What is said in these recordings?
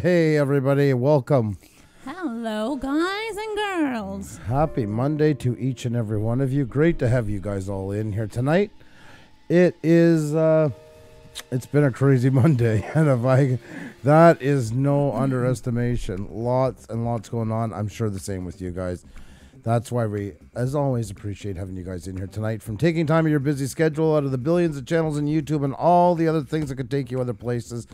Hey everybody, welcome. Hello guys and girls. Happy Monday to each and every one of you. Great to have you guys all in here tonight. It is it's been a crazy Monday, and that is no underestimation. Lots and lots going on. I'm sure the same with you guys. That's why we, as always, appreciate having you guys in here tonight. From taking time of your busy schedule out of the billions of channels on YouTube and all the other things that could take you other places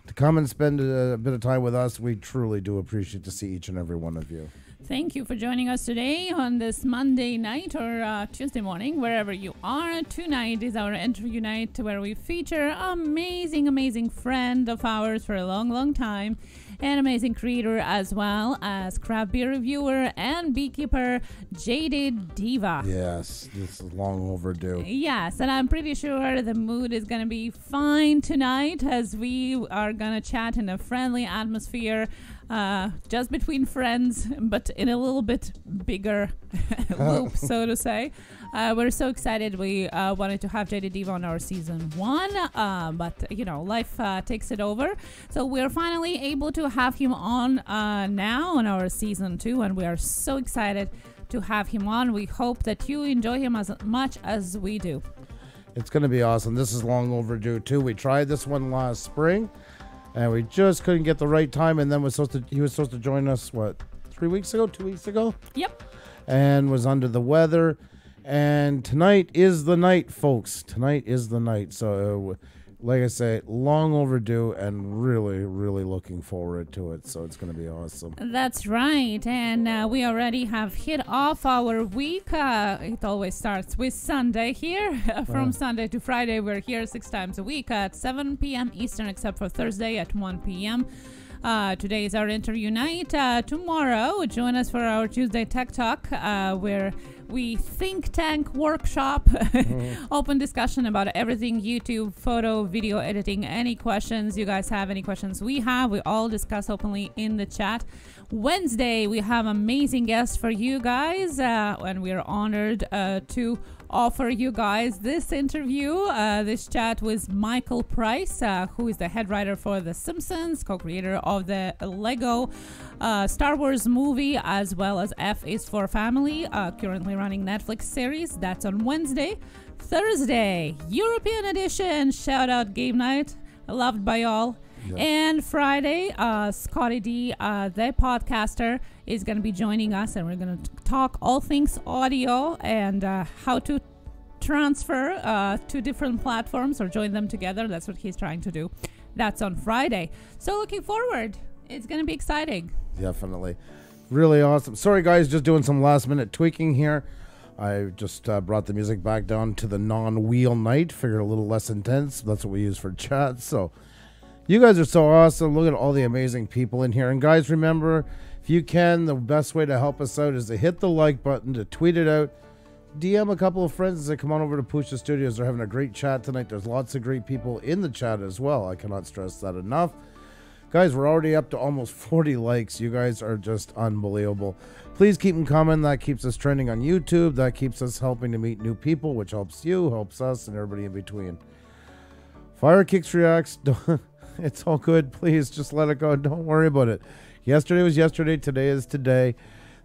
to come and spend a bit of time with us, we truly do appreciate to see each and every one of you. Thank you for joining us today on this Monday night or Tuesday morning, wherever you are. Tonight is our interview night where we feature amazing friend of ours for a long time, an amazing creator as well as craft beer reviewer and beekeeper, Jaded Diva. Yes, this is long overdue. Yes, and I'm pretty sure the mood is going to be fine tonight as we are going to chat in a friendly atmosphere, just between friends, but in a little bit bigger loop, so to say. We're so excited. We wanted to have Jaded Diva on our season 1, but you know, life takes it over. So we're finally able to have him on now on our season 2, and we are so excited to have him on. We hope that you enjoy him as much as we do. It's going to be awesome. This is long overdue too. We tried this one last spring, and we just couldn't get the right time. And then he was supposed to join us, what, 2 weeks ago? Yep. And was under the weather. And tonight is the night, folks. Tonight is the night. So, like I say, long overdue and really looking forward to it. So it's going to be awesome. That's right. And we already have hit off our week. It always starts with Sunday here. From Sunday to Friday, we're here 6 times a week at 7 p.m. Eastern, except for Thursday at 1 p.m. Today is our interview night. Tomorrow, join us for our Tuesday Tech Talk, where we think tank workshop, open discussion about everything YouTube, photo, video editing. Any questions you guys have, any questions we have, we all discuss openly in the chat. Wednesday, we have amazing guests for you guys, and we are honored to offer you guys this interview, this chat with Michael Price, who is the head writer for The Simpsons, co-creator of the Lego Star Wars movie, as well as F is for Family, currently running Netflix series. That's on Wednesday. Thursday, European edition, shout out game night, loved by all. Yep. And Friday, Scotty D, the podcaster, is going to be joining us, and we're going to talk all things audio and how to transfer to different platforms or join them together. That's what he's trying to do. That's on Friday. So looking forward. It's going to be exciting. Definitely. Really awesome. Sorry, guys, just doing some last-minute tweaking here. I just brought the music back down to the non-wheel night. Figured a little less intense. That's what we use for chat. So you guys are so awesome. Look at all the amazing people in here. And guys, remember, if you can, the best way to help us out is to hit the like button, to tweet it out, DM a couple of friends that come on over to Pusa Studios. They're having a great chat tonight. There's lots of great people in the chat as well. I cannot stress that enough. Guys, we're already up to almost 40 likes. You guys are just unbelievable. Please keep them coming. That keeps us trending on YouTube. That keeps us helping to meet new people, which helps you, helps us, and everybody in between. Fire kicks reacts. It's all good. Please just let it go. Don't worry about it. Yesterday was yesterday. Today is today.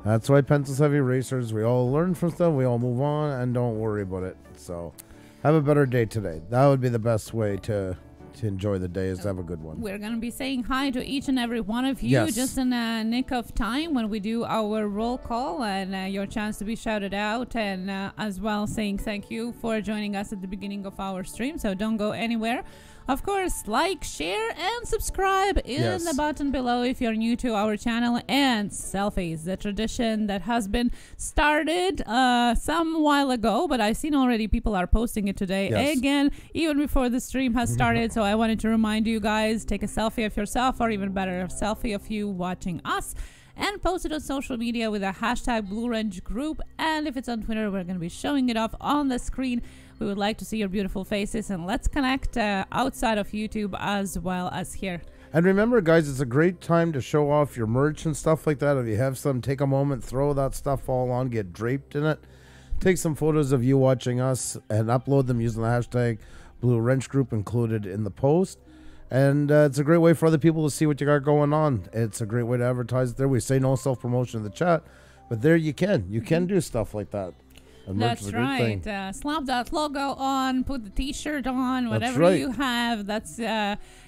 That's why pencils heavy racers. We all learn from stuff. We all move on and don't worry about it. So have a better day today. That would be the best way to enjoy the day, is to have a good one. We're going to be saying hi to each and every one of you, yes, just in a nick of time when we do our roll call and your chance to be shouted out, and as well saying thank you for joining us at the beginning of our stream. So don't go anywhere. Of course, like, share, and subscribe in the button below if you're new to our channel. And selfies, the tradition that has been started some while ago, but I've seen already people are posting it today again, even before the stream has started. So I wanted to remind you guys, take a selfie of yourself, or even better, a selfie of you watching us, and post it on social media with a hashtag Blue Range Group. And if it's on Twitter, we're going to be showing it off on the screen. We would like to see your beautiful faces, and let's connect outside of YouTube as well as here. And remember, guys, it's a great time to show off your merch and stuff like that. If you have some, take a moment, throw that stuff all on, get draped in it. Take some photos of you watching us and upload them using the hashtag Blue Wrench Group included in the post. And it's a great way for other people to see what you got going on. It's a great way to advertise there. We say no self-promotion in the chat, but there you can do stuff like that. And That's right. Slap that logo on, put the t-shirt on, whatever you have. That's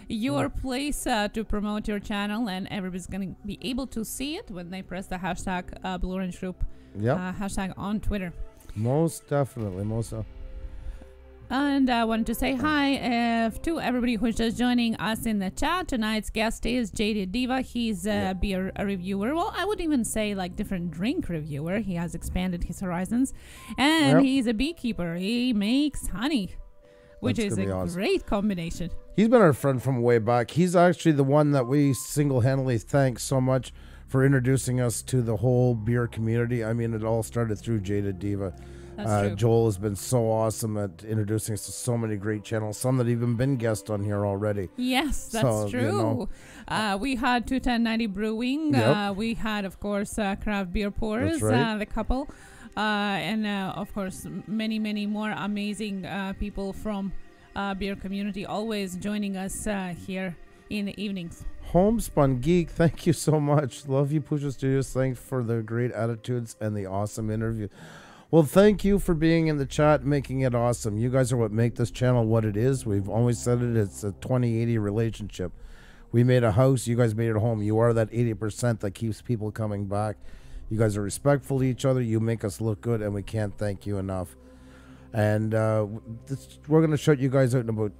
your place to promote your channel, and everybody's going to be able to see it when they press the hashtag Blue Orange Group hashtag on Twitter. Most definitely. And I wanted to say hi to everybody who's just joining us in the chat. Tonight's guest is Jaded Diva. He's a beer reviewer. Well, I would even say like different drink reviewer. He has expanded his horizons. And he's a beekeeper. He makes honey, which is a great combination. He's been our friend from way back. He's actually the one that we single-handedly thank so much for introducing us to the whole beer community. I mean, it all started through Jaded Diva. Joel has been so awesome at introducing us to so many great channels, some that even been guests on here already. Yes, that's true. You know. We had 21090 Brewing. We had, of course, Craft Beer Pours, the couple. And, of course, many, many more amazing people from beer community always joining us here in the evenings. Homespun Geek, thank you so much. Love you, Pusa Studios. Thanks for the great attitudes and the awesome interview. Well, thank you for being in the chat, making it awesome. You guys are what make this channel what it is. We've always said it. It's a 20-80 relationship. We made a house. You guys made it a home. You are that 80% that keeps people coming back. You guys are respectful to each other. You make us look good, and we can't thank you enough. And we're going to shut you guys out in about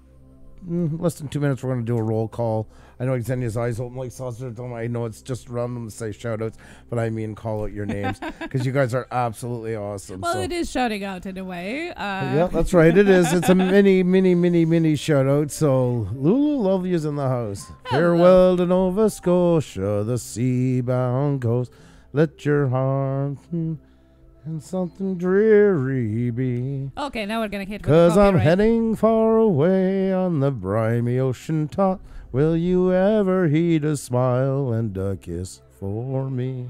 less than 2 minutes. We're going to do a roll call. I know Xenia's eyes open like saucers. I know it's just random to say shout outs, but I mean call out your names because you guys are absolutely awesome. Well, it is shouting out in a way. Yeah, that's right. It is. It's a mini shout out. So Lulu Lovely's in the house. Hello. Farewell to Nova Scotia, the sea-bound coast. Let your heart and something dreary be. Okay, now we're going to hit 'cause I'm heading far away on the briny ocean top. Will you ever heed a smile and a kiss for me?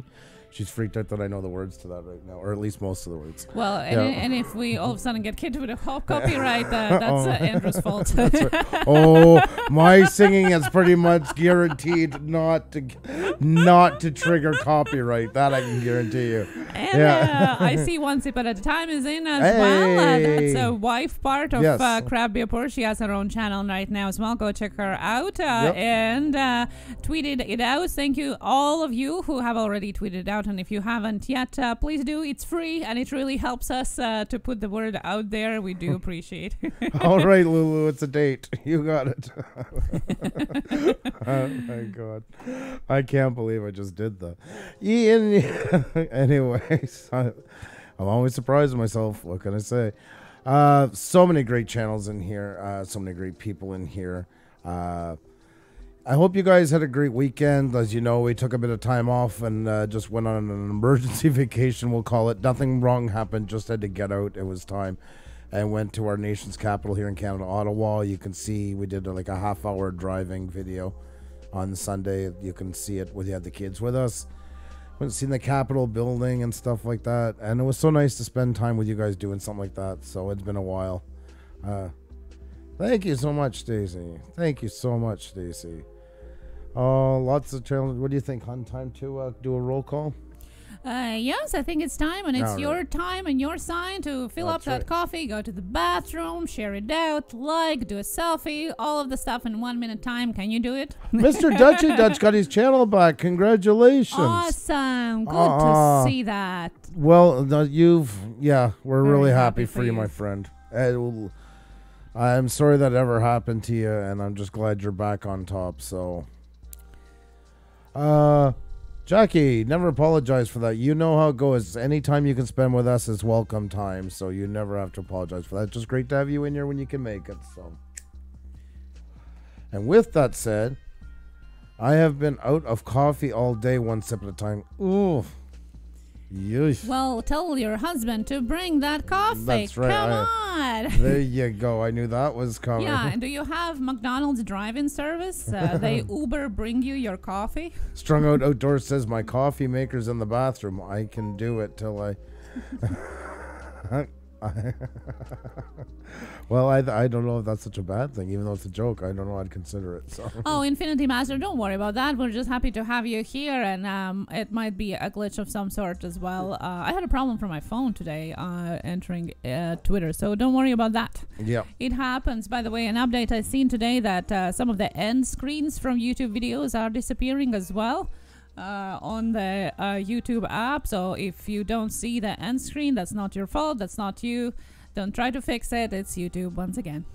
She's freaked out that I know the words to that right now, or at least most of the words. Well, and if we all of a sudden get hit with a copyright, that's Andrew's fault. That's right. Oh, my singing is pretty much guaranteed not to trigger copyright. That I can guarantee you. And I see One Sip at a Time is in as well. That's a wife part of Crab Beer Pour. She has her own channel right now as well. Go check her out and tweeted it out. Thank you, all of you who have already tweeted it out. And if you haven't yet, please do. It's free, and it really helps us to put the word out there. We do appreciate it. All right, Lulu, it's a date. You got it. Oh, my God. I can't believe I just did that. Ian, anyways, I'm always surprised with myself. What can I say? So many great channels in here. So many great people in here. I hope you guys had a great weekend. As you know, we took a bit of time off and just went on an emergency vacation, we'll call it. Nothing wrong happened, just had to get out. It was time. And went to our nation's capital here in Canada, Ottawa. You can see we did like a half-hour driving video on Sunday. You can see it when you had the kids with us. Went and seen the Capitol building and stuff like that. And it was so nice to spend time with you guys doing something like that. So it's been a while. Thank you so much, Stacy. Thank you so much, Stacy. Lots of challenges. What do you think, Hun? Time to do a roll call? Yes, I think it's time, and it's your time and your sign to fill up that coffee, go to the bathroom, share it out, like, do a selfie, all of the stuff in 1 minute time. Can you do it? Mr. Dutch got his channel back. Congratulations. Awesome. Good to see that. Well, we're really happy for you, my friend. I'm sorry that ever happened to you, and I'm just glad you're back on top, so... Jackie, never apologize for that. You know how it goes. Any time you can spend with us is welcome time, so you never have to apologize for that. It's just great to have you in here when you can make it. So, and with that said, I have been out of coffee all day, one sip at a time. Ooh. Yeesh. Well, tell your husband to bring that coffee. That's right. Come on. There you go. I knew that was coming. Yeah, and do you have McDonald's drive-in service? They Uber bring you your coffee? Strung Out Outdoors says, my coffee maker's in the bathroom. I can do it till I... Well, I don't know if that's such a bad thing. Even though it's a joke, I don't know. I'd consider it. So. Oh, Infinity Master, don't worry about that. We're just happy to have you here, and it might be a glitch of some sort as well. I had a problem from my phone today entering Twitter, so don't worry about that. Yeah. It happens. By the way, an update I've seen today that some of the end screens from YouTube videos are disappearing as well. On the YouTube app, so if you don't see the end screen, that's not your fault, that's not you. Don't try to fix it, it's YouTube once again.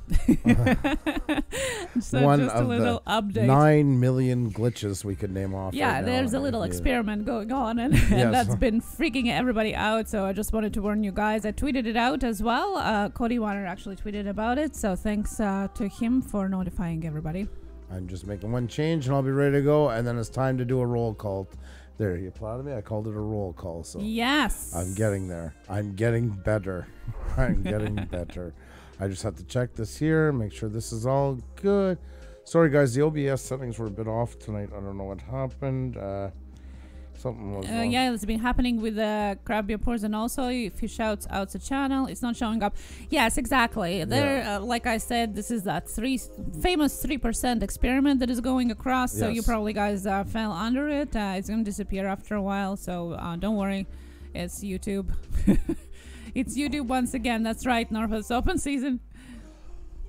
So One just a of little the update. 9 million glitches we could name off. Yeah, right there's now. a little experiment going on, and, Yes. and that's been freaking everybody out, so I just wanted to warn you guys. I tweeted it out as well. Cody Warner actually tweeted about it, so thanks to him for notifying everybody. I'm just making one change and I'll be ready to go, and then it's time to do a roll call. There, you applauded me? I called it a roll call, so Yes. I'm getting there. I'm getting better. I'm getting better. I just have to check this here, make sure this is all good. Sorry guys, the OBS settings were a bit off tonight. I don't know what happened. Something was wrong. Yeah, it's been happening with Crab Beer Pours, and also if you shout out the channel, it's not showing up. Yes, exactly. There, like I said, this is that famous 3% experiment that is going across. So you probably guys fell under it. It's going to disappear after a while. So don't worry, it's YouTube. It's YouTube once again. That's right, Northwest Open season.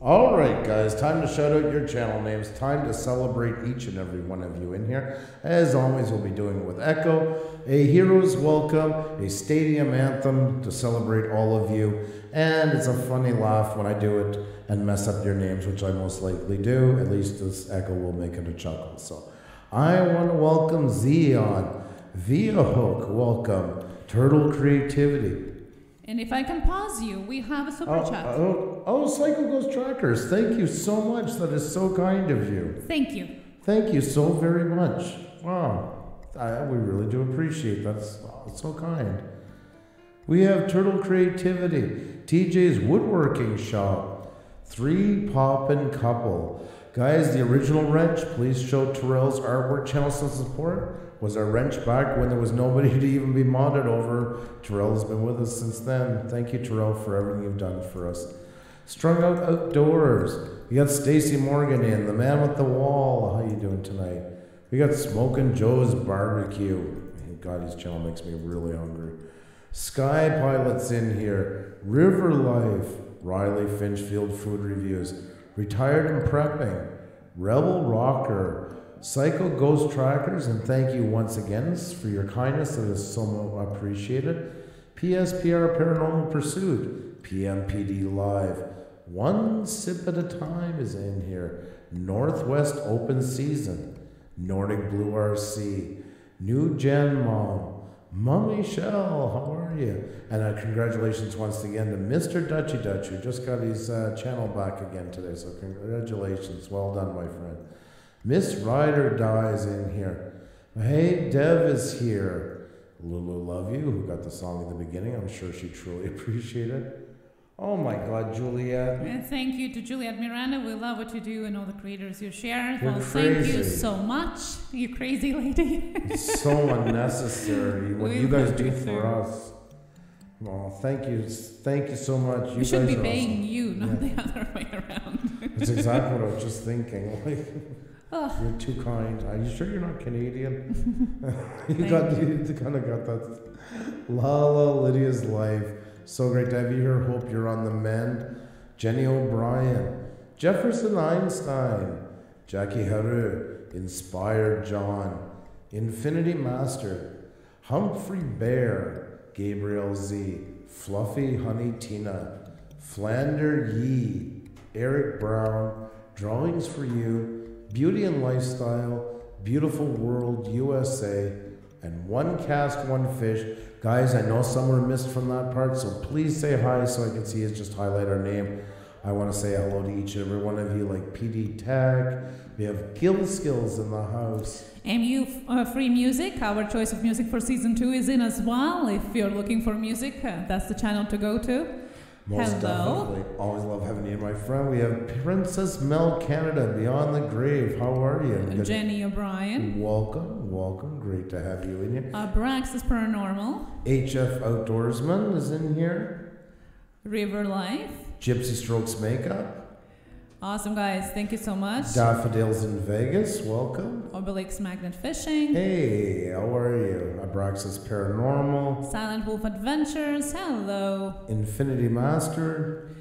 All right, guys, time to shout out your channel names. Time to celebrate each and every one of you in here. As always, we'll be doing it with Echo, a hero's welcome, a stadium anthem to celebrate all of you. And it's a funny laugh when I do it and mess up your names, which I most likely do. At least this Echo will make it a chuckle. So I want to welcome Zeon, Via Hook, welcome, Turtle Creativity. And if I can pause you, we have a super chat. Cycle Ghost Trackers, thank you so much. That is so kind of you. Thank you. Thank you so very much. Wow, we really do appreciate that. That's so kind. We have Turtle Creativity, TJ's Woodworking Shop, 3 Poppin' Couple. Guys, the original wrench, please show Terrell's artwork channel some support. Was our wrench back when there was nobody to even be modded over? Terrell's been with us since then. Thank you, Terrell, for everything you've done for us. Strung Out Outdoors. We got Stacy Morgan in, the man with the wall. How you doing tonight? We got Smokin' Joe's Barbecue. God, his channel makes me really hungry. Sky Pilot's in here. River Life. Riley Finchfield Food Reviews. Retired and Prepping. Rebel Rocker. Psycho Ghost Trackers, and thank you once again for your kindness. That is so appreciated. PSPR Paranormal Pursuit. PMPD Live. One Sip at a Time is in here. Northwest Open Season. Nordic Blue RC. New Gen Mom. Mummy Shell, how are you? And congratulations once again to Mr. Dutchy Dutch, who just got his channel back again today. So congratulations. Well done, my friend. Miss Ryder Dies in here. Hey, Dev is here. Lulu Love You, who got the song at the beginning. I'm sure she truly appreciated it. Oh my God, Juliet. And thank you to Juliet Miranda. We love what you do and all the creators you share. You're well, crazy. Thank you so much, you crazy lady. It's so unnecessary what you guys do for us. Well, thank you so much. You we should guys be are paying awesome. you, not the other way around. That's exactly what I was just thinking. You're too kind. Are you sure you're not Canadian? you kind of got that. Lala Lydia's Life. So great to have you here. Hope you're on the mend. Jenny O'Brien. Jefferson Einstein. Jackie Haru. Inspired John. Infinity Master. Humphrey Bear. Gabriel Z. Fluffy Honey Tina. Flander Yee. Eric Brown. Drawings for You. Beauty and Lifestyle, Beautiful World USA, and One Cast, One Fish. Guys, I know some were missed from that part, so please say hi so I can see us just highlight our name. I want to say hello to each and every one of you, like PD Tag. We have Gill Skills in the house. MU Free Music, our choice of music for season 2 is in as well. If you're looking for music, that's the channel to go to. Most definitely. Always love having you, my friend. We have Princess Mel Canada, Beyond the Grave. How are you? Jenny O'Brien. Welcome. Great to have you in here. Brax is Paranormal. HF Outdoorsman is in here. River Life. Gypsy Strokes Makeup. Awesome, guys. Thank you so much. Daffodils in Vegas, welcome. Obelix Magnet Fishing. Hey, how are you? Abraxas Paranormal. Silent Wolf Adventures. Hello. Infinity Master.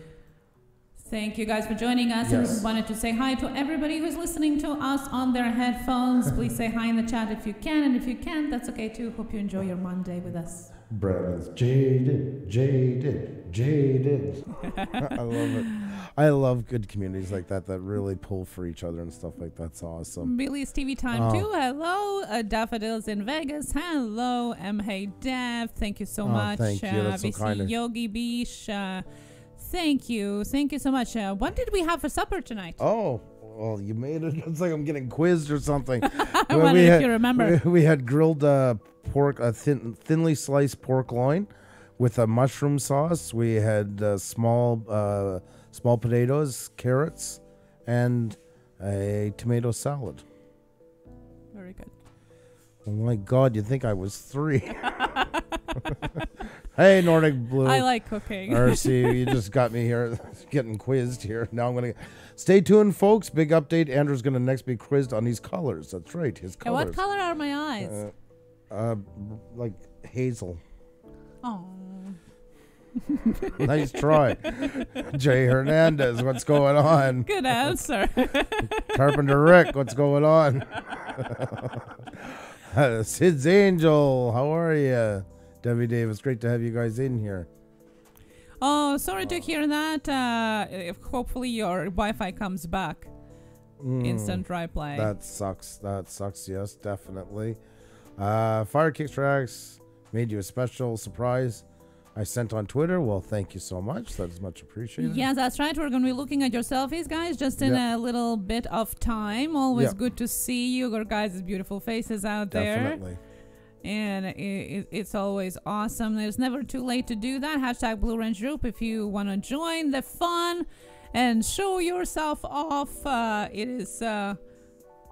Thank you guys for joining us. Yes. And we wanted to say hi to everybody who's listening to us on their headphones. Please say hi in the chat if you can, and if you can't, that's okay too. Hope you enjoy your Monday with us. Brandon's jaded, jaded, jaded. I love it. I love good communities like that really pull for each other and stuff like that's awesome. Billy's TV time too. Hello. Daffodils in Vegas. Hello. Hey Dev. Thank you so much. Thank you. That's so kind of Yogi Beesh. Thank you. Thank you so much. What did we have for supper tonight? Oh, well, you made it. It's like I'm getting quizzed or something. I wonder if you remember. We had grilled pork, thinly sliced pork loin with a mushroom sauce. We had small potatoes, carrots, and a tomato salad. Very good. Oh my God, you'd think I was 3. Hey, Nordic Blue. I like cooking. RC, you just got me here getting quizzed here. Now I'm going to... Stay tuned, folks. Big update. Andrew's going to next be quizzed on these colors. That's right, his colors. And what color are my eyes? Like hazel. Oh. Nice try. Jay Hernandez, what's going on? Good answer. Carpenter Rick, what's going on? Sid's Angel, how are you? Debbie Davis, great to have you guys in here. Oh, sorry to hear that. Hopefully your Wi-Fi comes back. Instant replay. That sucks. That sucks, yes, definitely. Fire Kicks Tracks made you a special surprise I sent on Twitter. Well, thank you so much. That is much appreciated. Yeah, that's right. We're going to be looking at your selfies, guys, just in a little bit of time. Always good to see your guys' beautiful faces out there. Definitely. And it's always awesome. There's never too late to do that. Hashtag Blue Ranch Group if you want to join the fun and show yourself off. It is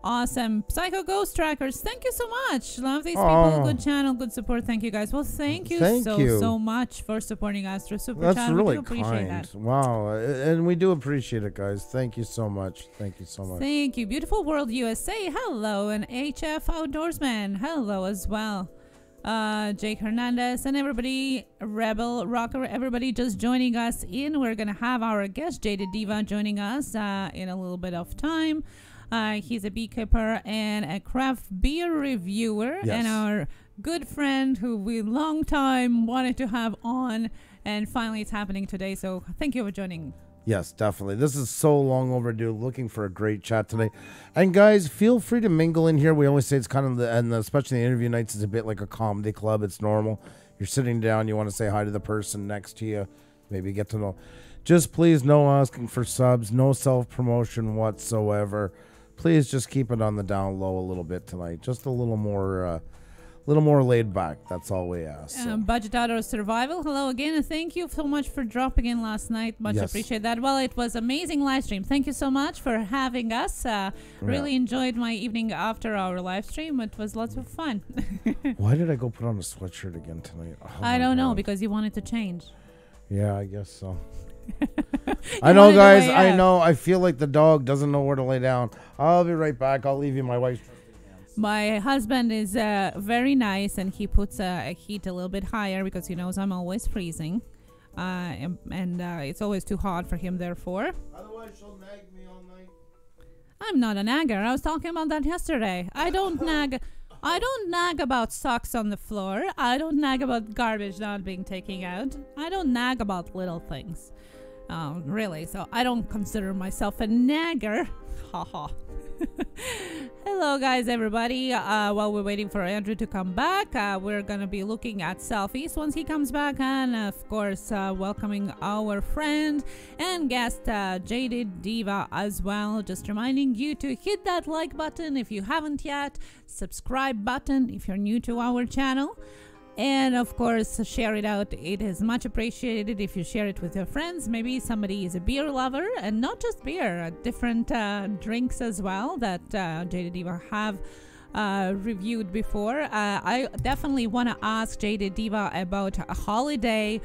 awesome. Psycho Ghost Trackers, thank you so much. Love these people. Good channel, good support. Thank you guys. Well, thank you so much for supporting us through Super Chat. That's really appreciate kind. that. Wow. And we do appreciate it, guys. Thank you so much. Thank you so much. Thank you. Beautiful World USA. Hello. And HF Outdoorsman. Hello as well. Jake Hernandez and everybody, Rebel Rocker, everybody just joining us in. We're going to have our guest, Jaded Diva, joining us in a little bit of time. He's a beekeeper and a craft beer reviewer, and our good friend who we long time wanted to have on, and finally it's happening today. So thank you for joining. Yes, definitely. This is so long overdue. Looking for a great chat today. And guys, feel free to mingle in here. We always say it's kind of and especially the interview nights is a bit like a comedy club. It's normal. You're sitting down, you want to say hi to the person next to you, maybe get to know. Just please, no asking for subs, no self-promotion whatsoever. Please just keep it on the down low a little bit tonight. Just a little more laid back. That's all we ask. So. Budget Outdoor Survival. Hello again, and thank you so much for dropping in last night. Much appreciate that. Well, it was amazing live stream. Thank you so much for having us. Really enjoyed my evening after our live stream. It was lots of fun. Why did I go put on a sweatshirt again tonight? Oh, I don't know, because you wanted to change. Yeah, I guess so. I know, guys. I know. I feel like the dog doesn't know where to lay down. I'll be right back. I'll leave you my wife's trusted hands. My husband is very nice, and he puts a heat a little bit higher because he knows I'm always freezing. And it's always too hot for him, therefore. Otherwise, she'll nag me all night. I'm not a nagger. I was talking about that yesterday. I don't nag. I don't nag about socks on the floor. I don't nag about garbage not being taken out. I don't nag about little things. Really. So I don't consider myself a nagger. Haha. Hello, guys, everybody. While we're waiting for Andrew to come back, we're going to be looking at selfies once he comes back. And, of course, welcoming our friend and guest, Jaded Diva, as well. Just reminding you to hit that like button if you haven't yet. Subscribe button if you're new to our channel. And, of course, share it out. It is much appreciated if you share it with your friends. Maybe somebody is a beer lover, and not just beer, different drinks as well that Jaded Diva have reviewed before. I definitely want to ask Jaded Diva about holiday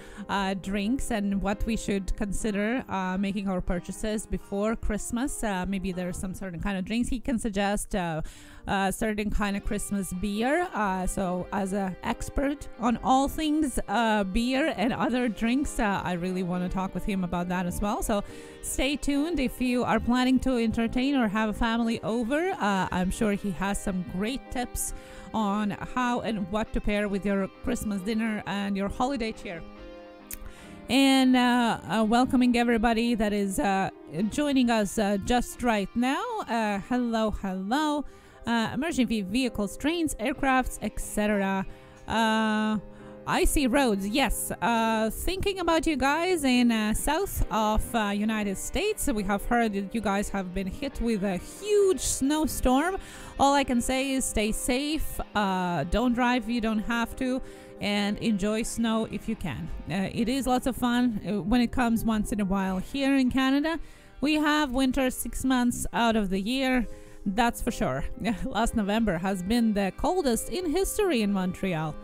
drinks and what we should consider making our purchases before Christmas. Maybe there's some certain kind of drinks he can suggest, certain kind of Christmas beer. So as an expert on all things beer and other drinks, I really want to talk with him about that as well. So stay tuned if you are planning to entertain or have a family over. I'm sure he has some great tips on how and what to pair with your Christmas dinner and your holiday cheer. And welcoming everybody that is joining us just right now. Hello. Emergency vehicles, trains, aircrafts, etc. Icy roads, yes. Thinking about you guys in south of United States. We have heard that you guys have been hit with a huge snowstorm. All I can say is stay safe. Don't drive if you don't have to. And enjoy snow if you can. It is lots of fun when it comes once in a while. Here in Canada, we have winter 6 months out of the year. That's for sure. Last November has been the coldest in history in Montreal.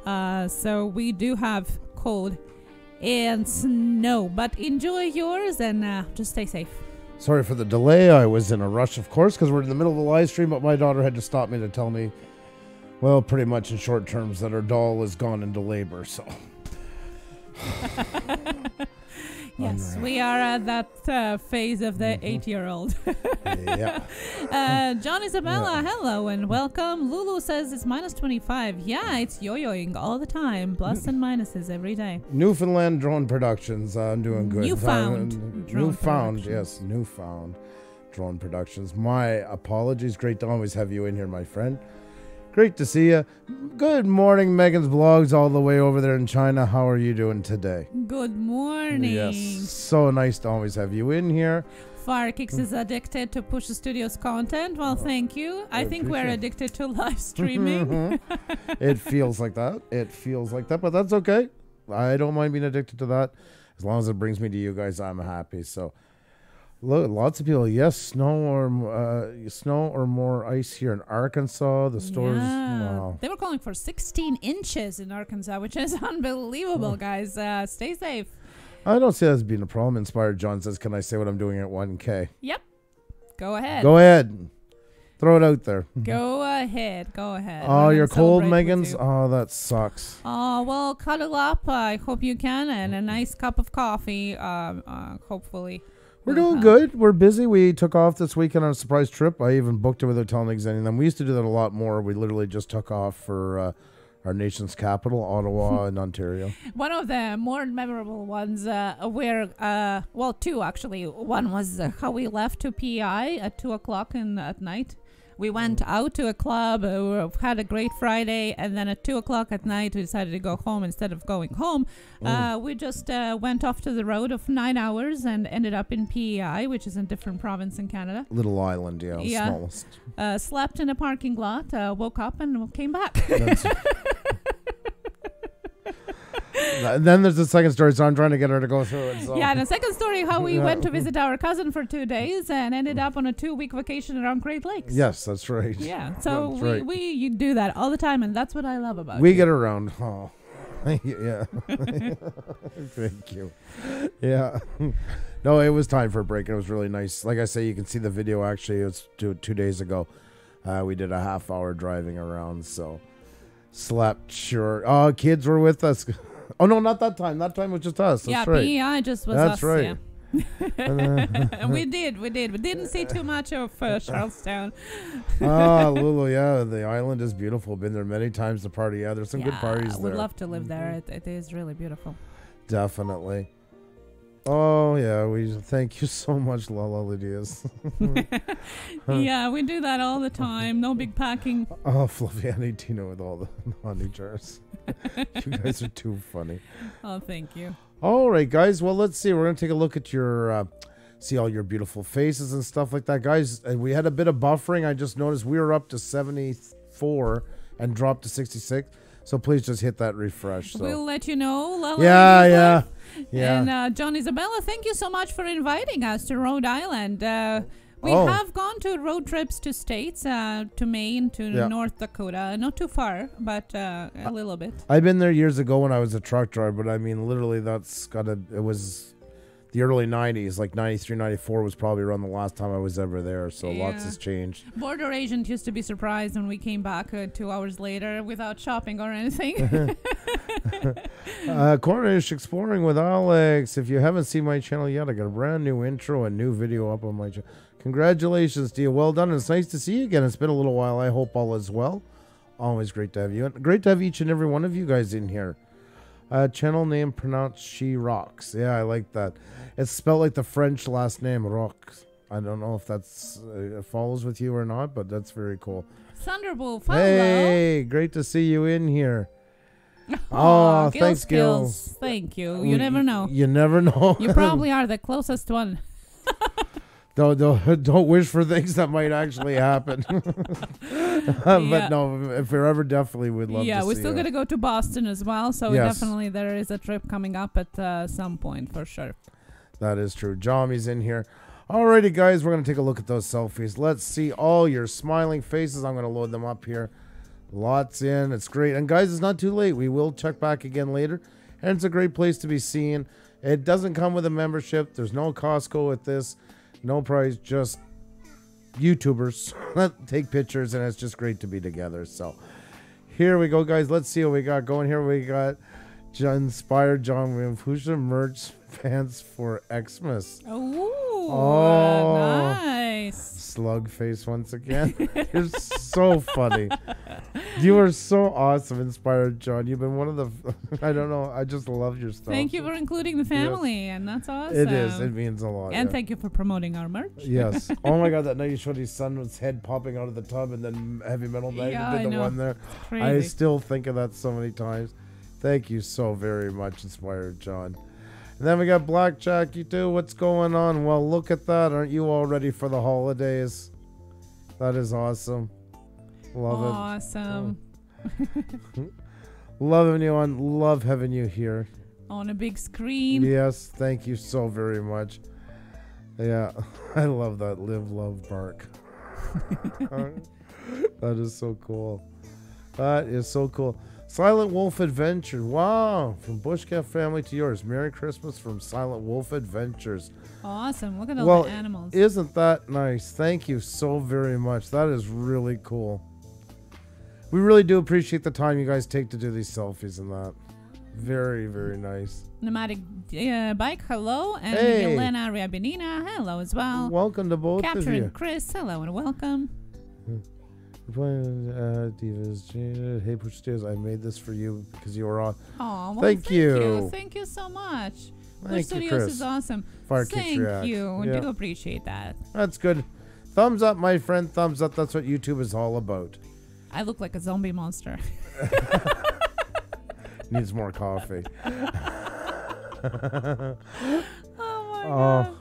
So we do have cold and snow, but enjoy yours and just stay safe. Sorry for the delay. I was in a rush, of course, because we're in the middle of the live stream, but my daughter had to stop me to tell me, well, pretty much in short terms, that her doll has gone into labor, so. Yes, we are at that phase of the 8-year-old. Yeah. John Isabella, hello and welcome. Lulu says it's minus 25. Yeah, it's yo-yoing all the time. Plus and minuses every day. Newfoundland Drone Productions. I'm doing good. Newfound Drone Productions. My apologies. Great to always have you in here, my friend. Great to see you. Good morning, Megan's Blogs, all the way over there in China. How are you doing today? Good morning. Yes, so nice to always have you in here. Firekicks is addicted to Pusa Studios content. Well, thank you. I think we're addicted to live streaming. It feels like that. But that's okay. I don't mind being addicted to that. As long as it brings me to you guys, I'm happy. So, look, lots of people. Yes, snow or more ice here in Arkansas. The stores. Wow. They were calling for 16 inches in Arkansas, which is unbelievable, guys. Stay safe. I don't see that as being a problem. Inspired John says, "Can I say what I'm doing at 1K?" Yep. Go ahead. Go ahead. Throw it out there. Go ahead. Oh, you're cold, Megan's? Oh, that sucks. Oh, well, cuddle up. I hope you can. And a nice cup of coffee, hopefully. We're doing good. We're busy. We took off this weekend on a surprise trip. I even booked it without telling any of them. We used to do that a lot more. We literally just took off for our nation's capital, Ottawa, and Ontario. One of the more memorable ones where, two actually. One was how we left to PEI at 2 o'clock at night. We went out to a club, had a great Friday, and then at 2 o'clock at night, we decided to go home instead of going home. We just went off to the road of 9 hours and ended up in PEI, which is a different province in Canada. Little island, yeah. Smallest. Slept in a parking lot, woke up, and came back. And then there's the second story, so I'm trying to get her to go through it. So. Yeah, the second story, how we went to visit our cousin for 2 days and ended up on a 2-week vacation around Great Lakes. Yes, that's right. Yeah, so we do that all the time, and that's what I love about it. We get around. Oh, yeah. Thank you. Yeah. No, it was time for a break. It was really nice. Like I say, you can see the video. Actually, it was 2 days ago. We did a half-hour driving around, so slept short. Oh, kids were with us. Oh, no, not that time. That time was just us. That's right. PEI just was That's us. Right. Yeah. We did. We didn't see too much of Charlestown. Lulu, yeah. The island is beautiful. Been there many times to party. Yeah, there's some good parties there. Would love to live there. It is really beautiful. Definitely. Oh, yeah. We thank you so much, Lala Lydias. Yeah, we do that all the time. No big packing. Oh, Fluffy Annie Tina with all the honey jars. You guys are too funny. Oh, thank you. All right, guys. Well, let's see. We're going to take a look at your, see all your beautiful faces and stuff like that. Guys, we had a bit of buffering. I just noticed we were up to 74 and dropped to 66. So please just hit that refresh. So. We'll let you know. Lala, yeah. And John Isabella, thank you so much for inviting us to Rhode Island. We have gone to road trips to states, to Maine, to North Dakota. Not too far, but a little bit. I've been there years ago when I was a truck driver, but I mean, literally, it was the early 90s, like 93, 94 was probably around the last time I was ever there, so lots has changed. Border agent used to be surprised when we came back 2 hours later without shopping or anything. Cornish Exploring with Alex. If you haven't seen my channel yet, I got a brand new intro and new video up on my channel. Congratulations to you. Well done. It's nice to see you again. It's been a little while. I hope all is well. Always great to have you. Great to have each and every one of you guys in here. Channel name pronounced She Rocks. Yeah, I like that. It's spelled like the French last name, Rocks. I don't know if that's follows with you or not, but that's very cool. Thunderbolt, hey, great to see you in here. Oh, thanks, Gills. Thank you. You never know. You never know. You probably are the closest one. Don't wish for things that might actually happen. But no, if we're ever, definitely would love to see Yeah, we're still going to go to Boston as well, so definitely there is a trip coming up at some point for sure. That is true. Jommy's in here. Alrighty, guys, we're going to take a look at those selfies. Let's see all your smiling faces. I'm going to load them up here. Lots in. It's great. And guys, it's not too late. We will check back again later. And it's a great place to be seen. It doesn't come with a membership. There's no Costco with this. No price. Just YouTubers that take pictures. And it's just great to be together. So here we go, guys. Let's see what we got going here. We got Inspired John William Pusa merch pants for Xmas. Oh, nice. Slug face once again. You're so funny. You are so awesome, Inspired John. You've been one of the I don't know, I just love your stuff. Thank you for including the family, and that's awesome. It is. It means a lot. And thank you for promoting our merch. Yes. Oh my god, that night you showed his son's head popping out of the tub, and then Heavy Metal Magnet did the one there. I still think of that so many times. Thank you so very much, Inspired John. And then we got Blackjack. You too. What's going on? Well, look at that. Aren't you all ready for the holidays? That is awesome. Love it. Awesome. Loving you on. Love having you here. On a big screen. Yes. Thank you so very much. Yeah. I love that. Live, love, bark. That is so cool. That is so cool. Silent Wolf Adventures. Wow. From Bushcat family to yours. Merry Christmas from Silent Wolf Adventures. Awesome. Look at all the animals. Isn't that nice? Thank you so very much. That is really cool. We really do appreciate the time you guys take to do these selfies and that. Very, very nice. Nomadic Bike, hello. And Elena Riabinina, hello as well. Welcome to both Captain of you. Chris, hello and welcome. Divas, Jaded. Hey, Push, I made this for you because you were on. Oh, well, thank you. Thank you so much. Thank Studios you, Chris. is awesome. Thank you. We do appreciate that. That's good. Thumbs up, my friend. Thumbs up. That's what YouTube is all about. I look like a zombie monster. Needs more coffee. Oh my god.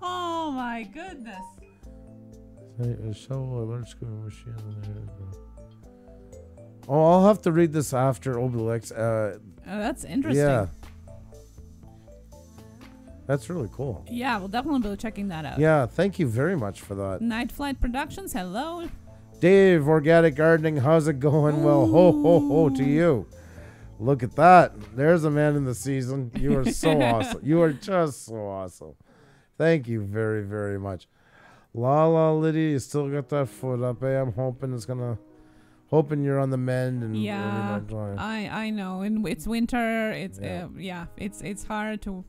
Oh my goodness. Oh, I'll have to read this after Obelix. That's interesting. Yeah. That's really cool. Yeah, we'll definitely be checking that out. Yeah, thank you very much for that. Night Flight Productions, hello. Dave, Organic Gardening, how's it going? Ooh. Well, ho, ho, ho to you. Look at that. There's a man in the season. You are so awesome. You are just so awesome. Thank you very, very much. Lydia, you still got that foot up, eh? I'm hoping it's gonna... Hoping you're on the mend. And yeah, I know. And it's winter. It's it's hard to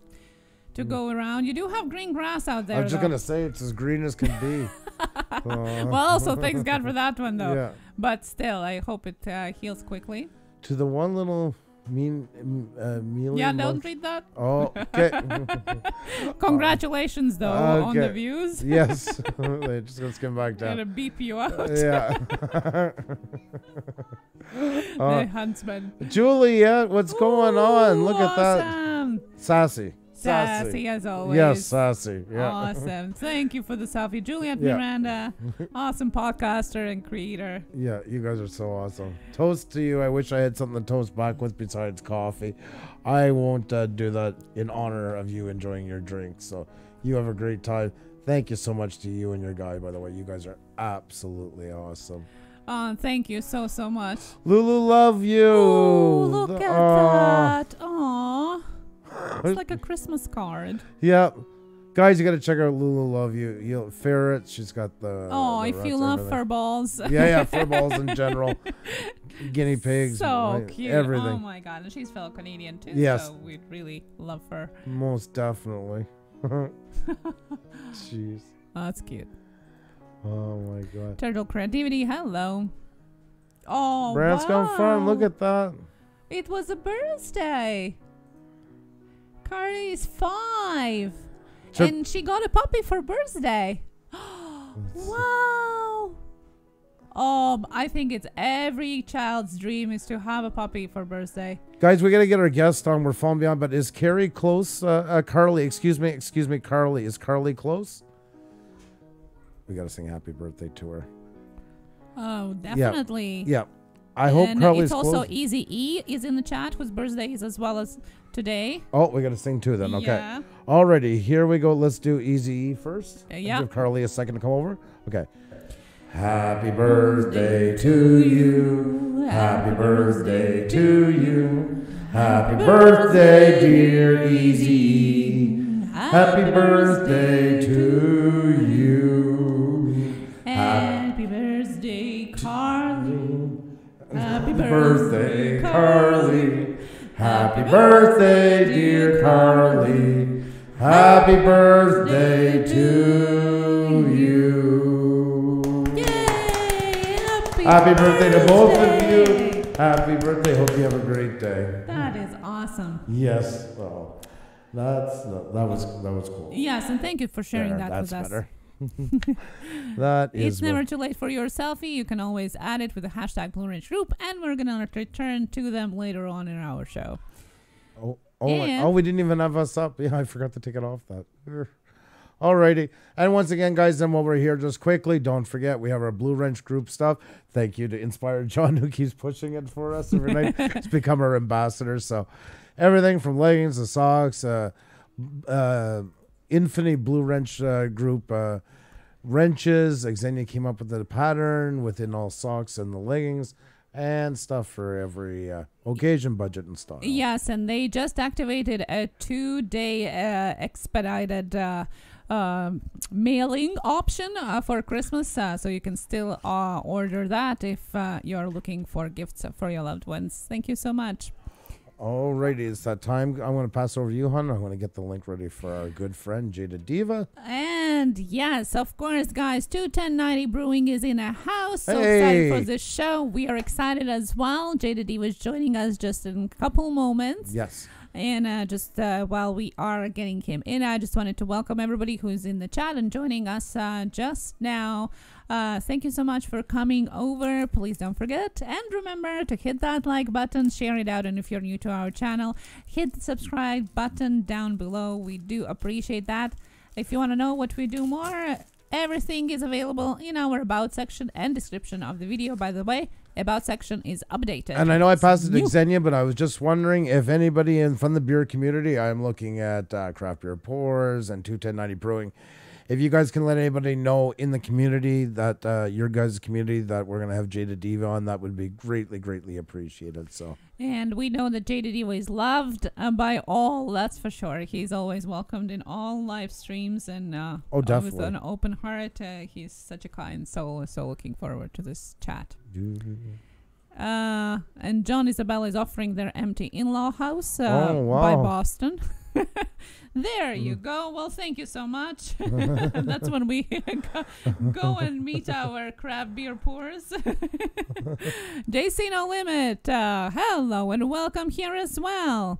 go around. You do have green grass out there. I was just gonna say it's as green as can be. Well, so thanks God for that one though. Yeah. But still, I hope it heals quickly. To the one little mealy don't read that. Oh, okay. Congratulations though on the views. Yes. They're just gonna skim back down. Gonna beep you out. Yeah. The huntsman. Juliet, what's going on? Look at that. Sassy as always. Yes, sassy. Yeah. Awesome. Thank you for the selfie. Juliet Miranda, awesome podcaster and creator. Yeah, you guys are so awesome. Toast to you. I wish I had something to toast back with besides coffee. I won't do that in honor of you enjoying your drink. So you have a great time. Thank you so much to you and your guy, by the way. You guys are absolutely awesome. Thank you so much. Lulu, love you. Oh, look at that. Aw. It's like a Christmas card. Yeah. Guys, you got to check out Lulu, love you. You'll ferret. She's got the. Oh, the if you love fur balls. Yeah, fur balls in general. Guinea pigs. So cute. Everything. Oh my God. And she's fellow Canadian too. Yes. So we'd really love her. Most definitely. Jeez. Oh, that's cute. Oh my God. Turtle Creativity, hello. Oh, Branscombe wow. Farm, look at that. It was a birthday. Carly is 5. And she got a puppy for birthday. Wow. I think it's every child's dream is to have a puppy for birthday. Guys, we got to get our guest on. We're falling beyond, but is Carrie close? Carly, excuse me, Carly. Is Carly close? We got to sing happy birthday to her. Oh, definitely. Yeah. I hope Carly's it's also close. Easy E is in the chat, whose birthday is as well as today. Oh, we got to sing too then. Okay. Yeah. Alrighty, here we go. Let's do Easy E first. Yeah. Give Carly a second to come over. Okay. Happy birthday to you. Happy birthday to you. Happy birthday, dear Easy E. Happy birthday to you. Happy birthday, Carly. Happy birthday, Carly. Happy birthday, dear Carly. Happy birthday to you. Yay! Happy birthday to both of you. Happy birthday. Hope you have a great day. That is awesome. Yes. Well, that was cool. Yes, and thank you for sharing that that's with us. better. That is. It's never too late for your selfie. You can always add it with the hashtag Blue Ridge Group, and we're gonna return to them later on in our show. We didn't even have us up. Yeah, I forgot to take it off that. Alrighty. And once again, guys, then while we're here, just quickly, don't forget, we have our Blue Wrench Group stuff. Thank you to Inspired John, who keeps pushing it for us every night. It's become our ambassador. So everything from leggings to socks, Infinity Blue Wrench Group wrenches. Xenia came up with the pattern within all socks and the leggings. And stuff for every occasion, budget, and style. Yes, and they just activated a 2-day expedited mailing option for Christmas, so you can still order that if you're looking for gifts for your loved ones. Thank you so much. Alrighty, it's that time. I'm going to pass over to you, hon. I'm going to get the link ready for our good friend, Jaded Diva. And yes, of course, guys, 21090 Brewing is in a house. So excited for this show. We are excited as well. Jaded Diva is joining us just in a couple moments. Yes. And just while we are getting him in, I just wanted to welcome everybody who's in the chat and joining us just now. Thank you so much for coming over. Please don't forget and remember to hit that like button, share it out, and if you're new to our channel, hit the subscribe button down below. We do appreciate that. If you want to know what we do more, everything is available in our about section and description of the video. By the way, about section is updated. And I know I passed it to Xenia, but I was just wondering if anybody from the beer community, I'm looking at Craft Beer Pours and 21090 Brewing. If you guys can let anybody know in the community that your guys' community that we're gonna have Jaded Diva on, that would be greatly, greatly appreciated. So. And we know that Jaded Diva is loved by all. That's for sure. He's always welcomed in all live streams and definitely with an open heart. He's such a kind soul. So looking forward to this chat. And John Isabel is offering their empty in-law house by Boston. There you go. Well, thank you so much. That's when we go and meet our craft beer pours. JC No Limit, hello and welcome here as well.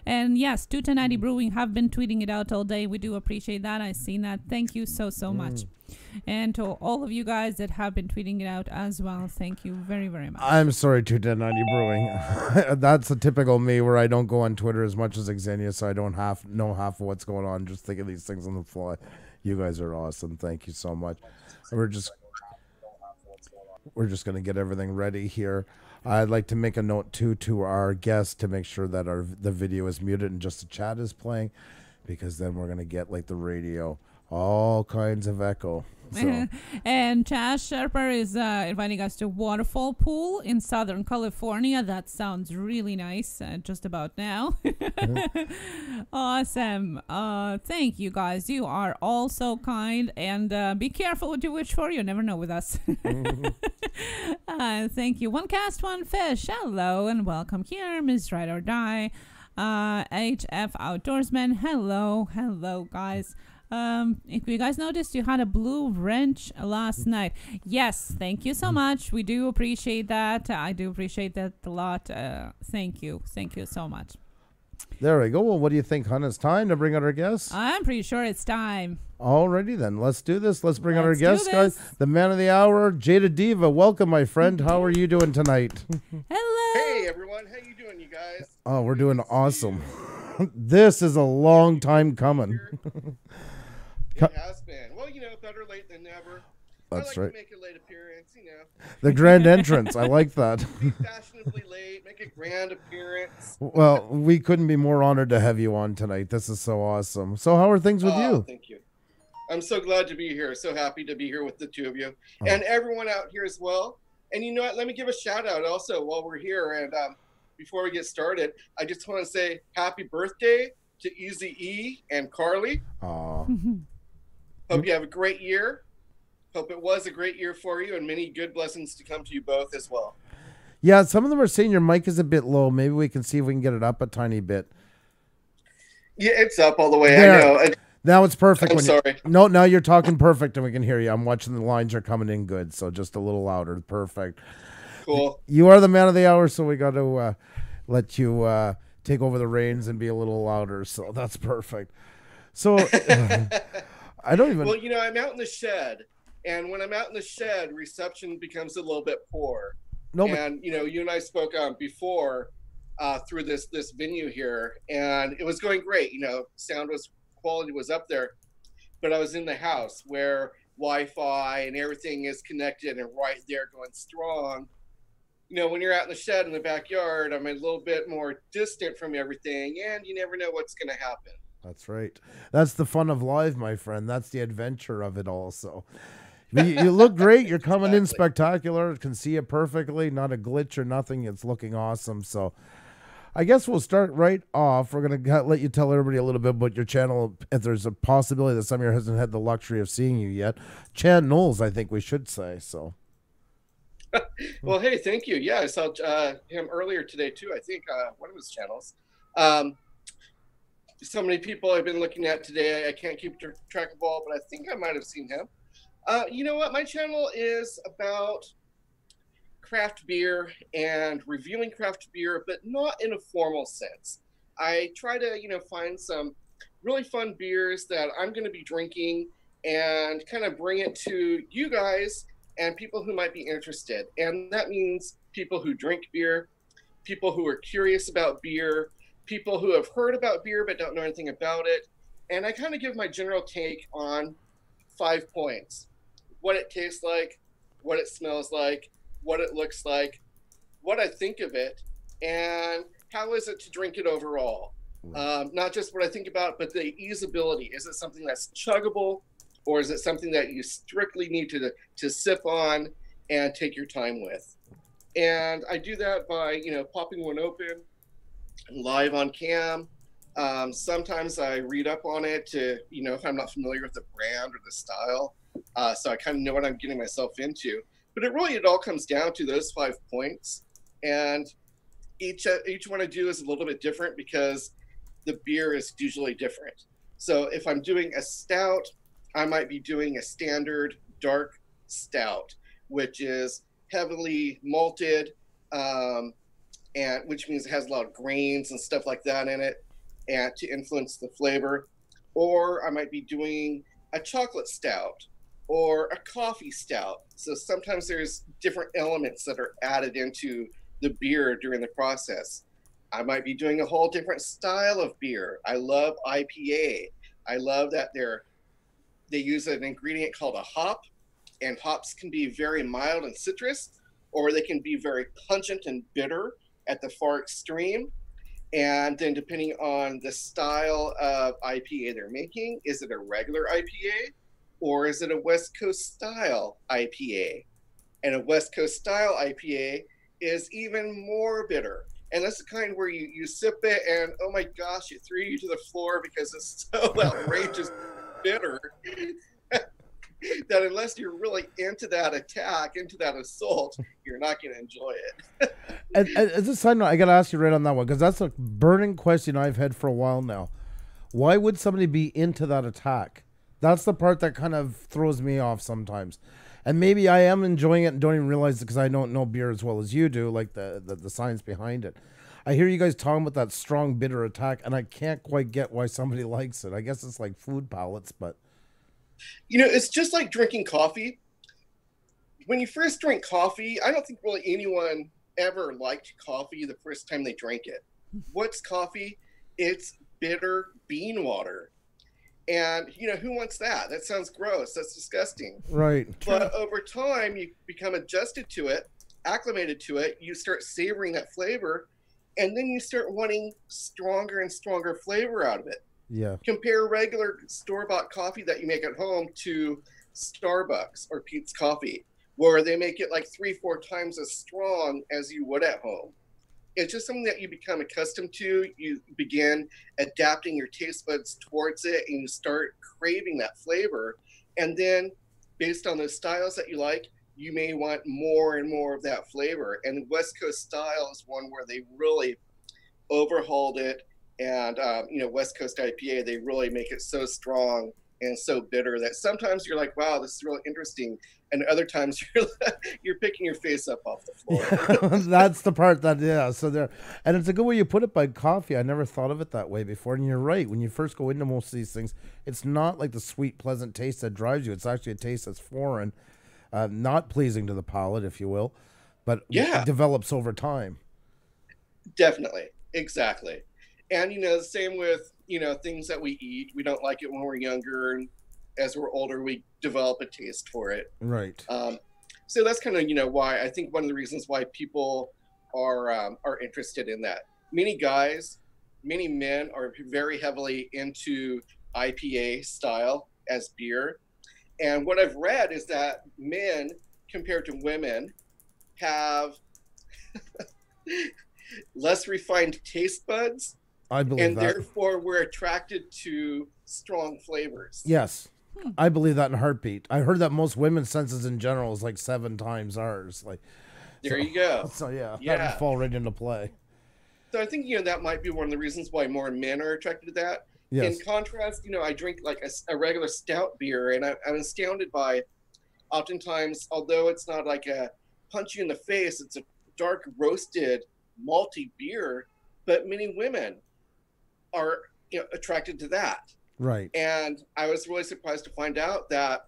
And yes, 21090 Brewing have been tweeting it out all day. We do appreciate that. I've seen that. Thank you so much. And to all of you guys that have been tweeting it out as well, thank you very, very much. I'm sorry, 21090 Brewing. That's a typical me where I don't go on Twitter as much as Xenia, so I don't know half of what's going on. Just think of these things on the fly. You guys are awesome. Thank you so much. We're just going to get everything ready here. I'd like to make a note too to our guests to make sure that the video is muted and just the chat is playing, because then we're going to get like the radio All kinds of echo. So. And Chaz Sharper is inviting us to Waterfall Pool in Southern California. That sounds really nice just about now. Awesome. Thank you, guys. You are all so kind. And be careful what you wish for. You never know with us. Thank you. One cast, one fish. Hello and welcome here, Ms. Ride or Die. HF Outdoorsman. Hello. Hello, guys. If you guys noticed, you had a blue wrench last night. Yes, thank you so much. We do appreciate that. I do appreciate that a lot. Thank you so much. There we go. Well, what do you think, Hun? It's time to bring out our guests. I'm pretty sure it's time. Alrighty then, let's do this. Let's bring out our guests, guys. The man of the hour, Jaded Diva. Welcome, my friend. How are you doing tonight? Hello. Hey everyone, how you doing, you guys? Oh, we're doing awesome. This is a long time coming. It has been. Well, better late than never. That's I like right. to make a late appearance, The grand entrance. I like that. Be fashionably late, make a grand appearance. Well, we couldn't be more honored to have you on tonight. This is so awesome. So how are things with you? Thank you. I'm so glad to be here. So happy to be here with the two of you. And everyone out here as well. And you know what? Let me give a shout out also while we're here. And before we get started, I just want to say happy birthday to Easy E and Carly. Hope you have a great year. Hope it was a great year for you and many good blessings to come to you both as well. Yeah, some of them are saying your mic is a bit low. Maybe we can see if we can get it up a tiny bit. Yeah, it's up all the way. There. I know. Now it's perfect. I'm sorry. No, now you're talking perfect and we can hear you. I'm watching the lines are coming in good, so just a little louder. Perfect. Cool. You are the man of the hour, so we got to let you take over the reins and be a little louder, so that's perfect. So I don't even... Well, I'm out in the shed, and when I'm out in the shed, reception becomes a little bit poor. And, you and I spoke before through this venue here, and it was going great. Sound quality was up there, but I was in the house where Wi-Fi and everything is connected and right there going strong. When you're out in the shed in the backyard, I'm a little bit more distant from everything, and you never know what's going to happen. That's right. That's the fun of live, my friend. That's the adventure of it all. So you look great. You're coming in spectacular. Can see it perfectly. Not a glitch or nothing. It's looking awesome. So I guess we'll start right off. We're going to let you tell everybody a little bit about your channel. If there's a possibility that some of you hasn't had the luxury of seeing you yet. Chan Knowles, I think we should say. So. Well, hey, thank you. Yeah, I saw him earlier today, too. I think one of his channels. So many people I've been looking at today. I can't keep track of all, but I think I might have seen him. You know what? My channel is about craft beer and reviewing craft beer, but not in a formal sense. I try to, find some really fun beers that I'm going to be drinking and kind of bring it to you guys and people who might be interested. And that means people who drink beer, people who are curious about beer, people who have heard about beer but don't know anything about it. And I kind of give my general take on 5 points. What it tastes like, what it smells like, what it looks like, what I think of it, and how is it to drink it overall. Not just what I think about, but the easeability. Is it something that's chuggable, or is it something that you strictly need to sip on and take your time with? And I do that by, popping one open live on cam. Sometimes I read up on it to, if I'm not familiar with the brand or the style. So I kind of know what I'm getting myself into. But it all comes down to those 5 points. And each one I do is a little bit different because the beer is usually different. So if I'm doing a stout, I might be doing a standard dark stout, which is heavily malted, and which means it has a lot of grains and stuff like that in it, and to influence the flavor. Or I might be doing a chocolate stout or a coffee stout. So sometimes there's different elements that are added into the beer during the process. I might be doing a whole different style of beer. I love IPA. I love that they use an ingredient called a hop, and hops can be very mild and citrus, or they can be very pungent and bitter at the far extreme. And then depending on the style of IPA they're making, is it a regular IPA or is it a West Coast style IPA? And a West Coast style IPA is even more bitter. And that's the kind where you sip it and, oh my gosh, it threw you to the floor because it's so outrageous bitter that unless you're really into that attack, into that assault, you're not going to enjoy it. And as a side note, I got to ask you right on that one, because that's a burning question I've had for a while now. Why would somebody be into that attack? That's the part that kind of throws me off sometimes. And maybe I am enjoying it and don't even realize it because I don't know beer as well as you do, like the science behind it. I hear you guys talking about that strong bitter attack, and I can't quite get why somebody likes it. I guess it's like food palates, but... You know, it's just like drinking coffee. When you first drink coffee, I don't think really anyone ever liked coffee the first time they drank it. What's coffee? It's bitter bean water. And, you know, who wants that? That sounds gross. That's disgusting. Right. But over time, you become adjusted to it, acclimated to it. You start savoring that flavor, and then you start wanting stronger and stronger flavor out of it. Yeah. Compare regular store-bought coffee that you make at home to Starbucks or Peet's Coffee, where they make it like 3-4 times as strong as you would at home. It's just something that you become accustomed to. You begin adapting your taste buds towards it, and you start craving that flavor. And then based on those styles that you like, you may want more and more of that flavor. And West Coast style is one where they really overhauled it. And, you know, West Coast IPA, they really make it so strong and so bitter that sometimes you're like, wow, this is really interesting. And other times you're picking your face up off the floor. That's the part that, yeah. So there, and it's a good way you put it by coffee. I never thought of it that way before. And you're right. When you first go into most of these things, it's not like the sweet, pleasant taste that drives you. It's actually a taste that's foreign, not pleasing to the palate, if you will, but yeah, it develops over time. Definitely. Exactly. And, you know, the same with, you know, things that we eat. We don't like it when we're younger. And as we're older, we develop a taste for it. Right. So that's kind of, you know, why I think one of the reasons why people are interested in that. Many men are very heavily into IPA style as beer. And what I've read is that men, compared to women, have less refined taste buds. I believe and that. Therefore, we're attracted to strong flavors. Yes. I believe that in a heartbeat. I heard that most women's senses in general is like 7 times ours. Like, there you go. So yeah, that would fall right into play. So I think, you know, that might be one of the reasons why more men are attracted to that. Yes. In contrast, you know, I drink like a regular stout beer, and I'm astounded by, oftentimes, although it's not like a punch you in the face, it's a dark roasted malty beer, but many women are, you know, attracted to that. Right. And I was really surprised to find out that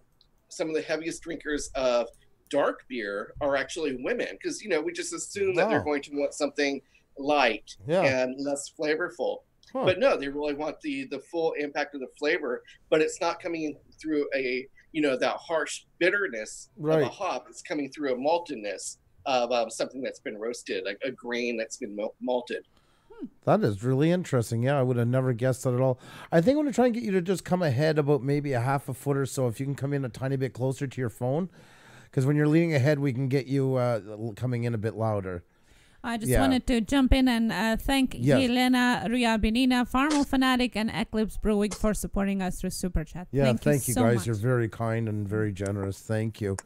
some of the heaviest drinkers of dark beer are actually women, because, you know, we just assume that they're going to want something light and less flavorful. Huh. But no, they really want the full impact of the flavor, but it's not coming through a, you know, that harsh bitterness of a hop. It's coming through a maltedness of something that's been roasted, like a grain that's been malted. That is really interesting. Yeah, I would have never guessed that at all. I think I'm going to try and get you to just come ahead about maybe a half a foot or so, if you can come in a tiny bit closer to your phone, because when you're leaning ahead, we can get you coming in a bit louder. I just wanted to jump in and thank Helena Ryabinina, Farmal Fanatic, and Eclipse Brewing for supporting us through Super Chat. Yeah, thank you so guys. much. You're very kind and very generous. Thank you.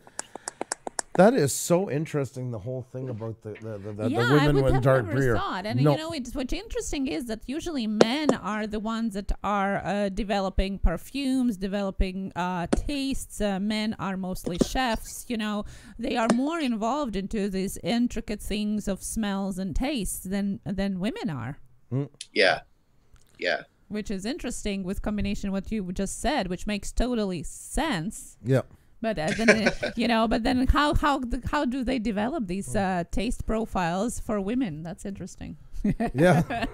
That is so interesting, the whole thing about the women with dark beer. And you know, what's interesting is that usually men are the ones that are developing perfumes, developing tastes. Men are mostly chefs. You know, they are more involved into these intricate things of smells and tastes than women are. Yeah. Which is interesting with combination what you just said, which makes totally sense. Yeah. But then, you know, how do they develop these taste profiles for women? That's interesting. Yeah.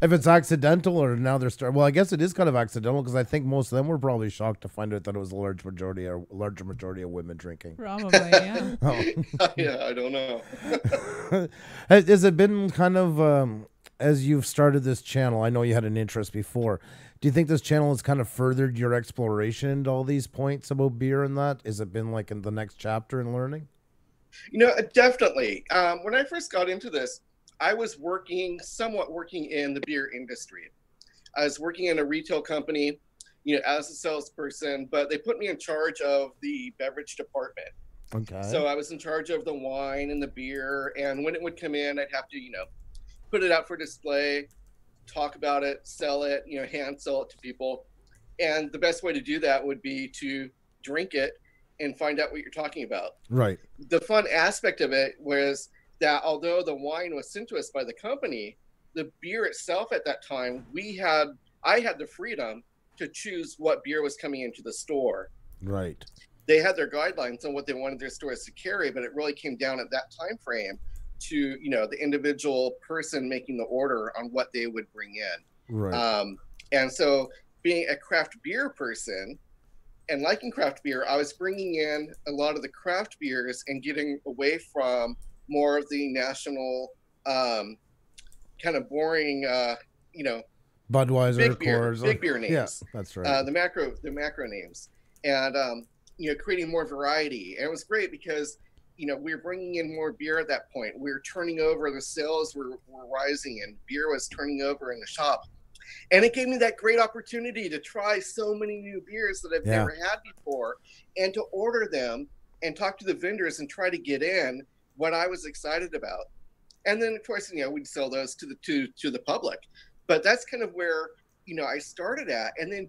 If it's accidental or now they're starting. Well, I guess it is kind of accidental, because I think most of them were probably shocked to find out that it was a larger majority of women drinking. Probably, yeah. Yeah, I don't know. Has it been kind of as you've started this channel, I know you had an interest before. Do you think this channel has kind of furthered your exploration into all these points about beer and that? Has it been like in the next chapter in learning? You know, definitely. When I first got into this, I was somewhat working in the beer industry. I was working in a retail company, you know, as a salesperson, but they put me in charge of the beverage department. Okay. So I was in charge of the wine and the beer, and when it would come in, I'd have to, you know, put it out for display, talk about it, sell it, you know, hand sell it to people. And the best way to do that would be to drink it and find out what you're talking about. Right. The fun aspect of it was that although the wine was sent to us by the company, the beer itself at that time, I had the freedom to choose what beer was coming into the store. Right. They had their guidelines on what they wanted their stores to carry, but it really came down at that time frame to, you know, the individual person making the order on what they would bring in. Right. And so being a craft beer person and liking craft beer, I was bringing in a lot of the craft beers and getting away from more of the national kind of boring, you know, Budweiser, big beer names. Yeah, that's right. The macro names, and you know, creating more variety. And it was great because, you know, we were bringing in more beer at that point. We were turning over, the sales were rising, and beer was turning over in the shop. And it gave me that great opportunity to try so many new beers that I've never had before, and to order them and talk to the vendors and try to get in what I was excited about. And then, of course, you know, we'd sell those to the public. But that's kind of where, you know, I started at. And then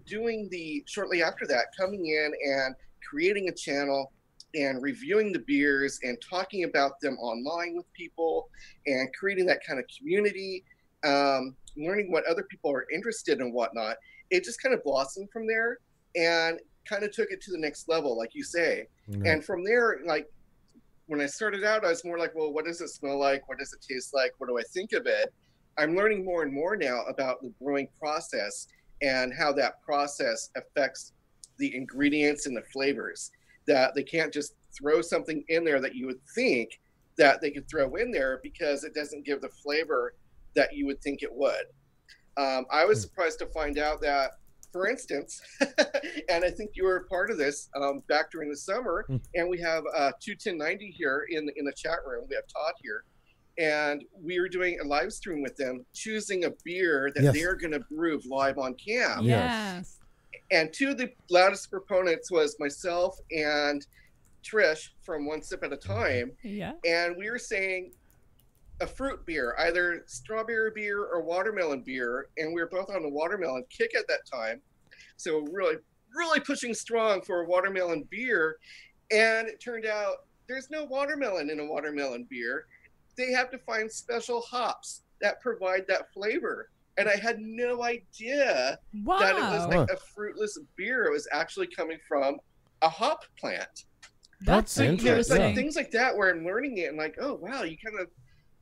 shortly after that, coming in and creating a channel and reviewing the beers and talking about them online with people and creating that kind of community, learning what other people are interested in and whatnot. It just kind of blossomed from there and kind of took it to the next level, like you say. Mm-hmm. And from there, like, when I started out, I was more like, well, what does it smell like? What does it taste like? What do I think of it? I'm learning more and more now about the brewing process and how that process affects the ingredients and the flavors, that they can't just throw something in there that you would think that they could throw in there because it doesn't give the flavor that you would think it would. I was surprised to find out that, for instance, and I think you were a part of this back during the summer, and we have 21090 here in the chat room. We have Todd here, and we were doing a live stream with them, choosing a beer that they're going to brew live on cam. Yes. And two of the loudest proponents was myself and Trish from One Sip at a Time. Yeah. And we were saying a fruit beer, either strawberry beer or watermelon beer, and we were both on the watermelon kick at that time. So really, really pushing strong for a watermelon beer. And it turned out there's no watermelon in a watermelon beer. They have to find special hops that provide that flavor. And I had no idea that it was like a fruitless beer. It was actually coming from a hop plant. That's interesting. It's like things like that where I'm learning it and like, oh, wow, you kind of,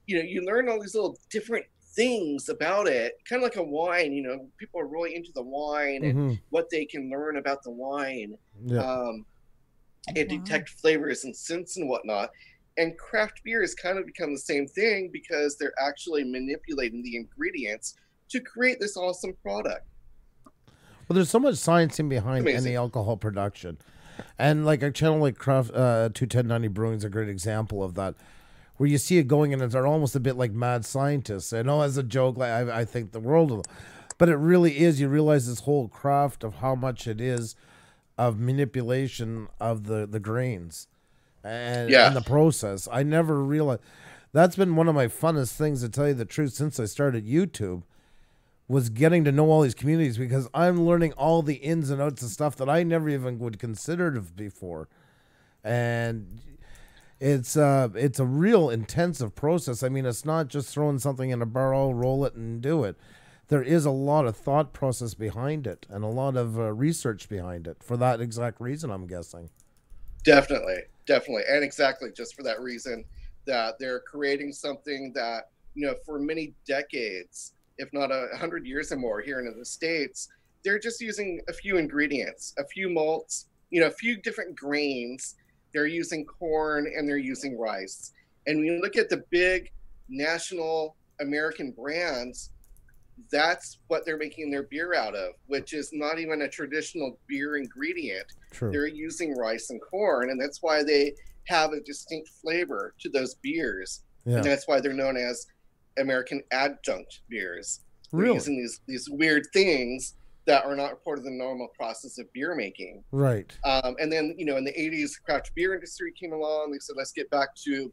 you know, you learn all these little different things about it, kind of like a wine. You know, people are really into the wine and what they can learn about the wine, and detect flavors and scents and whatnot. And craft beer has kind of become the same thing because they're actually manipulating the ingredients to create this awesome product. Well, there's so much science in behind any alcohol production, and like a channel like Craft 21090 Brewing is a great example of that, where you see it going and it's almost a bit like mad scientists. I know as a joke, like I think the world of them, but it really is. You realize this whole craft of how much it is of manipulation of the grains and the process. I never realized. That's been one of my funnest things, to tell you the truth, since I started YouTube, was getting to know all these communities, because I'm learning all the ins and outs of stuff that I never even would consider before. And it's a real intensive process. I mean, it's not just throwing something in a barrel, roll it, and do it. There is a lot of thought process behind it and a lot of research behind it for that exact reason, I'm guessing. Definitely. And exactly just for that reason, that they're creating something that, you know, for many decades, if not 100 years or more here in the States, they're just using a few ingredients, a few malts, you know, a few different grains. They're using corn and they're using rice. And when you look at the big national American brands, that's what they're making their beer out of, which is not even a traditional beer ingredient. True. They're using rice and corn, and that's why they have a distinct flavor to those beers. Yeah. And that's why they're known as American adjunct beers. They're Really? using these weird things that are not part of the normal process of beer making. Right. And then, in the 80s, the craft beer industry came along. They said, let's get back to,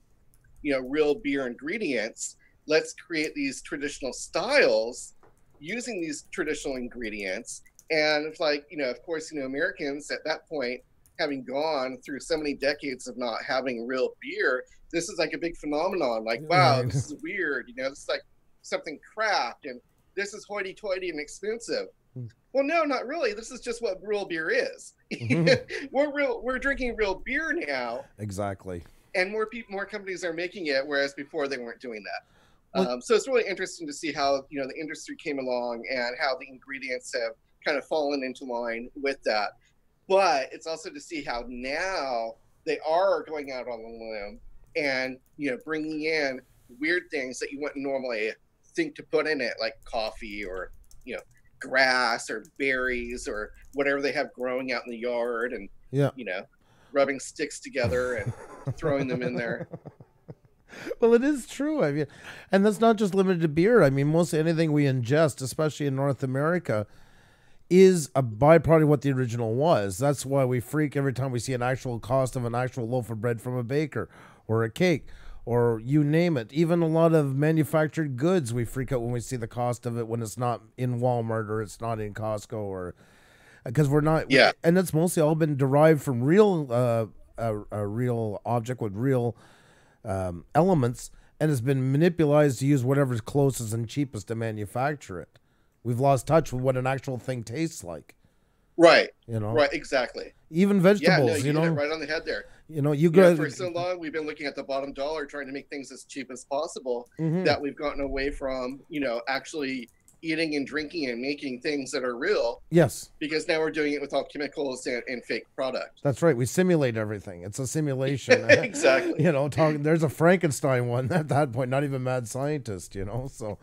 real beer ingredients. Let's create these traditional styles using these traditional ingredients. And it's like, of course, Americans at that point, having gone through so many decades of not having real beer, this is like a big phenomenon. Like, wow, Right. this is weird. This is like something craft, and this is hoity-toity and expensive. Well, no, not really. This is just what real beer is. Mhm. We're drinking real beer now, Exactly. and more companies are making it, whereas before they weren't doing that. Well- So it's really interesting to see how the industry came along and how the ingredients have kind of fallen into line with that. But it's also to see how now they are going out on a limb and bringing in weird things that you wouldn't normally think to put in it, like coffee or grass or berries or whatever they have growing out in the yard, and Yeah. rubbing sticks together and throwing them in there. Well, it is true. I mean, and that's not just limited to beer. I mean, most anything we ingest, especially in North America, is a byproduct of what the original was. That's why we freak every time we see an actual cost of an actual loaf of bread from a baker or a cake or you name it. Even a lot of manufactured goods, we freak out when we see the cost of it when it's not in Walmart or it's not in Costco, or because we're not. Yeah. And that's mostly all been derived from real, a real object with real elements, and has been manipulated to use whatever's closest and cheapest to manufacture it. We've lost touch with what an actual thing tastes like. Right. You know, Right. Exactly. even Yeah. vegetables. No, you you hit it know, right on the head there. you go For so long, we've been looking at the bottom dollar, trying to make things as cheap as possible, that we've gotten away from, actually eating and drinking and making things that are real, Yes, because now we're doing it with all chemicals and fake product. that's right. We simulate everything. It's a simulation. Exactly. There's a Frankenstein one at that point, not even mad scientist, So,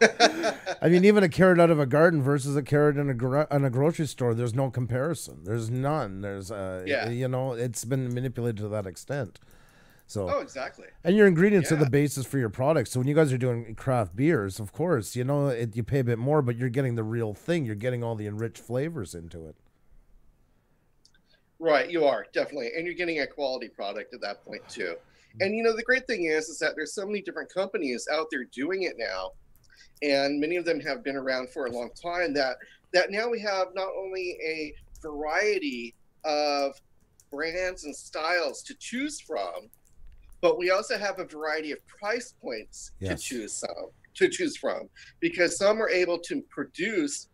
I mean, even a carrot out of a garden versus a carrot in a grocery store, there's no comparison. There's none. There's, it's been manipulated to that extent. So, Oh, exactly. and your ingredients are Yeah. the basis for your products. So when you guys are doing craft beers, of course, you pay a bit more, but you're getting the real thing. You're getting all the enriched flavors into it. Right, you are, definitely. And you're getting a quality product at that point too. And the great thing is that there's so many different companies out there doing it now. And many of them have been around for a long time, that now we have not only a variety of brands and styles to choose from, but we also have a variety of price points Yes. to choose from, because some are able to produce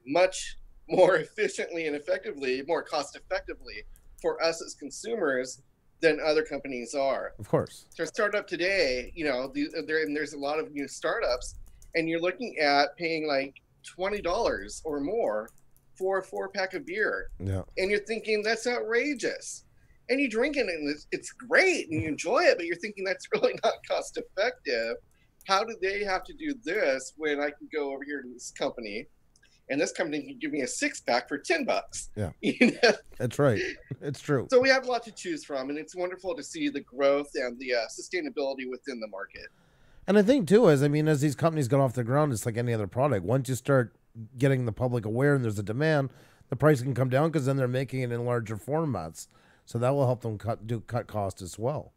much more efficiently and effectively, more cost effectively for us as consumers than other companies are. Of course. So startup today, there's a lot of new startups, and you're looking at paying like $20 or more for a 4-pack of beer. Yeah. And you're thinking, that's outrageous. And you drink it and it's great and you enjoy it, but you're thinking that's really not cost effective. How do they have to do this when I can go over here to this company, and this company can give me a 6-pack for $10? Yeah. That's right. It's true. So we have a lot to choose from, and it's wonderful to see the growth and the sustainability within the market. And I think too, as these companies get off the ground, it's like any other product. Once you start getting the public aware and there's a demand, the price can come down because then they're making it in larger formats. So that will help them cut cost as well.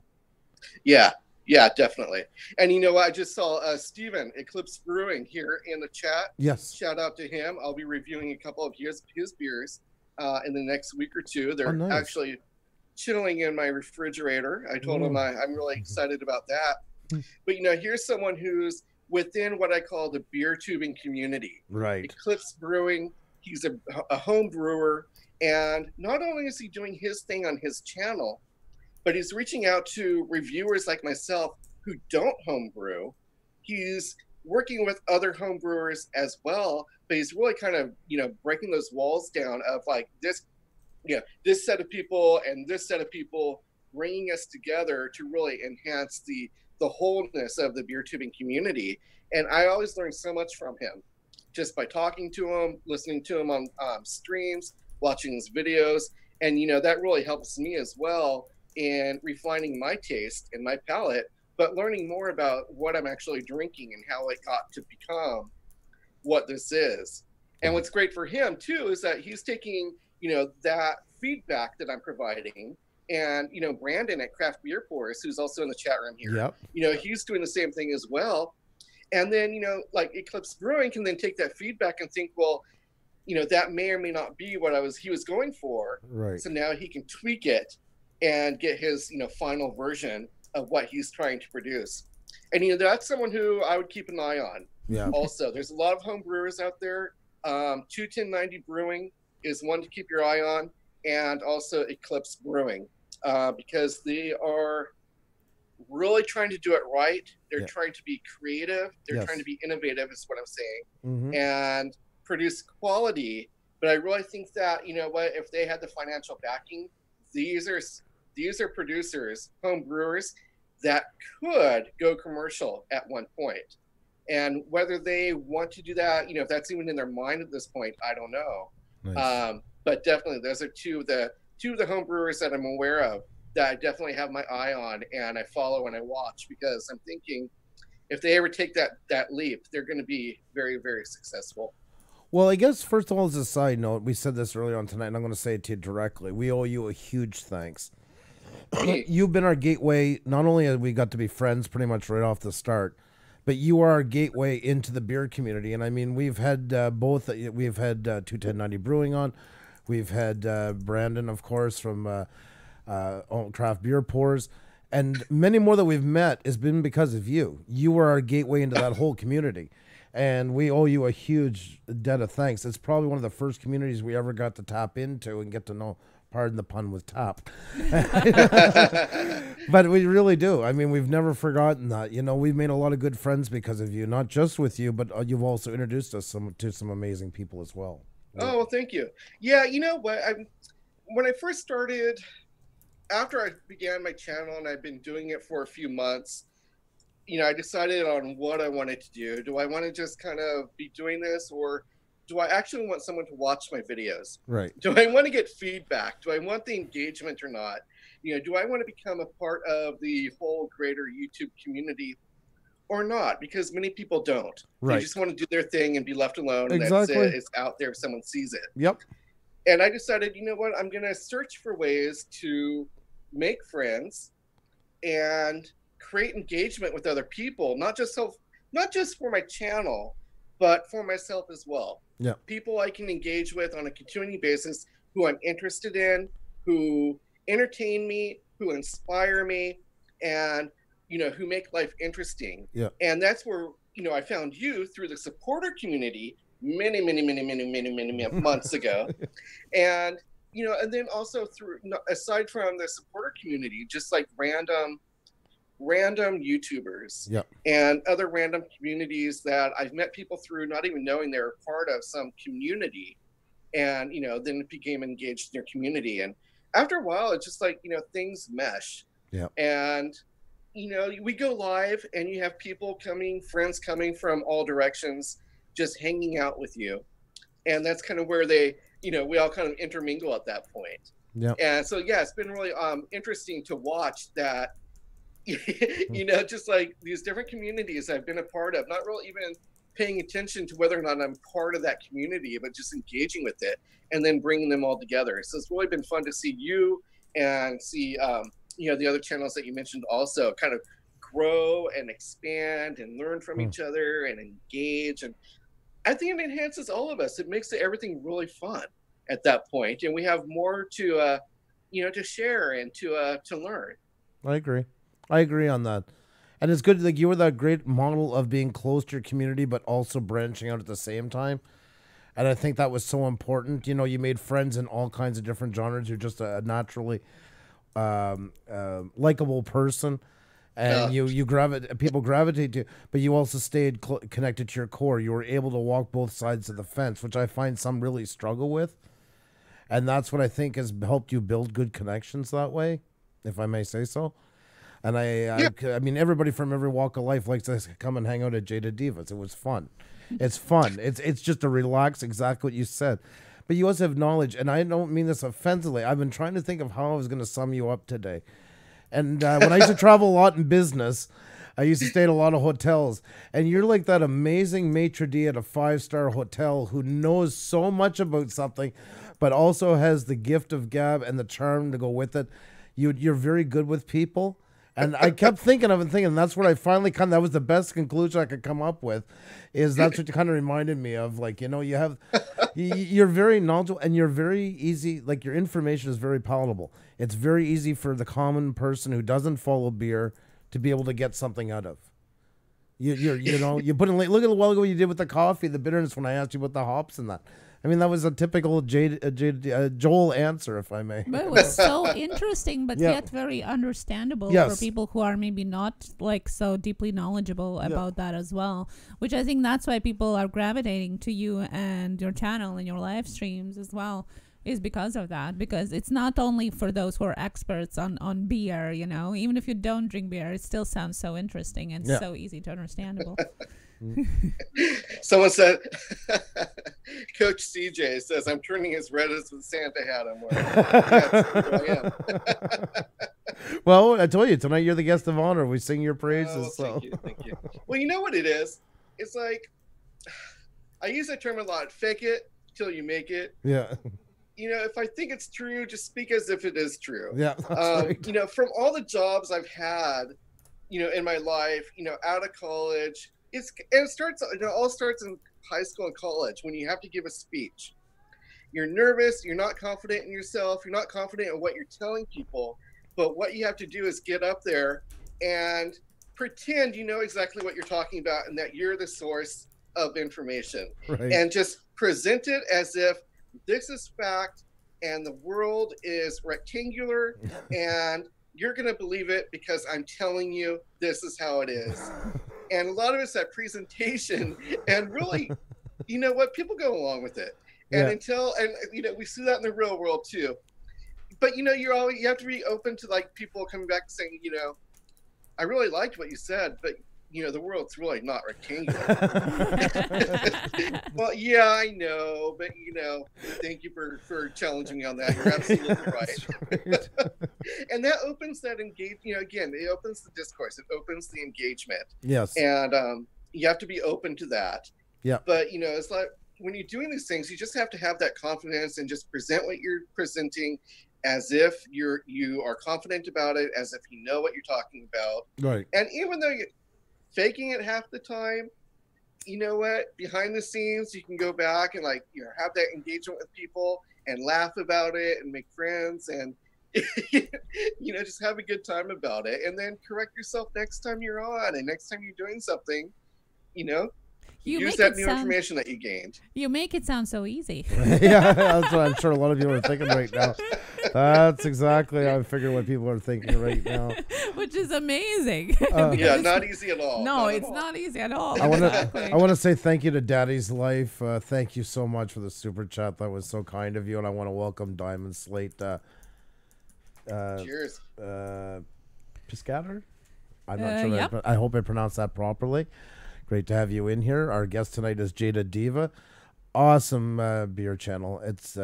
Yeah, definitely. And I just saw Steven, Eclipse Brewing, here in the chat. Yes. Shout out to him. I'll be reviewing a couple of his beers in the next week or two. They're nice. actually chilling in my refrigerator. I told him I'm really excited about that. But here's someone who's within what I call the beer tubing community. Right. Eclipse Brewing. He's a home brewer. And not only is he doing his thing on his channel, but he's reaching out to reviewers like myself who don't homebrew. He's working with other home brewers as well, but he's really kind of, breaking those walls down of like this set of people and this set of people, bringing us together to really enhance the the wholeness of the beer tubing community. And I always learn so much from him just by talking to him, listening to him on streams, watching his videos. And, you know, that really helps me as well in refining my taste and my palate, but learning more about what I'm actually drinking and how it got to become what this is. And what's great for him too is that he's taking, you know, that feedback that I'm providing, and, you know, Brandon at Craft Beer Pours, who's also in the chat room here, Yep. you know, he's doing the same thing as well. And then, you know, like Eclipse Brewing can then take that feedback and think, well, you know, that may or may not be what he was going for. Right. So now he can tweak it and get his, you know, final version of what he's trying to produce. And, you know, that's someone who I would keep an eye on. Yeah. Also, there's a lot of home brewers out there. 21090 Brewing is one to keep your eye on, and also Eclipse Brewing, because they are really trying to do it right. They're trying to be creative. They're trying to be innovative, is what I'm saying, and produce quality. But I really think that, you know what, if they had the financial backing, these are producers, home brewers that could go commercial at one point. And whether they want to do that, you know, if that's even in their mind at this point, I don't know. Nice. But definitely, those are two of the home brewers that I'm aware of that I definitely have my eye on and I follow and I watch, because I'm thinking if they ever take that leap, they're going to be very, very successful. Well, I guess first of all, as a side note, we said this earlier on tonight, and I'm going to say it to you directly. We owe you a huge thanks. You've been our gateway. Not only have we got to be friends pretty much right off the start, but you are our gateway into the beer community. And I mean, we've had both. We've had 21090 Brewing on. We've had Brandon, of course, from Craft Beer Pours. And many more that we've met has been because of you. You were our gateway into that whole community. And we owe you a huge debt of thanks. It's probably one of the first communities we ever got to tap into and get to know, pardon the pun with tap. But we really do. I mean, we've never forgotten that. You know, we've made a lot of good friends because of you, not just with you, but you've also introduced us to some amazing people as well. Oh, well, thank you. Yeah, you know what? When I first started, after I began my channel and I've been doing it for a few months, you know, I decided on what I wanted to do. Do I want to just kind of be doing this, or do I actually want someone to watch my videos? Right. Do I want to get feedback? Do I want the engagement or not? You know, do I want to become a part of the whole greater YouTube community or not? Because many people don't. Right. They just want to do their thing and be left alone. And exactly. That's it. It's out there if someone sees it. Yep. And I decided, you know what? I'm going to search for ways to make friends and create engagement with other people, not just for my channel, but for myself as well. Yeah. People I can engage with on a continuing basis, who I'm interested in, who entertain me, who inspire me, and, you know, who make life interesting. Yeah. And that's where, you know, I found you through the supporter community many months ago. And, you know, and then also through, aside from the supporter community, just like random YouTubers, yep, and other random communities that I've met people through, not even knowing they're part of some community, and, you know, then became engaged in their community. And after a while, it's just like, you know, things mesh. Yeah. And, you know, we go live and you have people coming, friends coming from all directions, just hanging out with you. And that's kind of where they, you know, we all kind of intermingle at that point. Yeah. And so, yeah, it's been really interesting to watch that. You know, just like these different communities I've been a part of, not really even paying attention to whether or not I'm part of that community, but just engaging with it and then bringing them all together. So it's really been fun to see you and see, you know, the other channels that you mentioned also kind of grow and expand and learn from each other and engage. And I think it enhances all of us. It makes everything really fun at that point. And we have more to, you know, to share and to learn. I agree on that. And it's good, like, you were that great model of being close to your community, but also branching out at the same time. And I think that was so important. You know, you made friends in all kinds of different genres. You're just a naturally likable person. And people gravitate to, but you also stayed connected to your core. You were able to walk both sides of the fence, which I find some really struggle with. And that's what I think has helped you build good connections that way, if I may say so. And I mean, everybody from every walk of life likes to come and hang out at Jaded Divas. It was fun. It's fun. It's just to relax, exactly what you said. But you also have knowledge, and I don't mean this offensively. I've been trying to think of how I was going to sum you up today. And when I used to travel a lot in business, I used to stay at a lot of hotels. And you're like that amazing maitre d' at a 5-star hotel who knows so much about something, but also has the gift of gab and the charm to go with it. You're very good with people. And I kept thinking of it, and that's what I finally that was the best conclusion I could come up with, is that's what you kind of reminded me of. Like, you know, you're very knowledgeable, and you're very easy, like your information is very palatable. It's very easy for the common person who doesn't follow beer to be able to get something out of. You know, you put in, look at the while ago you did with the coffee, the bitterness when I asked you about the hops and that. I mean, that was a typical Joel answer, if I may. But it was so interesting, but yet very understandable for people who are maybe not like so deeply knowledgeable about that as well. Which I think that's why people are gravitating to you and your channel and your live streams as well, is because of that. Because it's not only for those who are experts on beer, you know. Even if you don't drink beer, it still sounds so interesting and so easy to understandable. Someone said, Coach CJ says, I'm turning as red as the Santa hat I'm wearing. Well, I told you, tonight you're the guest of honor. We sing your praises. Thank you. Well, you know what it is? It's like, I use that term a lot. Fake it till you make it. Yeah. You know, if I think it's true, just speak as if it is true. Yeah. Right. You know, from all the jobs I've had, you know, in my life, you know, out of college, it all starts in high school and college when you have to give a speech. You're nervous, you're not confident in yourself, you're not confident in what you're telling people, but what you have to do is get up there and pretend you know exactly what you're talking about and that you're the source of information. Right. And just present it as if this is fact and the world is rectangular and you're going to believe it because I'm telling you this is how it is. And a lot of it's that presentation, and really, you know what, people go along with it. And you know, we see that in the real world too. But you know, you have to be open to like people coming back saying, you know, I really liked what you said, but you know, the world's really not rectangular. Well, yeah, I know, but you know, thank you for challenging me on that. You're absolutely right. And that opens that you know, again, it opens the discourse, it opens the engagement. Yes. And you have to be open to that. Yeah. But you know, it's like when you're doing these things, you just have to have that confidence and just present what you're presenting as if you are confident about it, as if you know what you're talking about. Right. And even though you're faking it half the time, you know what, behind the scenes you can go back and like, you know, have that engagement with people and laugh about it and make friends and you know, just have a good time about it, and then correct yourself next time you're on and next time you're doing something, you know, use that new information that you gained. You make it sound so easy. Yeah, that's what I'm sure a lot of people are thinking right now. That's exactly how I figure what people are thinking right now. Which is amazing. Yeah, not easy at all. No, it's not easy at all. I want to say thank you to Daddy's Life. Thank you so much for the super chat. That was so kind of you. And I want to welcome Diamond Slate. Cheers. Piscator? I'm not sure. Yep. I hope I pronounced that properly. Great to have you in here. Our guest tonight is Jaded Diva. Awesome beer channel. It's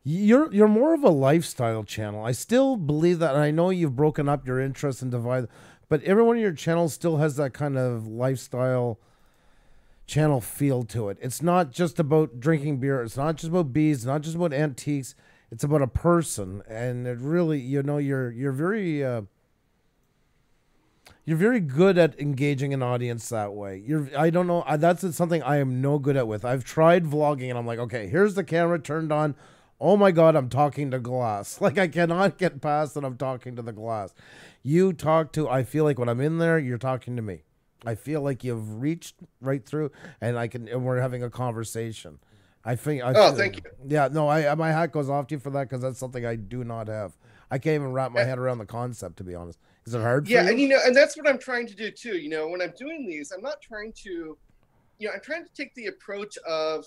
you're more of a lifestyle channel. I still believe that, and I know you've broken up your interests and divided, but every one of your channels still has that kind of lifestyle channel feel to it. It's not just about drinking beer. It's not just about bees. It's not just about antiques. It's about a person, and it really, you know, you're very good at engaging an audience that way. I don't know. That's something I am no good at with. I've tried vlogging and I'm like, okay, here's the camera turned on. Oh my God, I'm talking to glass. Like I cannot get past that I'm talking to the glass. I feel like when I'm in there, you're talking to me. I feel like you've reached right through and we're having a conversation. Thank you. Yeah, no, my hat goes off to you for that because that's something I do not have. I can't even wrap my head around the concept, to be honest. Is it hard for you? Yeah, and you know, and that's what I'm trying to do too. You know, when I'm doing these, I'm not trying to, you know, I'm trying to take the approach of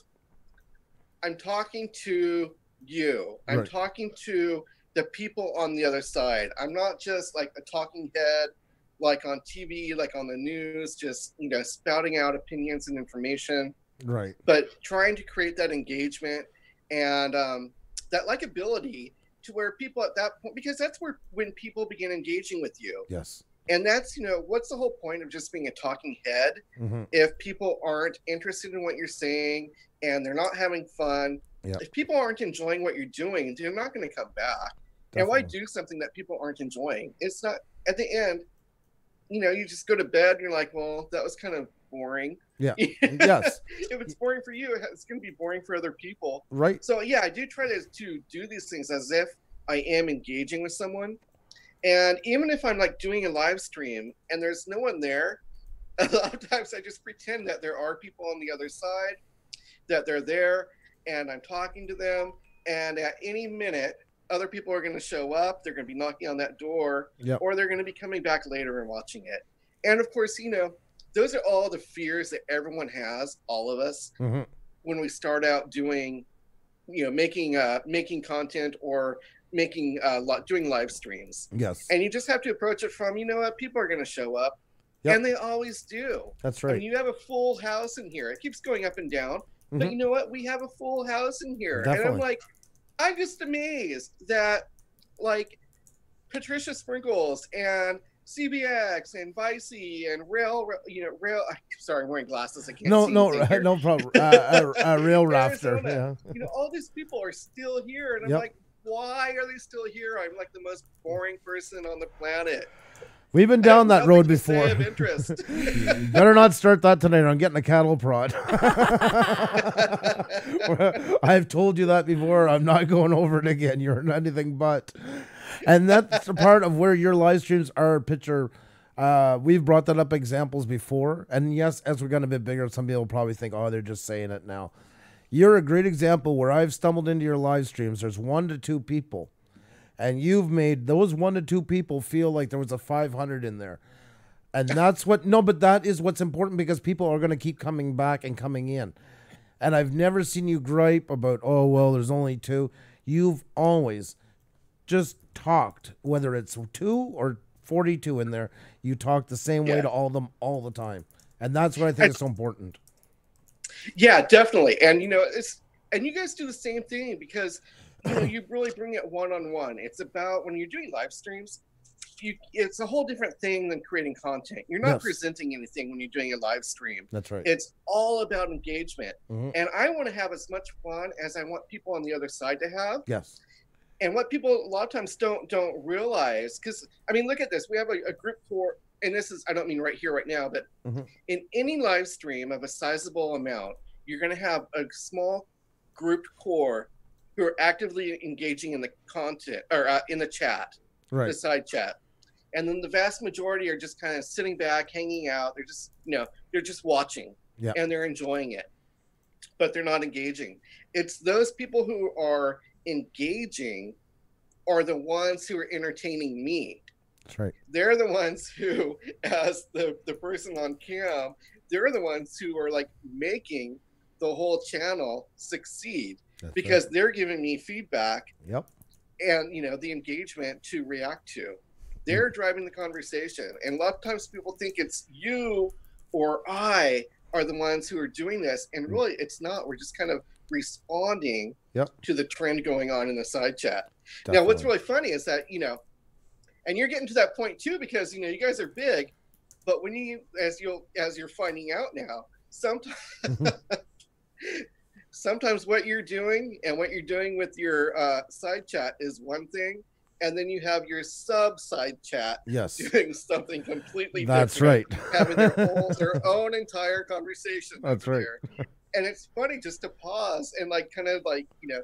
I'm talking to you. I'm talking to the people on the other side. I'm not just like a talking head, like on TV, like on the news, just, you know, spouting out opinions and information. Right. But trying to create that engagement and that likability to where people at that point, because that's where when people begin engaging with you. Yes. And that's, you know, what's the whole point of just being a talking head if people aren't interested in what you're saying and they're not having fun? If people aren't enjoying what you're doing, they're not going to come back. Definitely. And why do something that people aren't enjoying? It's not, at the end, you know, you just go to bed and you're like, well, that was kind of boring. Yeah. Yes. If it's boring for you, it's going to be boring for other people. Right. So yeah, I do try to do these things as if I am engaging with someone. And even if I'm like doing a live stream and there's no one there, a lot of times I just pretend that there are people on the other side, that they're there, and I'm talking to them. And at any minute, other people are going to show up. They're going to be knocking on that door, or they're going to be coming back later and watching it. And of course, you know, those are all the fears that everyone has, all of us, when we start out doing, you know, making content or doing live streams. Yes. And you just have to approach it from, you know what, people are going to show up. And they always do. That's right. I mean, you have a full house in here. It keeps going up and down. But you know what? We have a full house in here. Definitely. And I'm like, I'm just amazed that like Patricia Sprinkles and CBX and Vicey and Rail, sorry, I'm wearing glasses. I can't see. No problem. Rail Rafter. Yeah. You know, all these people are still here. And I'm like, why are they still here? I'm like the most boring person on the planet. We've been down that road before. Of interest. Better not start that tonight. I'm getting a cattle prod. I've told you that before. I'm not going over it again. You're anything but. And that's a part of where your live streams are a picture. We've brought that up examples before. And yes, as we're going to be bigger, some people probably think, oh, they're just saying it now. You're a great example where I've stumbled into your live streams. There's 1 to 2 people. And you've made those 1 to 2 people feel like there was a 500 in there. And that's what, but that is what's important because people are going to keep coming back and coming in. And I've never seen you gripe about, oh, well, there's only 2. You've always just talked, whether it's 2 or 42 in there, you talk the same way to all of them all the time. And that's what I think is so important. Yeah, definitely. And, you know, and you guys do the same thing because, you know, you really bring it one-on-one. It's about when you're doing live streams, it's a whole different thing than creating content. You're not presenting anything when you're doing a live stream. That's right. It's all about engagement. And I want to have as much fun as I want people on the other side to have. Yes. And what people a lot of times don't realize, because, I mean, look at this. We have a group for, and this is, I don't mean right here, right now, but in any live stream of a sizable amount, you're going to have a small grouped core who are actively engaging in the content or in the chat, the side chat. And then the vast majority are just kind of sitting back, hanging out. They're just, you know, they're just watching and they're enjoying it, but they're not engaging. It's those people who are engaging are the ones who are entertaining me. That's right. They're the ones who, as the person on cam, they're the ones who are like making the whole channel succeed. That's because they're giving me feedback and, you know, the engagement to react to. They're driving the conversation. And a lot of times people think it's you or I are the ones who are doing this. And really, it's not. We're just kind of responding to the trend going on in the side chat. Definitely. Now, what's really funny is that, you know, and you're getting to that point too, because, you know, you guys are big, but when you, as you're finding out now, sometimes what you're doing and what you're doing with your side chat is one thing, and then you have your sub side chat doing something completely different. That's right. Having their own entire conversation. That's right. And it's funny just to pause and like kind of like, you know,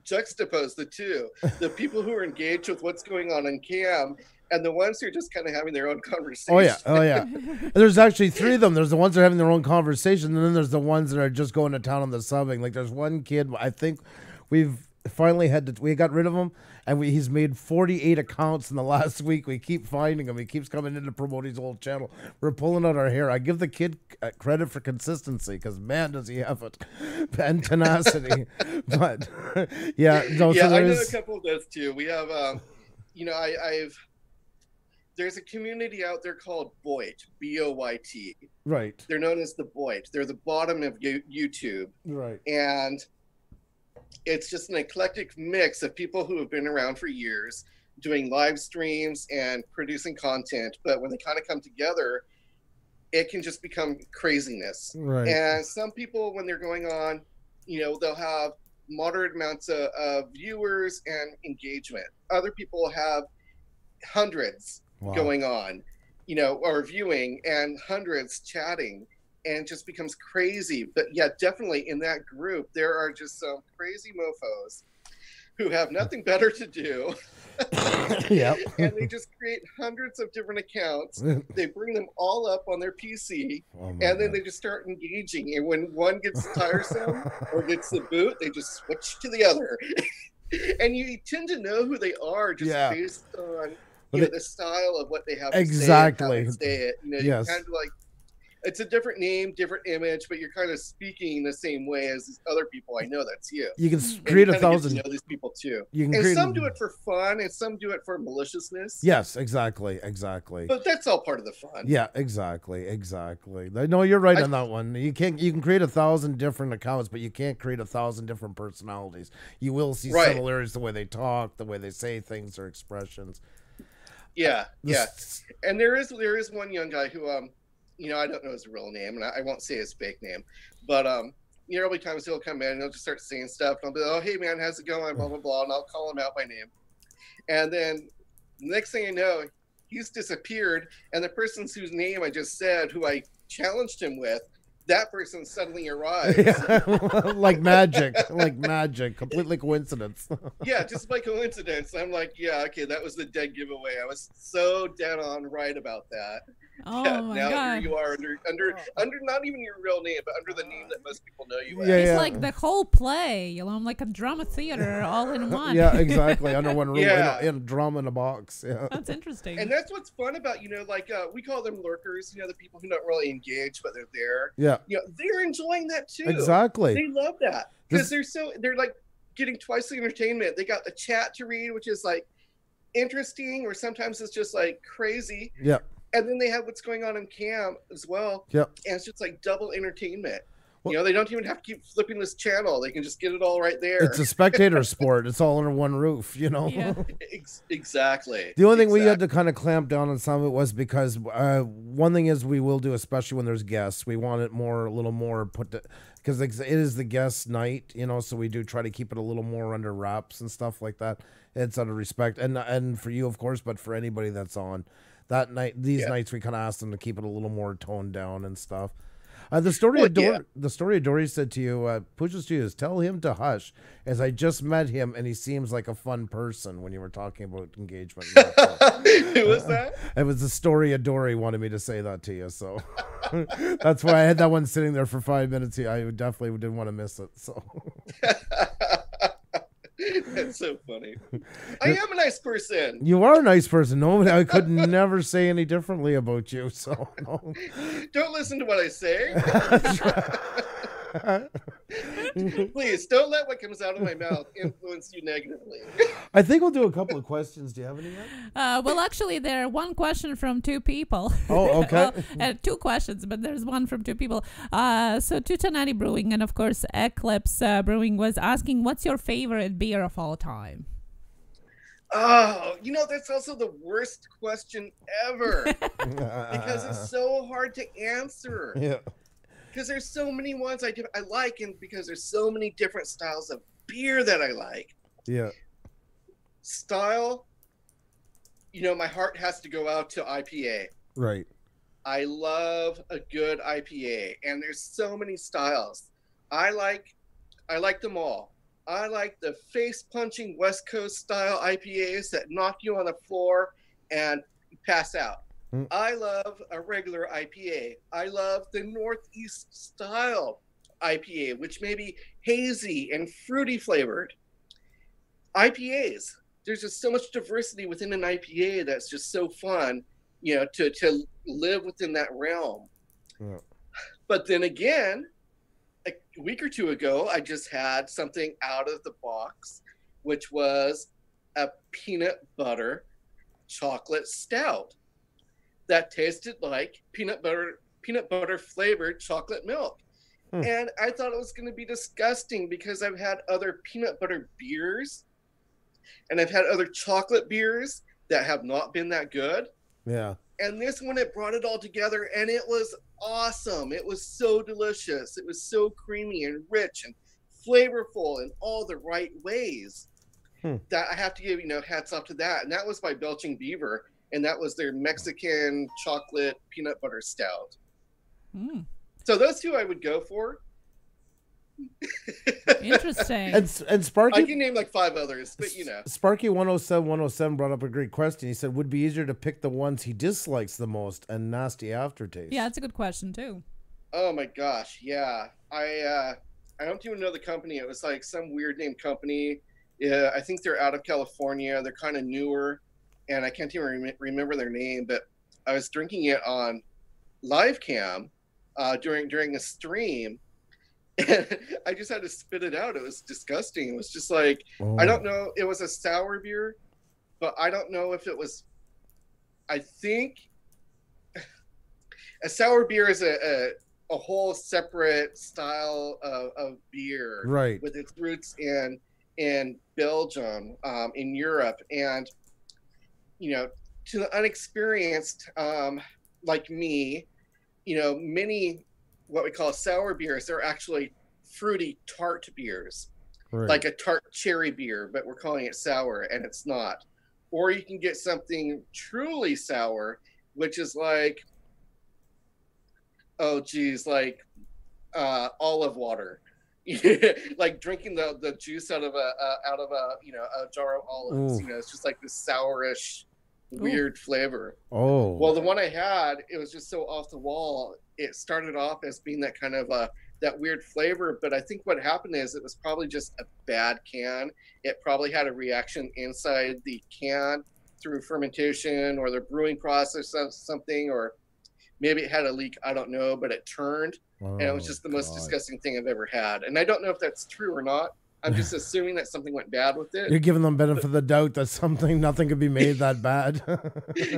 juxtapose the two. The people who are engaged with what's going on cam and the ones who are just kind of having their own conversation. Oh yeah. And there's actually 3 of them. There's the ones that are having their own conversation, and then there's the ones that are just going to town on the subbing. Like there's one kid, I think we got rid of him, and he's made 48 accounts in the last week. We keep finding him. He keeps coming in to promote his old channel. We're pulling out our hair. I give the kid credit for consistency because man, does he have it, and tenacity. But yeah, no, yeah, so I know a couple of those too. We have, you know, there's a community out there called Boyt, B-O-Y-T. Right. They're known as the Boyt. They're the bottom of YouTube. Right. And it's just an eclectic mix of people who have been around for years doing live streams and producing content. But when they kind of come together, it can just become craziness. Right. And some people, when they're going on, you know, they'll have moderate amounts of viewers and engagement. Other people have hundreds going on, you know, or viewing, and hundreds chatting, and just becomes crazy. But yeah, definitely in that group, there are just some crazy mofos who have nothing better to do. Yep. And they just create hundreds of different accounts. They bring them all up on their PC, and then they just start engaging. And when one gets tiresome or gets the boot, they just switch to the other. And you tend to know who they are just based on the style of what they have to say, how they say it. You know, you kind of like, it's a different name, different image, but you're kind of speaking the same way as these other people. I know that's you. You can create 1,000. Know these people too. And some do it for fun, and some do it for maliciousness. Yes, exactly. But that's all part of the fun. Yeah, exactly. No, you're right on that one. You can create 1,000 different accounts, but you can't create 1,000 different personalities. You will see similarities, the way they talk, the way they say things, or expressions. Yeah. And there is one young guy who you know, I don't know his real name, and I won't say his fake name, but you know, every time he'll come in and he'll just start saying stuff, and I'll be like, oh, hey man, how's it going, blah blah blah, and I'll call him out by name, and then next thing I know, he's disappeared, and the person whose name I just said, who I challenged him with, that person suddenly arrives. like magic, completely coincidence. Yeah, just by coincidence. I'm like, yeah, okay, that was the dead giveaway. I was so dead on right about that. Oh yeah, my now God. Here you are under not even your real name, but under the name that most people know you as. It's like the whole play, you know, like a drama theater all in one. Yeah, exactly. Under one roof, in a drama in a box. Yeah, that's interesting. And that's what's fun about, you know, like we call them lurkers, you know, the people who don't really engage, but they're there. Yeah. You know, they're enjoying that too. Exactly. They love that because they're like getting twice the entertainment. They got the chat to read, which is like interesting, or sometimes it's just like crazy. Yeah. And then they have what's going on in cam as well. Yep. And it's just like double entertainment. Well, you know, they don't even have to keep flipping this channel. They can just get it all right there. It's a spectator sport. It's all under one roof, you know? Yeah. Exactly. The only thing we had to kind of clamp down on some of it was because one thing is we will do, especially when there's guests, we want it a little more because it is the guest night, you know, so we do try to keep it a little more under wraps and stuff like that. It's out of respect. And for you, of course, but for anybody that's on. That night, these nights, we kind of asked them to keep it a little more toned down and stuff. The story of Dory said to you, pushes to you, is tell him to hush, as I just met him and he seems like a fun person when you were talking about engagement. Who was that? It was the story of Dory wanted me to say that to you, so that's why I had that one sitting there for 5 minutes. I definitely didn't want to miss it. So. That's so funny. I am a nice person. You are a nice person. No, I could never say any differently about you. So no. Don't listen to what I say. Please don't let what comes out of my mouth influence you negatively. I think we'll do a couple of questions. Do you have any yet? Well, actually, there one question from two people. Oh, okay. Well, two questions, but there's one from two people. So Tutanati Brewing and, of course, Eclipse Brewing was asking, what's your favorite beer of all time? Oh, you know, that's also the worst question ever. Because it's so hard to answer. Yeah. Because there's so many ones I like, and because there's so many different styles of beer that I like. Yeah. Style, you know, my heart has to go out to IPA. Right. I love a good IPA, and there's so many styles. I like them all. I like the face-punching West Coast style IPAs that knock you on the floor and pass out. I love a regular IPA. I love the Northeast style IPA, which may be hazy and fruity flavored. IPAs, there's just so much diversity within an IPA that's just so fun, you know, to live within that realm. Yeah. But then again, a week or two ago, I just had something out of the box, which was a peanut butter chocolate stout that tasted like peanut butter flavored chocolate milk. And I thought it was going to be disgusting because I've had other peanut butter beers and I've had other chocolate beers that have not been that good. Yeah. And this one, it brought it all together, and it was awesome. It was so delicious. It was so creamy and rich and flavorful in all the right ways. That I have to give, you know, hats off to that. And that was by Belching Beaver, and that was their Mexican chocolate peanut butter stout. So those two I would go for. Interesting. And Sparky, I can name like 5 others, but you know. Sparky 107 brought up a great question. He said, would it be easier to pick the ones he dislikes the most and nasty aftertaste? Yeah, that's a good question too. Oh my gosh, yeah. I don't even know the company. It was like some weird name company. Yeah, I think they're out of California. They're kind of newer, and I can't even remember their name. But I was drinking it on live cam during a stream, and I just had to spit it out. It was disgusting. It was just like, I don't know. It was a sour beer, but I don't know if it was. I think a sour beer is a whole separate style of beer, right? With its roots in Belgium, in Europe, and you know, to the unexperienced like me, you know, many what we call sour beers, they're actually fruity tart beers, right. Like a tart cherry beer, but we're calling it sour, and it's not. Or you can get something truly sour, which is like, oh geez, like olive water. Like drinking the juice out of a you know, a jar of olives. You know, it's just like this sourish weird flavor. Well, the one I had, it was just so off the wall. It started off as being that kind of that weird flavor, but I think what happened is it was probably just a bad can. It probably had a reaction inside the can through fermentation or the brewing process or something, or maybe it had a leak, I don't know, but it turned, and it was just the most disgusting thing I've ever had. And I don't know if that's true or not. I'm just assuming that something went bad with it. You're giving them benefit of the doubt that nothing could be made that bad.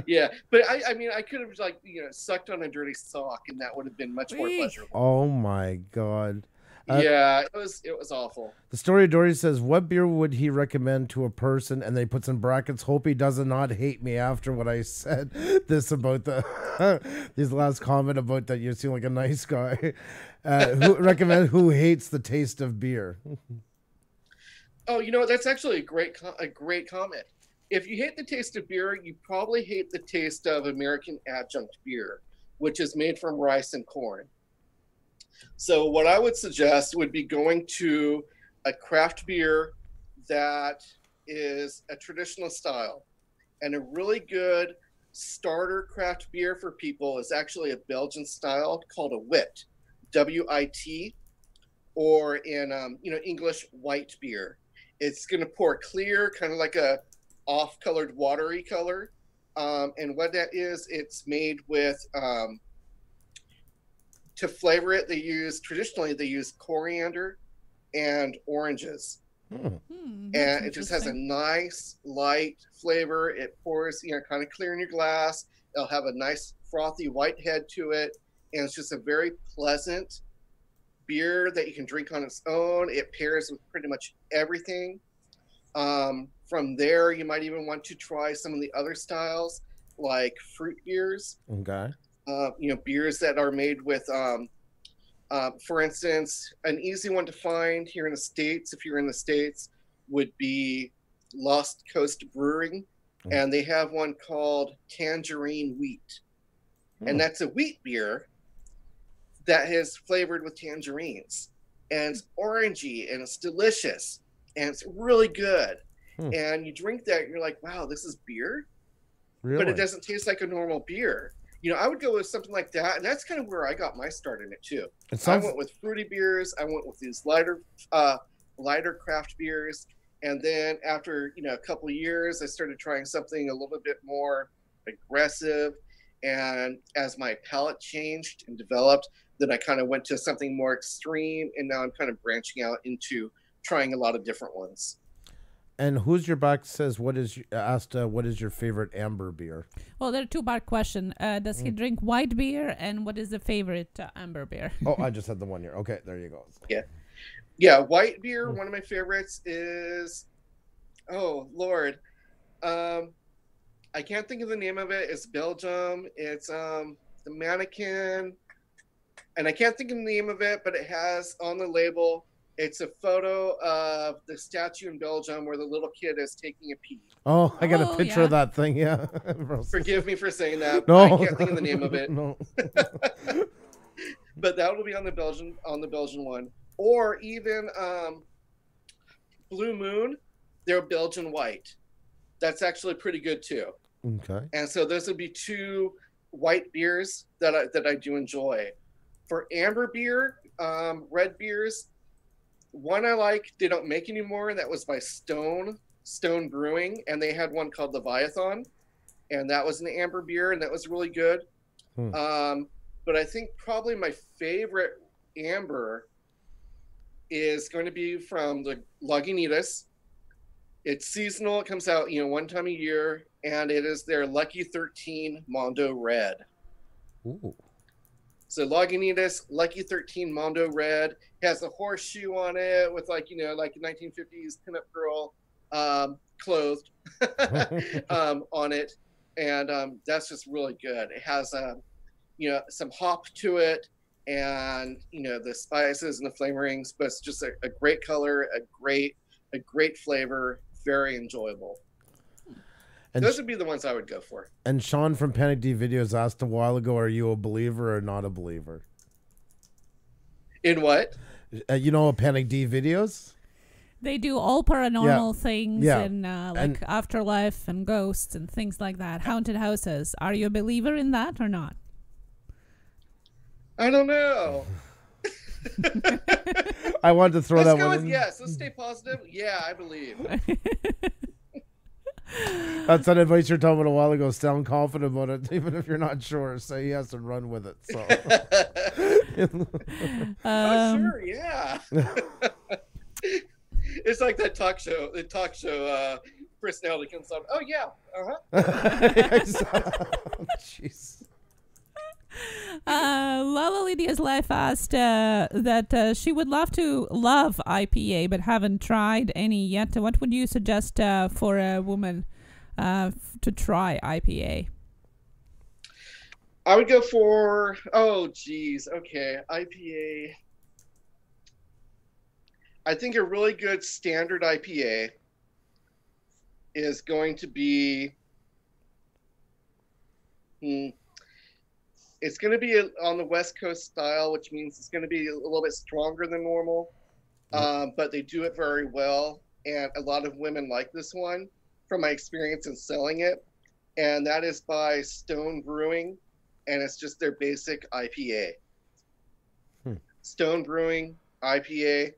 Yeah, but I mean, I could have, like, you know, sucked on a dirty sock, and that would have been much more pleasurable. Oh my God. Yeah, it was awful. The Story of Dory says, what beer would he recommend to a person? And they puts in brackets, hope he does not hate me after what I said this about this last comment about that you seem like a nice guy. Who hates the taste of beer? Oh, you know, that's actually a great comment. If you hate the taste of beer, you probably hate the taste of American adjunct beer, which is made from rice and corn. So what I would suggest would be going to a craft beer that is a traditional style. And a really good starter craft beer for people is actually a Belgian style called a wit, W-I-T, or in you know, English, white beer. It's going to pour clear, kind of like a off-colored watery color. And what that is, it's made with, to flavor it, they use coriander and oranges. And it just has a nice, light flavor. It pours, you know, kind of clear in your glass. It'll have a nice, frothy white head to it. And it's just a very pleasant beer that you can drink on its own. It pairs with pretty much everything. From there, you might even want to try some of the other styles, like fruit beers. Okay. You know, beers that are made with, for instance, an easy one to find here in the States, if you're in the States, would be Lost Coast Brewing. And they have one called Tangerine Wheat. And that's a wheat beer that is flavored with tangerines, and it's orangey, and it's delicious, and it's really good. And you drink that, and you're like, wow, this is beer? Really? But it doesn't taste like a normal beer. You know, I would go with something like that, and that's kind of where I got my start in it too. I went with fruity beers. I went with these lighter craft beers, And then after, a couple of years, I started trying something a little bit more aggressive. And as my palate changed and developed, then I kind of went to something more extreme. And now I'm kind of branching out into trying a lot of different ones. And Who's Your Back says, what is your favorite amber beer? Well, there are two-part question. Does he drink white beer, and what is the favorite amber beer? Oh, I just had the 1 year. Okay, there you go. Yeah, white beer. One of my favorites is, oh Lord, I can't think of the name of it. It's Belgium. It's the mannequin, and I can't think of the name of it, but it has on the label. It's a photo of the statue in Belgium where the little kid is taking a pee. Oh, I got a picture of that thing. Yeah. Forgive me for saying that. No. I can't think of the name of it. No. But that will be on the Belgian one, or even Blue Moon. They're Belgian white. That's actually pretty good too. Okay. And so those would be two white beers that I do enjoy. For amber beer, red beers. One I like, they don't make anymore, and that was by Stone Brewing, and they had one called Leviathan, and that was an amber beer, and that was really good. But I think probably my favorite amber is going to be from the Lagunitas. It's seasonal. It comes out, one time a year, and it is their Lucky 13 Mondo Red. Ooh. So Lagunitas Lucky 13 Mondo Red has a horseshoe on it with like a 1950s pinup girl clothed on it. And that's just really good. It has, some hop to it and, the spices and the flavorings, but it's just a great color, a great flavor, very enjoyable. And those would be the ones I would go for. And Sean from Panic D Videos asked a while ago, are you a believer or not a believer? In what? Panic D Videos? They do all paranormal things and afterlife and ghosts and things like that. Haunted houses. Are you a believer in that or not? I don't know. I wanted to throw Let's that go one with in. yes. Let's stay positive. Yeah, I believe. That's that advice you're talking about a while ago. Sound confident about it, even if you're not sure. Say yes and run with it. So. Oh, sure, yeah. It's like that talk show. The talk show personality comes on. Oh yeah. Jeez. Lala Lydia's Life asked that she would love IPA but haven't tried any yet. What would you suggest for a woman to try IPA? I would go for IPA. I think a really good standard IPA is going to be it's going to be on the West Coast style, which means it's going to be a little bit stronger than normal. But they do it very well. And a lot of women like this one from my experience in selling it. And that is by Stone Brewing. And it's just their basic IPA. Stone Brewing IPA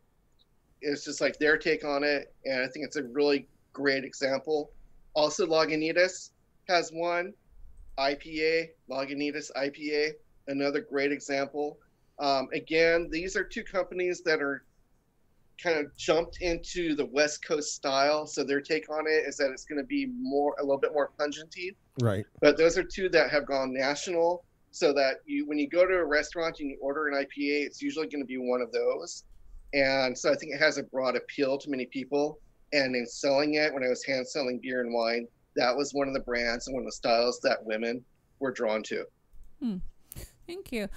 is just like their take on it. And I think it's a really great example. Also, Lagunitas has one. IPA, Lagunitas IPA, another great example. Again, these are two companies that are kind of jumped into the West Coast style. So their take on it is that it's going to be a little bit more pungenty. Right. But those are two that have gone national, so that when you go to a restaurant and you order an IPA, it's usually going to be one of those. And so I think it has a broad appeal to many people. And in selling it, when I was hand selling beer and wine, that was one of the brands and one of the styles that women were drawn to. Thank you.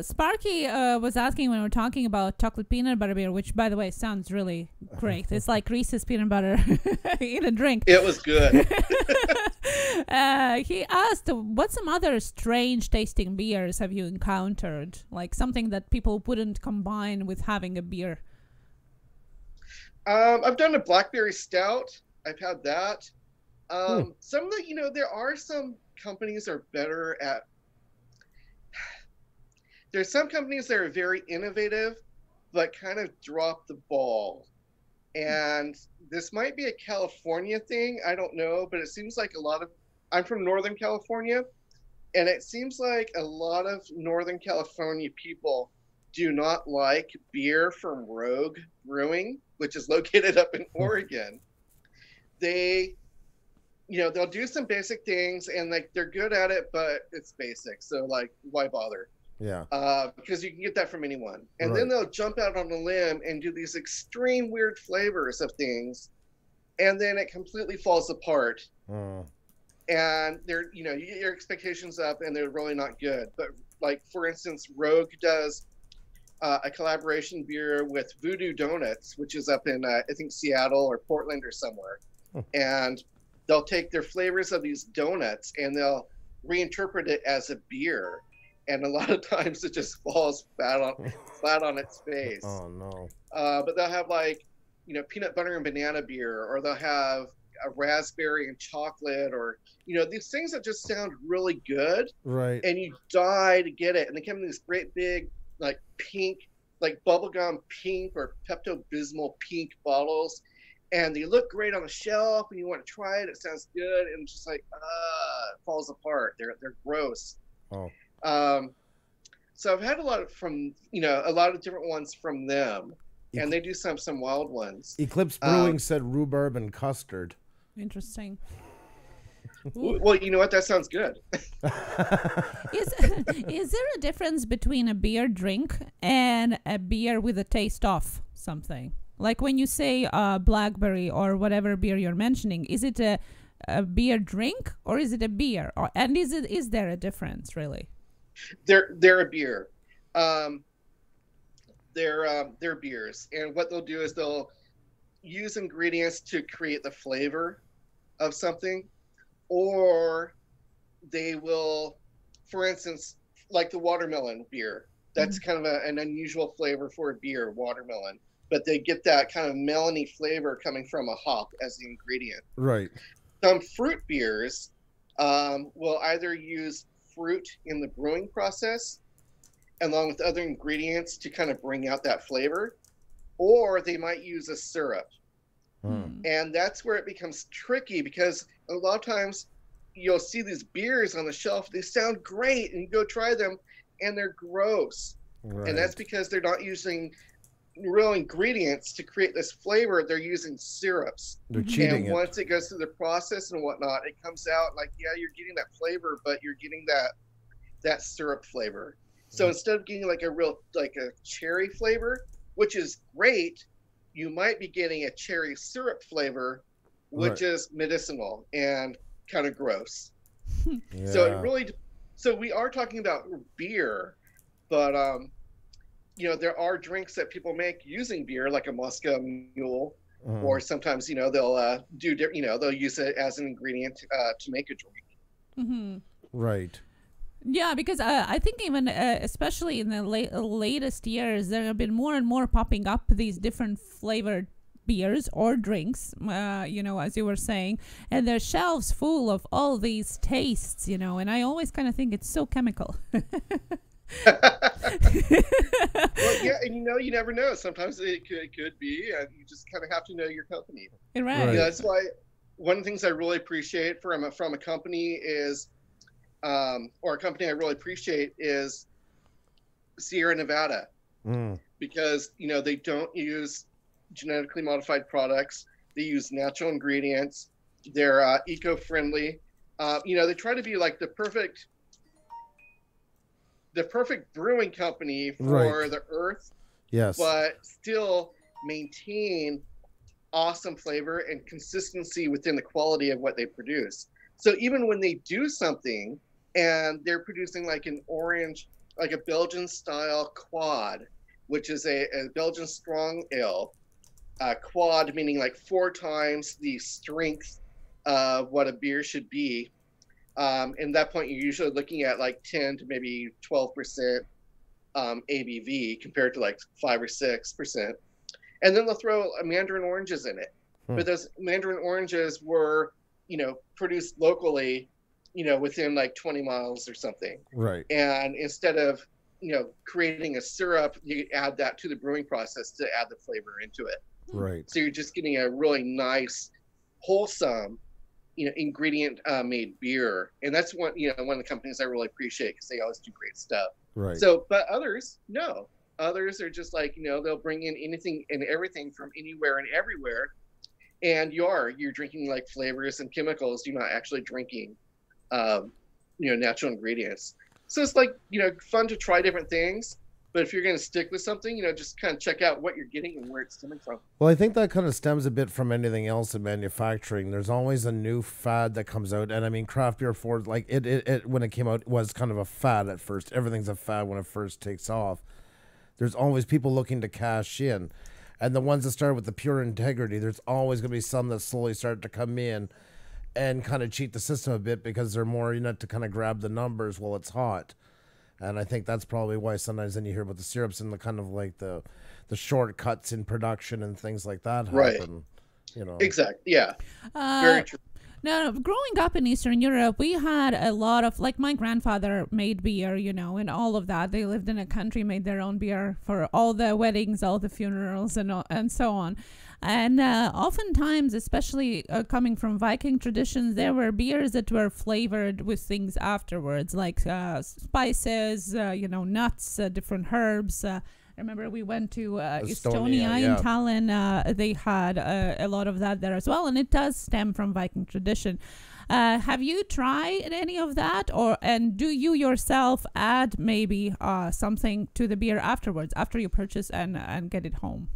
Sparky was asking when we were talking about chocolate peanut butter beer, which, by the way, sounds really great. It's like Reese's peanut butter in a drink. It was good. He asked, what some other strange tasting beers have you encountered? Like something that people wouldn't combine with having a beer. I've done a blackberry stout. I've had that. Some of the, there are some companies that are better at. There's some companies that are very innovative, but kind of drop the ball. And this might be a California thing. I don't know, but it seems like I'm from Northern California, and it seems like a lot of Northern California people do not like beer from Rogue Brewing, which is located up in Oregon. They'll do some basic things, and like they're good at it, but it's basic. So like, why bother? Yeah. Because you can get that from anyone. And then they'll jump out on a limb and do these extreme weird flavors of things, and then it completely falls apart. And they're, you get your expectations up, and they're really not good. But like, for instance, Rogue does a collaboration beer with Voodoo Donuts, which is up in I think Seattle or Portland or somewhere. And they'll take their flavors of these donuts and they'll reinterpret it as a beer. And a lot of times it just falls flat on its face. Oh no! But they'll have like, peanut butter and banana beer, or they'll have a raspberry and chocolate, or these things that just sound really good. Right. And you die to get it, and they come in these great big like pink, like bubblegum pink or Pepto-Bismol pink bottles, and they look great on the shelf, and you want to try it. It sounds good, and it's just like it falls apart. They're gross. Oh. So I've had a lot of different ones from them, and they do some wild ones. Eclipse Brewing said rhubarb and custard. Interesting. Well, you know what? That sounds good. Is there a difference between a beer drink and a beer with a taste of something? Like when you say blackberry or whatever beer you're mentioning, is it a beer drink or is it a beer? And is there a difference really? They're a beer. They're beers, and what they'll do is they'll use ingredients to create the flavor of something, or they will, for instance, like the watermelon beer. That's kind of an unusual flavor for a beer, watermelon, but they get that kind of melony flavor coming from a hop as the ingredient. Right. Some fruit beers will either use fruit in the brewing process along with other ingredients to kind of bring out that flavor, or they might use a syrup. And that's where it becomes tricky, because a lot of times you'll see these beers on the shelf, they sound great, and you go try them and they're gross. Right. And that's because they're not using real ingredients to create this flavor. They're using syrups. They're cheating. And once it goes through the process and whatnot, it comes out like, yeah, you're getting that flavor, but you're getting that syrup flavor. So instead of getting like a cherry flavor, which is great, you might be getting a cherry syrup flavor, which is medicinal and kind of gross. Yeah. So we are talking about beer, but there are drinks that people make using beer, like a Moscow Mule, or sometimes they'll they'll use it as an ingredient to make a drink. Right. Yeah, because I think even especially in the latest years, there have been more and more popping up these different flavored beers or drinks, as you were saying, and their shelves full of all these tastes, and I always kind of think it's so chemical. Well, yeah, and you never know. Sometimes it could be, and you just kind of have to know your company. Right. That's why one of the things I really appreciate from a company is, or a company I really appreciate is Sierra Nevada, because they don't use genetically modified products. They use natural ingredients. They're eco-friendly. They try to be like the perfect brewing company for the earth. Yes. But still maintain awesome flavor and consistency within the quality of what they produce. So even when they do something and they're producing like an orange, like a Belgian style quad, which is a Belgian strong ale, quad meaning like 4 times the strength of what a beer should be. And that point, you're usually looking at like 10 to maybe 12% ABV compared to like 5 or 6%. And then they'll throw mandarin oranges in it. But those mandarin oranges were, produced locally, within like 20 miles or something. Right. And instead of, creating a syrup, you add that to the brewing process to add the flavor into it. Right. So you're just getting a really nice, wholesome, ingredient made beer, and that's one of the companies I really appreciate because they always do great stuff. Right. So, but others, no, others are just like they'll bring in anything and everything from anywhere and everywhere, and you're drinking like flavors and chemicals. You're not actually drinking, natural ingredients. So it's like fun to try different things. But if you're going to stick with something, just kind of check out what you're getting and where it's coming from. Well, I think that kind of stems a bit from anything else in manufacturing. There's always a new fad that comes out. And I mean, craft beer like it when it came out was kind of a fad at first. Everything's a fad when it first takes off. There's always people looking to cash in. And the ones that start with the pure integrity, there's always going to be some that slowly start to come in and kind of cheat the system a bit because they're more, to kind of grab the numbers while it's hot. And I think that's probably why sometimes then you hear about the syrups and the kind of like the shortcuts in production and things like that happen. Right. Exactly. Yeah. Very true. No, growing up in Eastern Europe, we had a lot of, like, my grandfather made beer, and all of that. They lived in a country, made their own beer for all the weddings, all the funerals, and so on. And oftentimes, especially coming from Viking traditions, there were beers that were flavored with things afterwards, like spices, nuts, different herbs. I remember we went to Estonia in Tallinn. They had a lot of that there as well, and it does stem from Viking tradition. Have you tried any of that, and do you yourself add maybe something to the beer afterwards, after you purchase and get it home?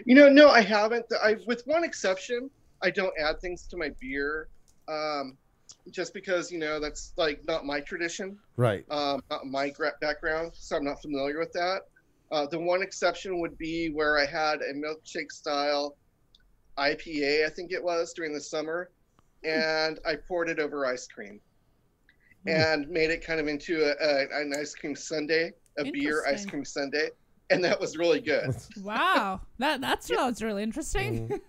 No, I haven't. With one exception, I don't add things to my beer, just because that's like not my tradition, right? Not my background, so I'm not familiar with that. The one exception would be where I had a milkshake style IPA, I think it was, during the summer, and I poured it over ice cream and made it kind of into an ice cream sundae, a beer ice cream sundae. And that was really good. Wow. That sounds really interesting.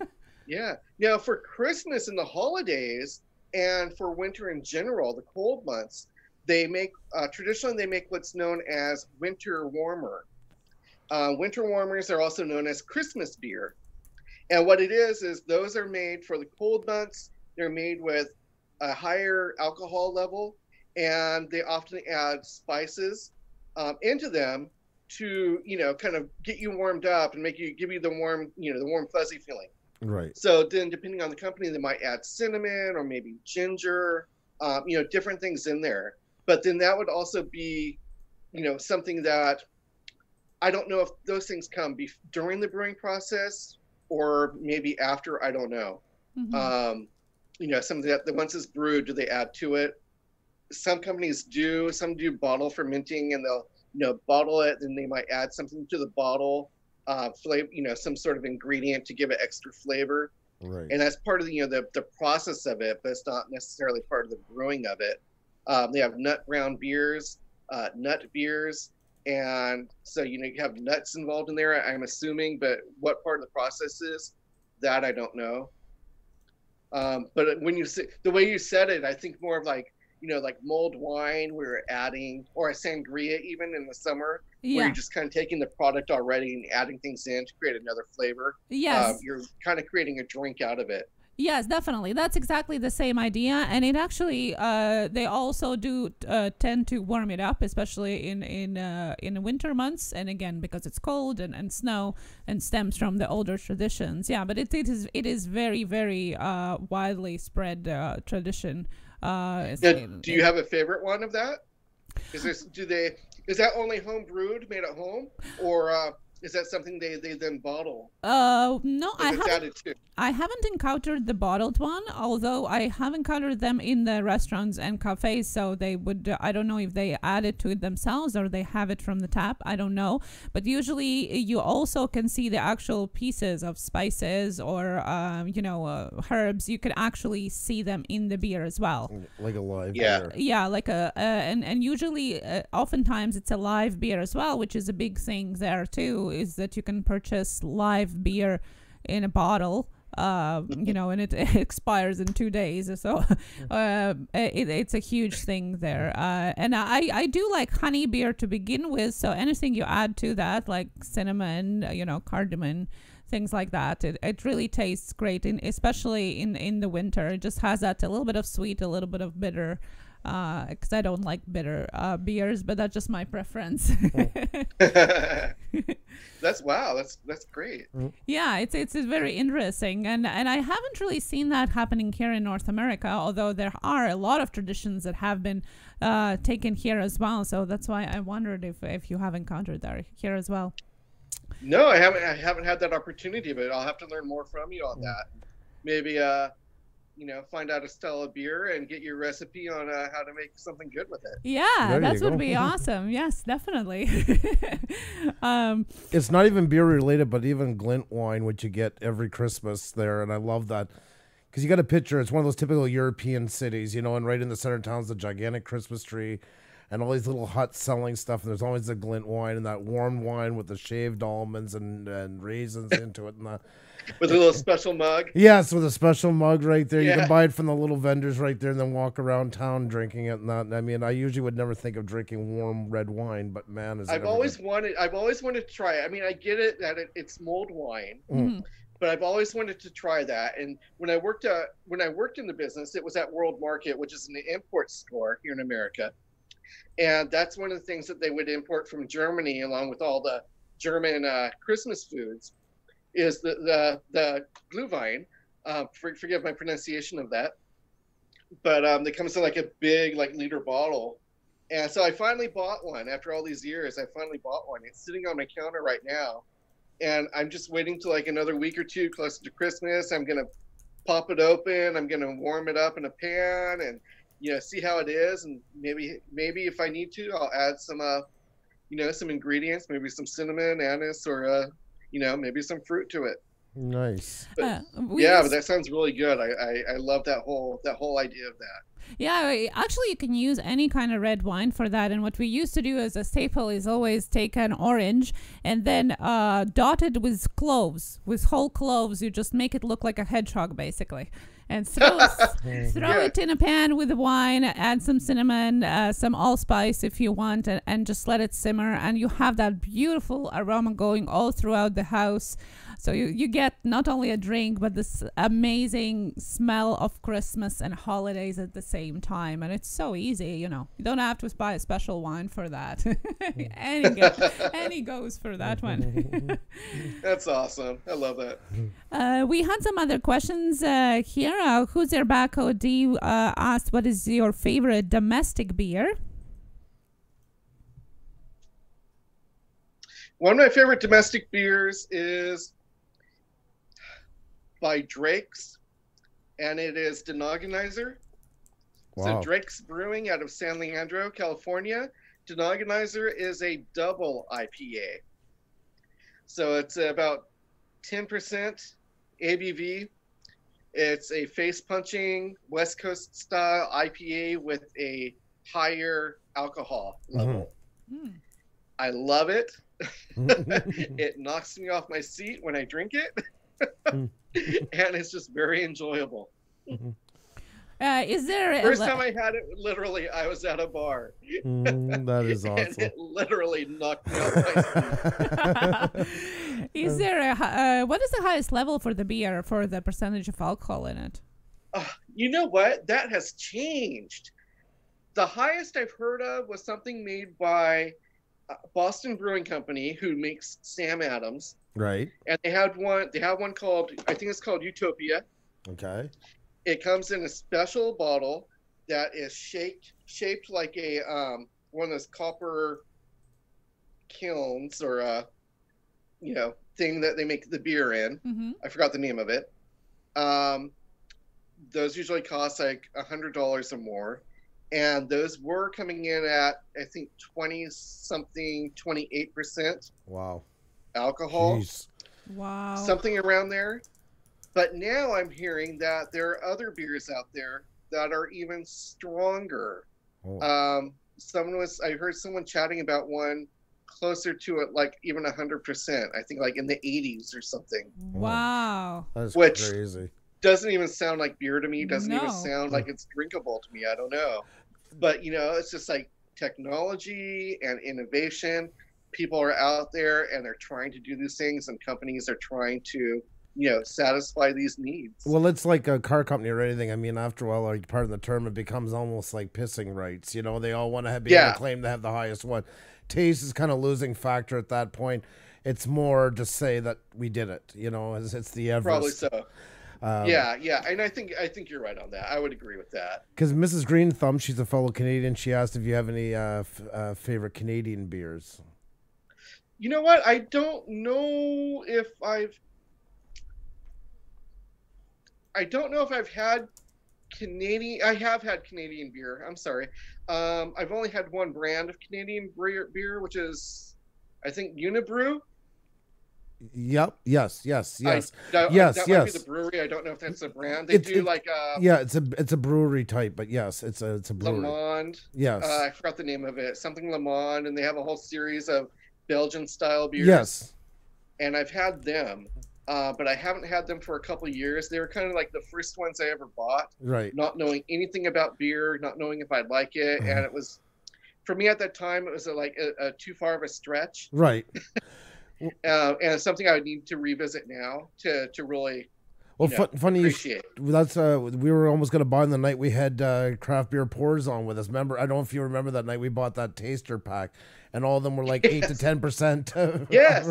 Yeah. Now, for Christmas and the holidays and for winter in general, the cold months, they make, traditionally they make what's known as winter warmer. Winter warmers are also known as Christmas beer. And what it is those are made for the cold months. They're made with a higher alcohol level, and they often add spices into them to kind of get you warmed up and give you the warm fuzzy feeling. Right. So then, depending on the company, they might add cinnamon or maybe ginger, different things in there. But then that would also be something that I don't know if those things come during the brewing process or maybe after. I don't know. Something that once it's brewed, do they add to it? Some companies do. Some do bottle fermenting, and they'll bottle it, then they might add something to the bottle, flavor, some sort of ingredient to give it extra flavor. Right. And that's part of the process of it, but it's not necessarily part of the brewing of it. They have nut brown beers, nut beers, and so you have nuts involved in there, I'm assuming, but what part of the process is, that I don't know. But when the way you said it, I think more of like mulled wine we're adding, or a sangria even in the summer, where you're just kind of taking the product already and adding things in to create another flavor. Yes. You're kind of creating a drink out of it. Yes, definitely. That's exactly the same idea. And it actually, they also do tend to warm it up, especially in the winter months. And again, because it's cold and snow and stems from the older traditions. Yeah, but it is very, very widely spread tradition. Now, do you have a favorite one of that? Is that only home brewed, made at home, or is that something they then bottle? No, I haven't encountered the bottled one, although I have encountered them in the restaurants and cafes. So they would, I don't know if they add it to it themselves or they have it from the tap. I don't know. But usually you also can see the actual pieces of spices or, herbs. You can actually see them in the beer as well. Like a live beer. Yeah, like and usually, oftentimes it's a live beer as well, which is a big thing there too, is that you can purchase live beer in a bottle. And it expires in 2 days. So it's a huge thing there. And I do like honey beer to begin with. So anything you add to that, like cinnamon, cardamom, things like that. It really tastes great, especially in the winter. It just has that a little bit of sweet, a little bit of bitter. Because I don't like bitter beers, but that's just my preference. That's great. Yeah, it's very interesting, and I haven't really seen that happening here in North America, although there are a lot of traditions that have been taken here as well. So that's why I wondered if you have encountered that here as well. No, I haven't had that opportunity, but I'll have to learn more from you on that. Maybe find out a style of beer and get your recipe on how to make something good with it. Yeah, that would be awesome. Yes, definitely. It's not even beer related, but even glint wine, which you get every Christmas there, and I love that because you got a picture. It's one of those typical European cities, and right in the center of town is the gigantic Christmas tree, and all these little huts selling stuff. And there's always the glint wine and that warm wine with the shaved almonds and raisins into it, and that. With a little special mug. Yes, with a special mug right there. Yeah. You can buy it from the little vendors right there and then walk around town drinking it. And that, I mean, I usually would never think of drinking warm red wine, but man, is it I've always wanted to try it. I mean, I get it that it's mulled wine, but I've always wanted to try that. And when I worked in the business, it was at World Market, which is an import store here in America. And that's one of the things that they would import from Germany, along with all the German Christmas foods, is the Glühwein. Forgive my pronunciation of that, but it comes in like a big liter bottle. And so I finally bought one after all these years. I finally bought one. It's sitting on my counter right now, and I'm just waiting till another week or two closer to Christmas. I'm gonna pop it open. I'm gonna warm it up in a pan and see how it is. And maybe if I need to, I'll add some some ingredients, maybe some cinnamon, anise, or maybe some fruit to it. Nice. But that sounds really good. I love that whole idea of that. Yeah, actually you can use any kind of red wine for that. And what we used to do as a staple is always take an orange and then dot it with cloves, with whole cloves. You just make it look like a hedgehog basically. And throw it in a pan with the wine, add some cinnamon, some allspice if you want, and just let it simmer. And you have that beautiful aroma going all throughout the house. So you get not only a drink, but this amazing smell of Christmas and holidays at the same time. And it's so easy, you don't have to buy a special wine for that. Any goes for that one. That's awesome. I love that. We had some other questions here. Who's there back? D asked, what is your favorite domestic beer? One of my favorite domestic beers is by Drake's, and it is Denogonizer. Wow. So Drake's Brewing out of San Leandro, California. Denogonizer is a double IPA. So it's about 10% ABV. It's a face-punching West Coast style IPA with a higher alcohol level. I love it. It knocks me off my seat when I drink it. And it's just very enjoyable. Is there first time I had it, literally I was at a bar. That is awesome. And it literally knocked me off my seat. Is there what is the highest level for the beer for the percentage of alcohol in it? You know what? That has changed. The highest I've heard of was something made by Boston Brewing Company, who makes Sam Adams. Right. And they have one called, I think it's called Utopia. Okay. It comes in a special bottle that is shaped like a one of those copper kilns or thing that they make the beer in. I forgot the name of it. Those usually cost like $100 or more. And those were coming in at, I think, 28% Wow. alcohol. Jeez. Wow. Something around there. But now I'm hearing that there are other beers out there that are even stronger. Oh. I heard someone chatting about one closer to it, like even 100%. I think like in the 80s or something. Wow. That's crazy. Doesn't even sound like beer to me. Doesn't even No. sound like it's drinkable to me. I don't know. But, it's just like technology and innovation. people are out there and they're trying to do these things, and companies are trying to, satisfy these needs. Well, it's like a car company or anything. I mean, after a while, like part of the term, it becomes almost like pissing rights. They all want to be able to claim to have the highest one. Taste is kind of losing factor at that point. It's more to say that we did it. It's the Everest. Probably so. Yeah, and I think you're right on that. I would agree with that. Because Mrs. Green Thumb, she's a fellow Canadian. She asked if you have any favorite Canadian beers. You know what? I don't know if I've had Canadian. I have had Canadian beer. I'm sorry. I've only had one brand of Canadian beer, which is, I think, Unibrew. Yep. Yes. That might be the brewery. I don't know if that's a brand. They do like it's a brewery type, but yes, it's a brewery. Le Monde. Yes. I forgot the name of it. Something Le Monde, and they have a whole series of Belgian style beers. Yes. And I've had them. But I haven't had them for a couple of years. They were kind of like the first ones I ever bought. Right. Not knowing anything about beer, not knowing if I'd like it. And it was, for me at that time, it was like a too far of a stretch. Right. And it's something I would need to revisit now to really funny. Appreciate. That's we were almost gonna buy on the night we had craft beer pours on with us. Remember? I don't know if you remember that night we bought that taster pack, and all of them were like 8 to 10%. Yes,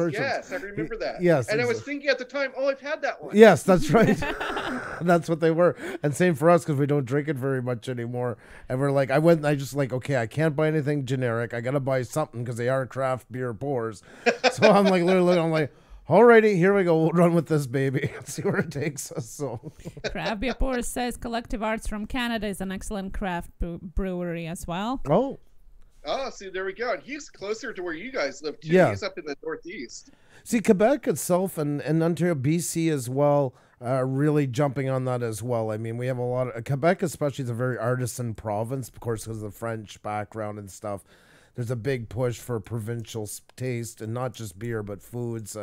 I remember that. Yes, and I was thinking at the time, oh, I've had that one. Yes, that's right. That's what they were, and same for us because we don't drink it very much anymore. And we're like, okay, I can't buy anything generic. I gotta buy something because they are craft beer pours. So I'm like, literally, alrighty, here we go. We'll run with this baby and see where it takes us. So, Craft Beer Pours says Collective Arts from Canada is an excellent craft brewery as well. Oh, see, there we go. And he's closer to where you guys live, too. Yeah. He's up in the Northeast. See, Quebec itself and Ontario, BC as well, really jumping on that as well. I mean, we have a lot of... Quebec especially is a very artisan province, of course, because of the French background and stuff. There's a big push for provincial taste, and not just beer, but foods,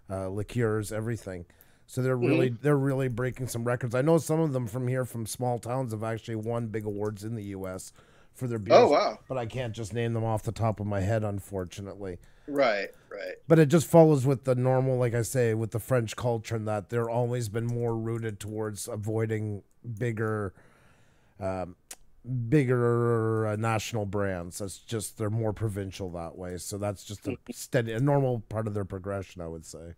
liqueurs, everything. So they're really breaking some records. I know some of them from here, from small towns, have actually won big awards in the U.S. for their beers. Oh, wow. But I can't just name them off the top of my head, unfortunately. Right. But it just follows with the normal, like I say, with the French culture, and that they're always been more rooted towards avoiding bigger national brands. That's just, they're more provincial that way. So that's just a normal part of their progression, I would say.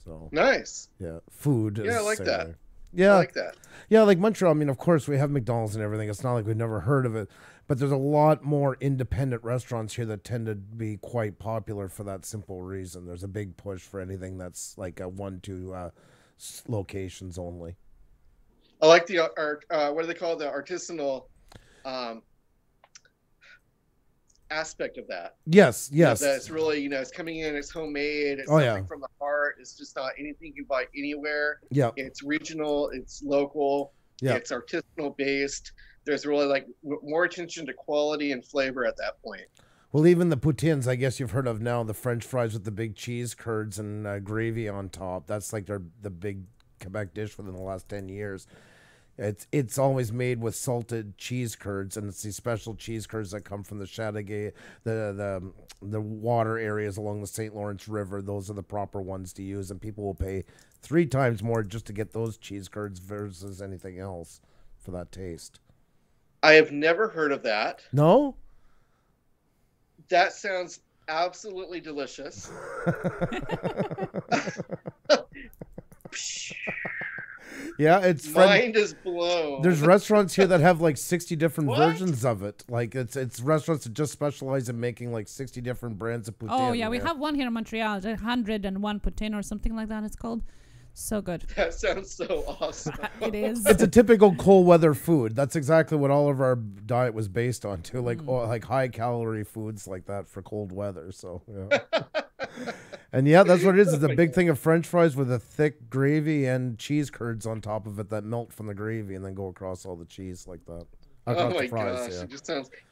So nice. Yeah, food. Yeah, I like that. Yeah, I like that. Yeah, like Montreal. I mean, of course, we have McDonald's and everything. It's not like we've never heard of it, but there's a lot more independent restaurants here that tend to be quite popular for that simple reason. There's a big push for anything that's like a 1-2 locations only. I like the what do they call it? The artisanal aspect of that. Yes. That's really, it's coming in, it's homemade, it's something from the heart. It's just not anything you buy anywhere. Yeah. It's regional, it's local, it's artisanal based. There's really like more attention to quality and flavor at that point. Well, even the poutines, I guess you've heard of now, the French fries with the big cheese curds and gravy on top. That's like the big Quebec dish within the last 10 years. It's always made with salted cheese curds, and it's these special cheese curds that come from the Chateauguay, the water areas along the St. Lawrence River. Those are the proper ones to use, and people will pay 3 times more just to get those cheese curds versus anything else for that taste. I have never heard of that. No? That sounds absolutely delicious. Yeah, it's mind is blown. There's restaurants here that have like 60 different versions of it. Like it's restaurants that just specialize in making like 60 different brands of poutine. Oh yeah, we have one here in Montreal, 101 poutine or something like that. It's called. So good. That sounds so awesome. It is. It's a typical cold weather food. That's exactly what all of our diet was based on too. Like like high calorie foods like that for cold weather. So yeah. And yeah, that's what it is. It's a big thing of French fries with a thick gravy and cheese curds on top of it that melt from the gravy and then go across all the cheese like that. Oh my fries, gosh, yeah.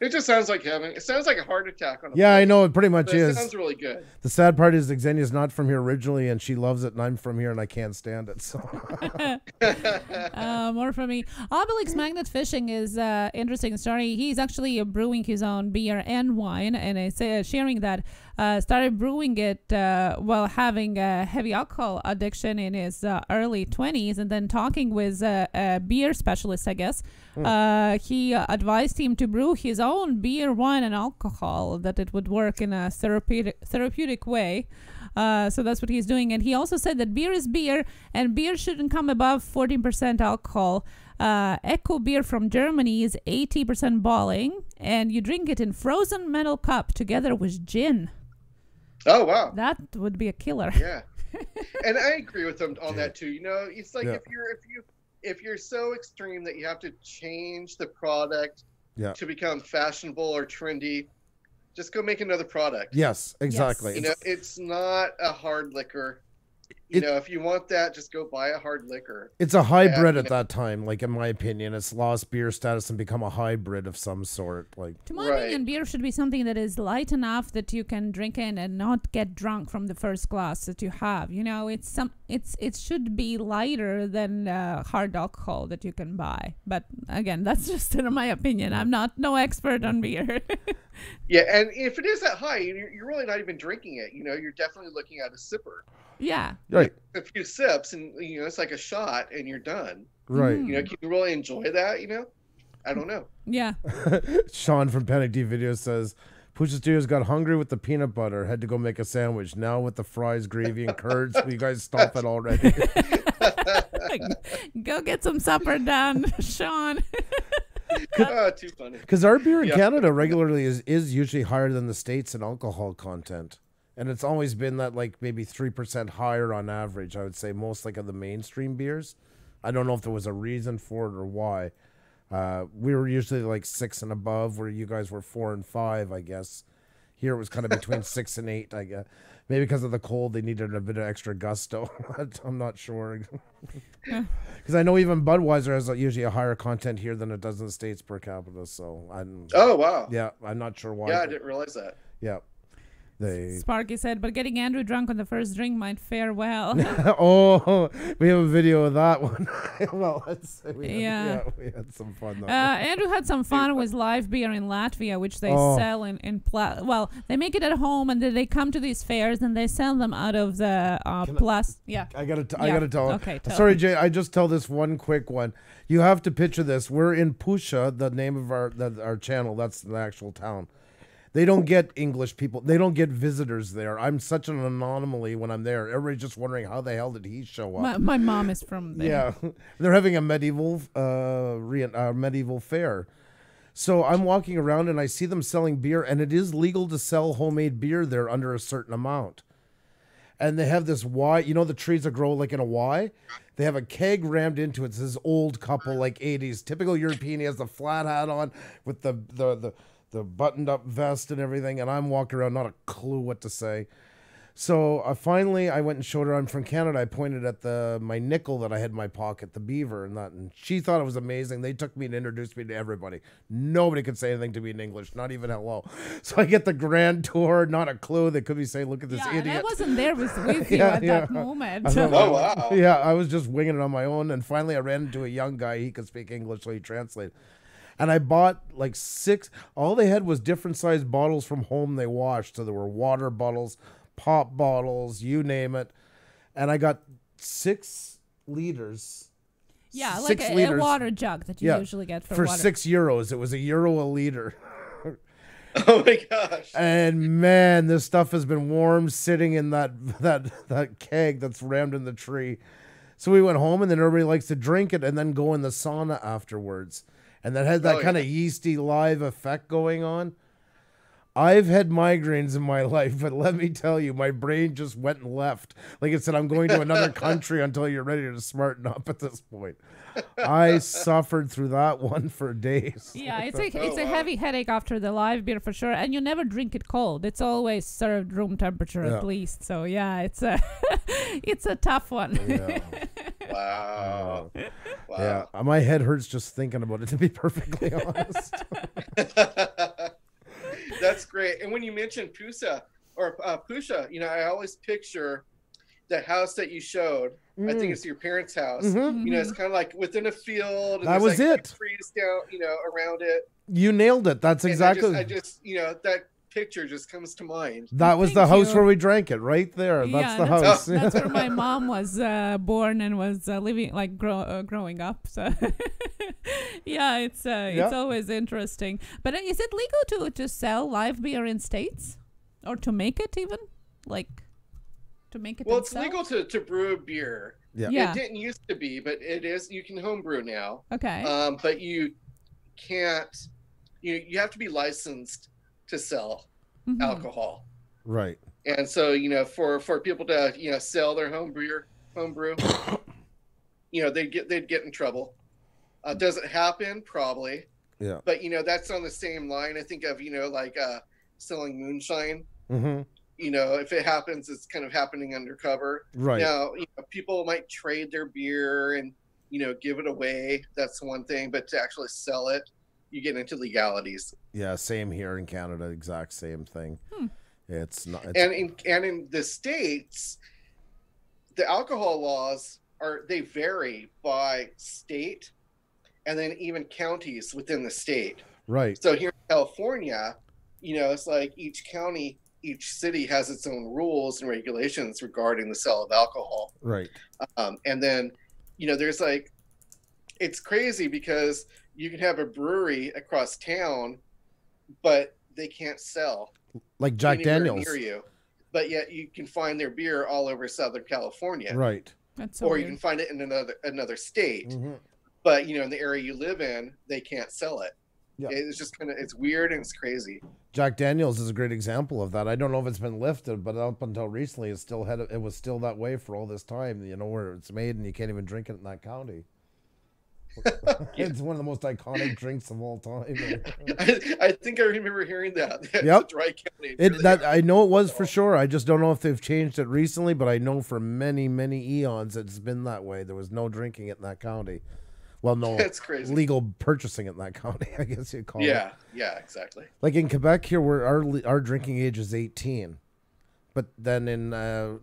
it just sounds like heaven. It sounds like a heart attack on a Yeah, plate. I know, it pretty much But it is. sounds really good. The sad part is Xenia's not from here originally, and she loves it, and I'm from here, and I can't stand it. So More from me. Obelix Magnet Fishing is interesting story. He's actually brewing his own beer and wine, and is sharing that started brewing it while having a heavy alcohol addiction in his early 20s, and then talking with a beer specialist, I guess. He advised him to brew his own beer, wine, and alcohol, that it would work in a therapeutic way. So that's what he's doing. And he also said that beer is beer, and beer shouldn't come above 14% alcohol. Echo beer from Germany is 80% boiling, and you drink it in frozen metal cup together with gin. Oh wow, That would be a killer. yeah. And I agree with them on that too. You know, it's like if you're so extreme that you have to change the product to become fashionable or trendy, just go make another product. yes, exactly. You know, it's not a hard liquor. You know, if you want that, just go buy a hard liquor. It's a hybrid at that time, like in my opinion. It's lost beer status and become a hybrid of some sort. Like, To my opinion, beer should be something that is light enough that you can drink in and not get drunk from the first glass that you have. You know, it should be lighter than hard alcohol that you can buy. But again, that's just in my opinion. I'm no expert on beer. Yeah, and if it is that high, you're really not even drinking it. You know, you're definitely looking at a sipper. Yeah. right, A few sips, and you know, it's like a shot, and you're done. right. You know, can you really enjoy that? You know, I don't know. Yeah. Sean from Panic D Video says, Pusa Studios got hungry with the peanut butter, had to go make a sandwich. Now with the fries, gravy, and curds, will you guys stop it already? Go get some supper done, Sean. Oh, too funny. Because our beer in Canada regularly is usually higher than the States in alcohol content. And it's always been that like maybe 3% higher on average, I would say, most like of the mainstream beers. I don't know if there was a reason for it or why. We were usually like 6 and above, where you guys were 4 and 5, I guess. Here it was kind of between 6 and 8, I guess. Maybe because of the cold, they needed a bit of extra gusto. I'm not sure. Because I know even Budweiser has usually a higher content here than it does in the States per capita. So Oh wow. yeah, I'm not sure why. Yeah, I didn't realize that. Yeah. Sparky said, but getting Andrew drunk on the first drink might fare well. Oh, we have a video of that one. Well, we had some fun. Andrew had some fun with live beer in Latvia, which they sell well, they make it at home, and then they come to these fairs and they sell them out of the Yeah. I gotta tell. Okay, sorry, Jay. I just tell this one quick one. You have to picture this. We're in Puša, the name of our channel. That's the actual town. They don't get English people. They don't get visitors there. I'm such an anomaly when I'm there. Everybody's just wondering how the hell did he show up. My mom is from there. Yeah, they're having a medieval fair. So I'm walking around and I see them selling beer, and it is legal to sell homemade beer there under a certain amount. And they have this Y, you know the trees that grow like in a Y? They have a keg rammed into it. It's this old couple, like 80s. Typical European. He has the flat hat on with the buttoned up vest and everything, and I'm walking around, not a clue what to say. So finally, I went and showed her I'm from Canada. I pointed at my nickel that I had in my pocket, the beaver, and she thought it was amazing. They took me and introduced me to everybody. Nobody could say anything to me in English, not even hello. So I get the grand tour, not a clue. They could be saying, "Look at this idiot." I wasn't there with you at that moment. Oh wow! Yeah, I was just winging it on my own, and finally I ran into a young guy. He could speak English, so he translated. And I bought like 6. All they had was different sized bottles from home they washed. So there were water bottles, pop bottles, you name it. And I got 6 liters. Yeah, 6 like a liters. water jug that you usually get for water. €6. It was €1 a liter. Oh my gosh. And man, this stuff has been warm sitting in that keg that's rammed in the tree. So we went home, and then everybody likes to drink it and then go in the sauna afterwards. And that had that kind of yeasty live effect going on. I've had migraines in my life, but let me tell you, my brain just went and left. Like it said, I'm going to another country until you're ready to smarten up at this point. I suffered through that one for days. Yeah, it's a heavy headache after the live beer for sure. And you never drink it cold. It's always served room temperature at least. So yeah, it's a tough one. Yeah. Wow. Yeah, my head hurts just thinking about it, to be perfectly honest. That's great. And when you mention Pusa or Pusha, you know, I always picture the house that you showed. I think it's your parents' house. Mm-hmm. You know, it's kind of like within a field. And That was like it. Trees down, you know, around it. You nailed it. That's exactly. I just, you know, that picture just comes to mind. That was the house where we drank it, right there. That's the house. That's where my mom was born and was living, like growing up. So, yeah, it's always interesting. But is it legal to sell live beer in states, or to make it even, like, to make it? Well, it's legal to brew beer. Yeah. It didn't used to be, but it is. You can home brew now. Okay. But you can't. You have to be licensed to sell alcohol. Right. And so, you know, for people to, you know, sell their home brew, you know, they'd get in trouble. Does it happen? Probably. Yeah. But, you know, that's on the same line. I think of, you know, like selling moonshine. Mm-hmm. You know, if it happens, it's kind of happening undercover. Right. Now, you know, people might trade their beer and, you know, give it away. That's one thing. But to actually sell it, you get into legalities. Yeah, same here in Canada, exact same thing. It's not. And in the States, the alcohol laws they vary by state, and then even counties within the state. Right. So here in California, you know, it's like each county, each city has its own rules and regulations regarding the sale of alcohol. Right. And then, you know, there's like, it's crazy because you can have a brewery across town, but they can't sell like Jack Daniels near you. But yet you can find their beer all over Southern California. Right. That's so or weird. you can find it in another state. Mm-hmm. But, you know, in the area you live in, they can't sell it. Yeah. It's just it's weird and it's crazy. Jack Daniels is a great example of that. I don't know if it's been lifted, but up until recently, it was still that way for all this time. You know, where it's made and you can't even drink it in that county. It's one of the most iconic drinks of all time. I think I remember hearing that. Yep. It's a dry county. I know it was for sure. I just don't know if they've changed it recently, but I know for many, many eons it's been that way. There was no drinking it in that county. Well, no, that's crazy. Legal purchasing it in that county, I guess you'd call it. Yeah, exactly. Like in Quebec here, where our drinking age is 18. But then in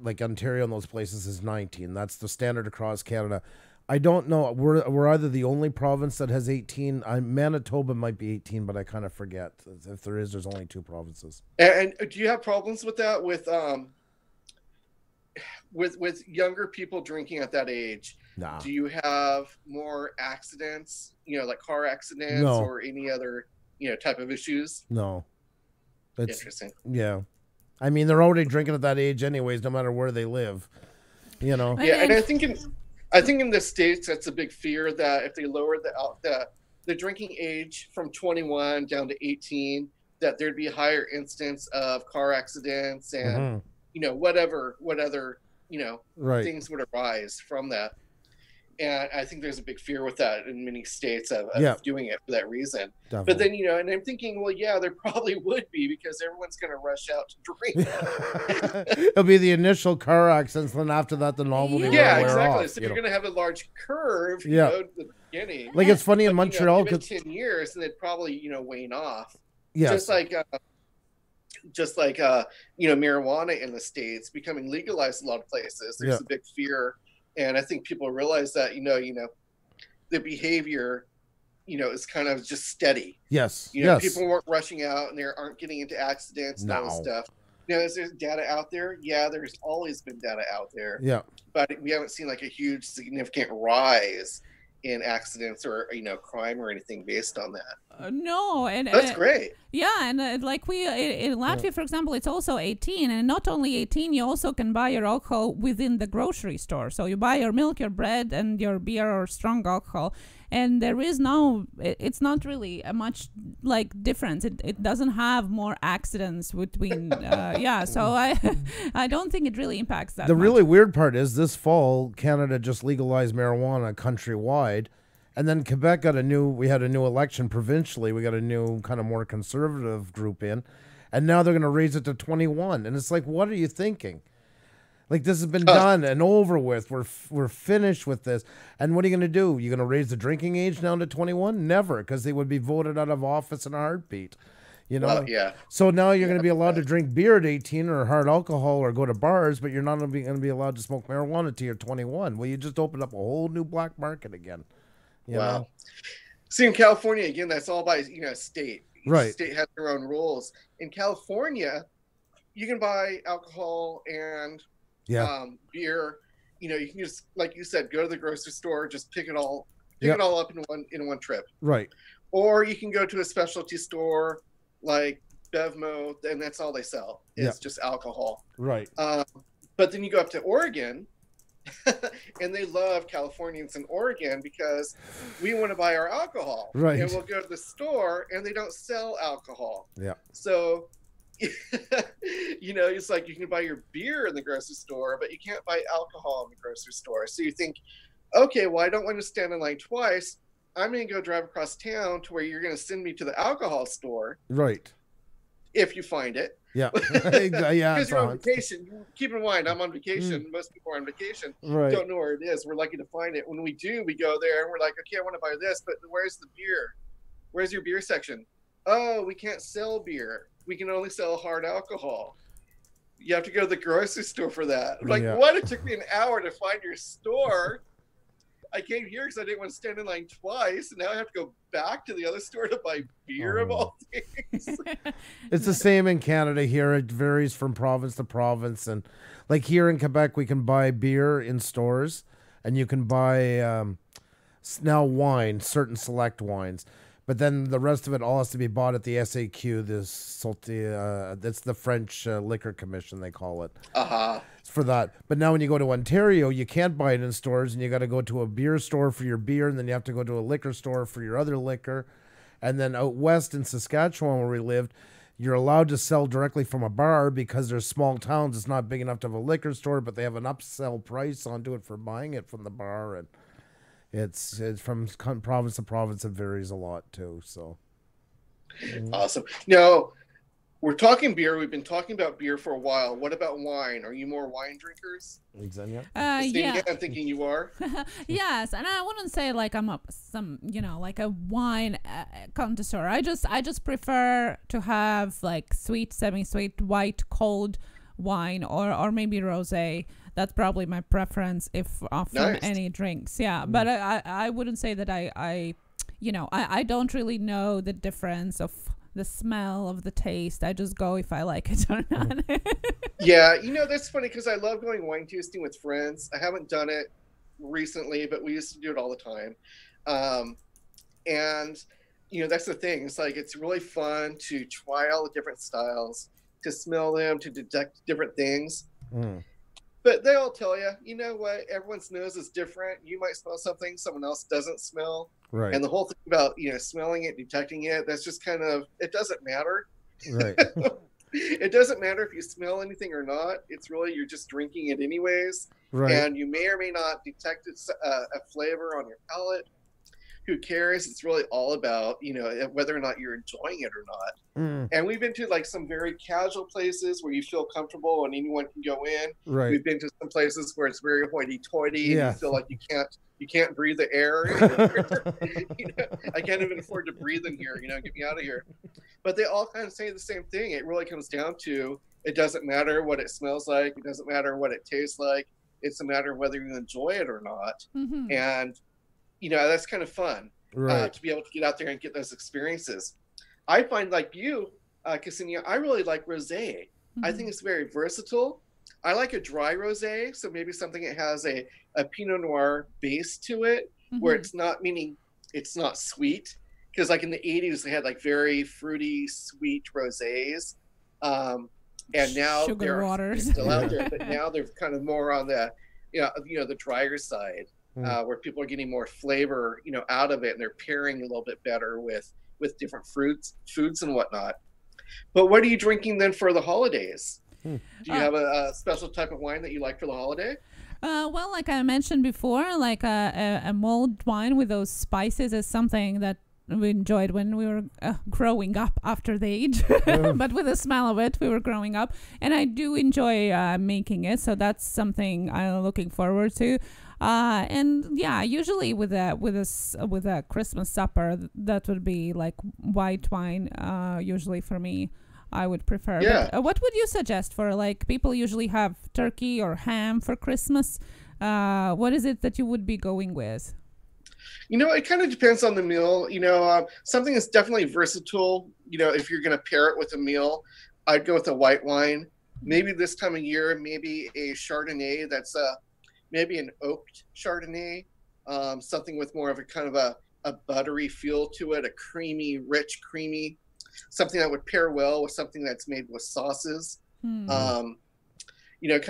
like Ontario and those places is 19. That's the standard across Canada. I don't know. We're either the only province that has 18. Manitoba might be 18, but I kind of forget. If there's only 2 provinces. And do you have problems with that with younger people drinking at that age? Nah. Do you have more accidents, you know, like car accidents or any other, you know, type of issues? No. It's interesting. Yeah. I mean, they're already drinking at that age anyways, no matter where they live. You know? Yeah, and I think in the States, that's a big fear that if they lower the drinking age from 21 down to 18, that there'd be a higher instance of car accidents and, you know, what other, you know, things would arise from that. And I think there's a big fear with that in many states of doing it for that reason. Definitely. But then, you know, and I'm thinking, well, yeah, there probably would be because everyone's going to rush out to drink. It'll be the initial car accidents, then after that, the novelty will wear exactly. off, So you're going to have a large curve, you know, at the beginning. Like it's funny in Montreal. You know, 10 years and it'd probably, you know, wane off. Yes. Just like you know, marijuana in the States becoming legalized in a lot of places. There's a big fear. And I think people realize that, you know, the behavior, you know, is kind of just steady. Yes. You know, people weren't rushing out and they aren't getting into accidents and all this stuff. You know, is there data out there? Yeah, there's always been data out there. Yeah. But we haven't seen like a huge significant rise in accidents or, you know, crime or anything based on that. No, and that's great. Yeah, and like we in Latvia, for example, it's also 18, and not only 18, you also can buy your alcohol within the grocery store. So you buy your milk, your bread, and your beer or strong alcohol, and there is it's not really a much like difference. It doesn't have more accidents between. So I don't think it really impacts that. The much. really weird part is this fall, Canada just legalized marijuana countrywide. And then Quebec we had a new election provincially. We got a new kind of more conservative group in. And now they're going to raise it to 21. And it's like, what are you thinking? Like, this has been done and over with. We're finished with this. And what are you going to do? You're going to raise the drinking age down to 21? Never, because they would be voted out of office in a heartbeat. You know? Well, yeah. So now you're going to be allowed to drink beer at 18 or hard alcohol or go to bars, but you're not going to be allowed to smoke marijuana till you're 21. Well, you just opened up a whole new black market again. You know? See, in California, again, that's all by, state. Right. Each state has their own rules. In California, you can buy alcohol and beer. You can just, like you said, go to the grocery store, just pick it all up in one trip. Right. Or you can go to a specialty store like Bevmo, and that's all they sell. It's just alcohol. Right. But then you go up to Oregon, and they love Californians in Oregon because we want to buy our alcohol. Right. And we'll go to the store, and they don't sell alcohol. Yeah. So, it's like you can buy your beer in the grocery store, but you can't buy alcohol in the grocery store. So you think, okay, well, I don't want to stand in line twice. I'm going to go drive across town to where you're going to send me to the alcohol store. Right. If you find it. Yeah. Because you're on vacation. Keep in mind, I'm on vacation. Most people are on vacation. Right. Don't know where it is. We're lucky to find it. When we do, we go there and we're like, okay, I want to buy this, but where's the beer? Where's your beer section? Oh, we can't sell beer. We can only sell hard alcohol. You have to go to the grocery store for that. I'm like, what? It took me an hour to find your store. I came here because I didn't want to stand in line twice, and now I have to go back to the other store to buy beer of all things. It's the same in Canada here. It varies from province to province, and like here in Quebec, we can buy beer in stores, and you can buy now wine, certain select wines, but then the rest of it all has to be bought at the S02, that's the French Liquor Commission, they call it. For that. But now when you go to Ontario, you can't buy it in stores, and you got to go to a beer store for your beer, and then you have to go to a liquor store for your other liquor. And then out west in Saskatchewan, where we lived, you're allowed to sell directly from a bar because there's small towns. It's not big enough to have a liquor store, but they have an upsell price onto it for buying it from the bar. And it's from province to province. It varies a lot too. So awesome. Now, we're talking beer. We've been talking about beer for a while. What about wine? Are you more wine drinkers? Xenia? Yeah. I'm thinking you are. Yes, and I wouldn't say like I'm like a wine connoisseur. I just prefer to have like sweet, semi-sweet, white, cold wine or maybe rosé. That's probably my preference from any drinks. Yeah, but I wouldn't say that I don't really know the difference of the smell of the taste. I just go if I like it or not. Yeah, that's funny because I love going wine tasting with friends. I haven't done it recently, but we used to do it all the time. And that's the thing. It's like it's really fun to try all the different styles, to smell them, to detect different things. But they all tell you, you know what? Everyone's nose is different. You might smell something someone else doesn't smell. Right. And the whole thing about, smelling it, detecting it, that's just kind of, it doesn't matter. Right. It doesn't matter if you smell anything or not. It's really, you're just drinking it anyways. Right. And you may or may not detect a flavor on your palate. Who cares? It's really all about, whether or not you're enjoying it or not. And we've been to like some very casual places where you feel comfortable and anyone can go in. Right. We've been to some places where it's very hoity-toity and you feel like you can't breathe the air. I can't even afford to breathe in here. Get me out of here. But they all kind of say the same thing. It really comes down to it doesn't matter what it smells like. It doesn't matter what it tastes like. It's a matter of whether you enjoy it or not. And that's kind of fun to be able to get out there and get those experiences. I find like you, Ksenia, I really like rosé. I think it's very versatile. I like a dry rosé, so maybe something that has a Pinot Noir base to it, where it's not, meaning it's not sweet. Because like in the 80s, they had like very fruity, sweet rosés. And now Sugar waters. They're still out there, but now they're kind of more on the, the drier side. Where people are getting more flavor, out of it, and they're pairing a little bit better with different foods and whatnot. But what are you drinking then for the holidays? Do you have a special type of wine that you like for the holiday? Well, like I mentioned before, like a mulled wine with those spices is something that we enjoyed when we were growing up after the age, but with the smell of it, we were growing up. And I do enjoy making it, so that's something I'm looking forward to. And yeah, usually with a Christmas supper, that would be like white wine. Usually for me, I would prefer. Yeah. But, what would you suggest for like people usually have turkey or ham for Christmas? What is it that you would be going with? It kind of depends on the meal. Something that's definitely versatile. If you're going to pair it with a meal, I'd go with a white wine. Maybe this time of year, maybe a Chardonnay that's maybe an oaked Chardonnay, something with more of a kind of a buttery feel to it, a creamy, rich, creamy, something that would pair well with something that's made with sauces. Kind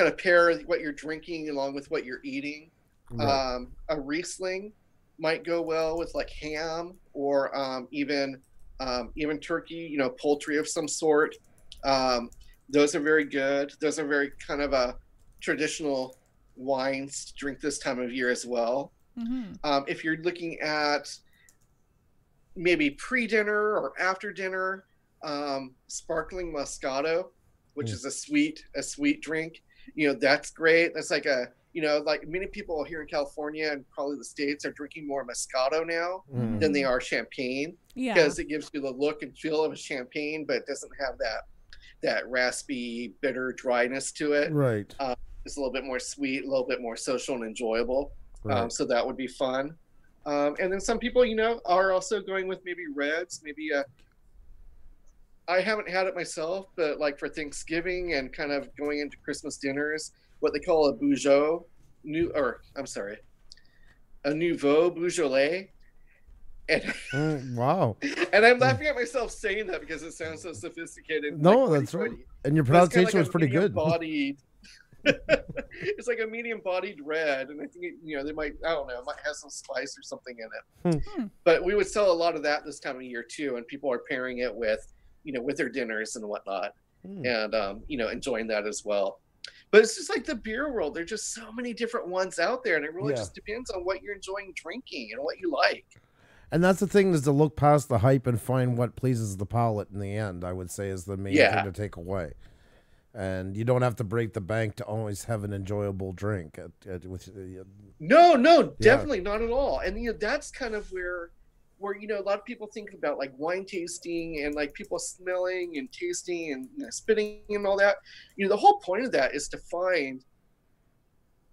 of pair what you're drinking along with what you're eating. Right. A Riesling might go well with like ham or even turkey, poultry of some sort. Those are very good. Those are very kind of a traditional wines to drink this time of year as well. If you're looking at maybe pre-dinner or after dinner, sparkling Moscato, which is a sweet drink, that's great. That's like like many people here in California and probably the States are drinking more Moscato now than they are champagne, because it gives you the look and feel of a champagne, but it doesn't have that raspy, bitter dryness to it. Right. It's a little bit more sweet, a little bit more social and enjoyable. Right. So that would be fun. And then some people, are also going with maybe reds, maybe I haven't had it myself, but like for Thanksgiving and kind of going into Christmas dinners, what they call a a Nouveau Beaujolais. And wow. And I'm laughing at myself saying that because it sounds so sophisticated. No, that's right. And your pronunciation was pretty good. It's like a medium-bodied red, and I think they might, I don't know, it might have some spice or something in it. But we would sell a lot of that this time of year too, and people are pairing it with with their dinners and whatnot, and enjoying that as well. But it's just like the beer world. There's just so many different ones out there, and it really just depends on what you're enjoying drinking and what you like. And that's the thing, is to look past the hype and find what pleases the palate in the end, I would say, is the main thing to take away. And you don't have to break the bank to always have an enjoyable drink. No, definitely not at all. And that's kind of where a lot of people think about like wine tasting and like people smelling and tasting and spitting and all that. The whole point of that is to find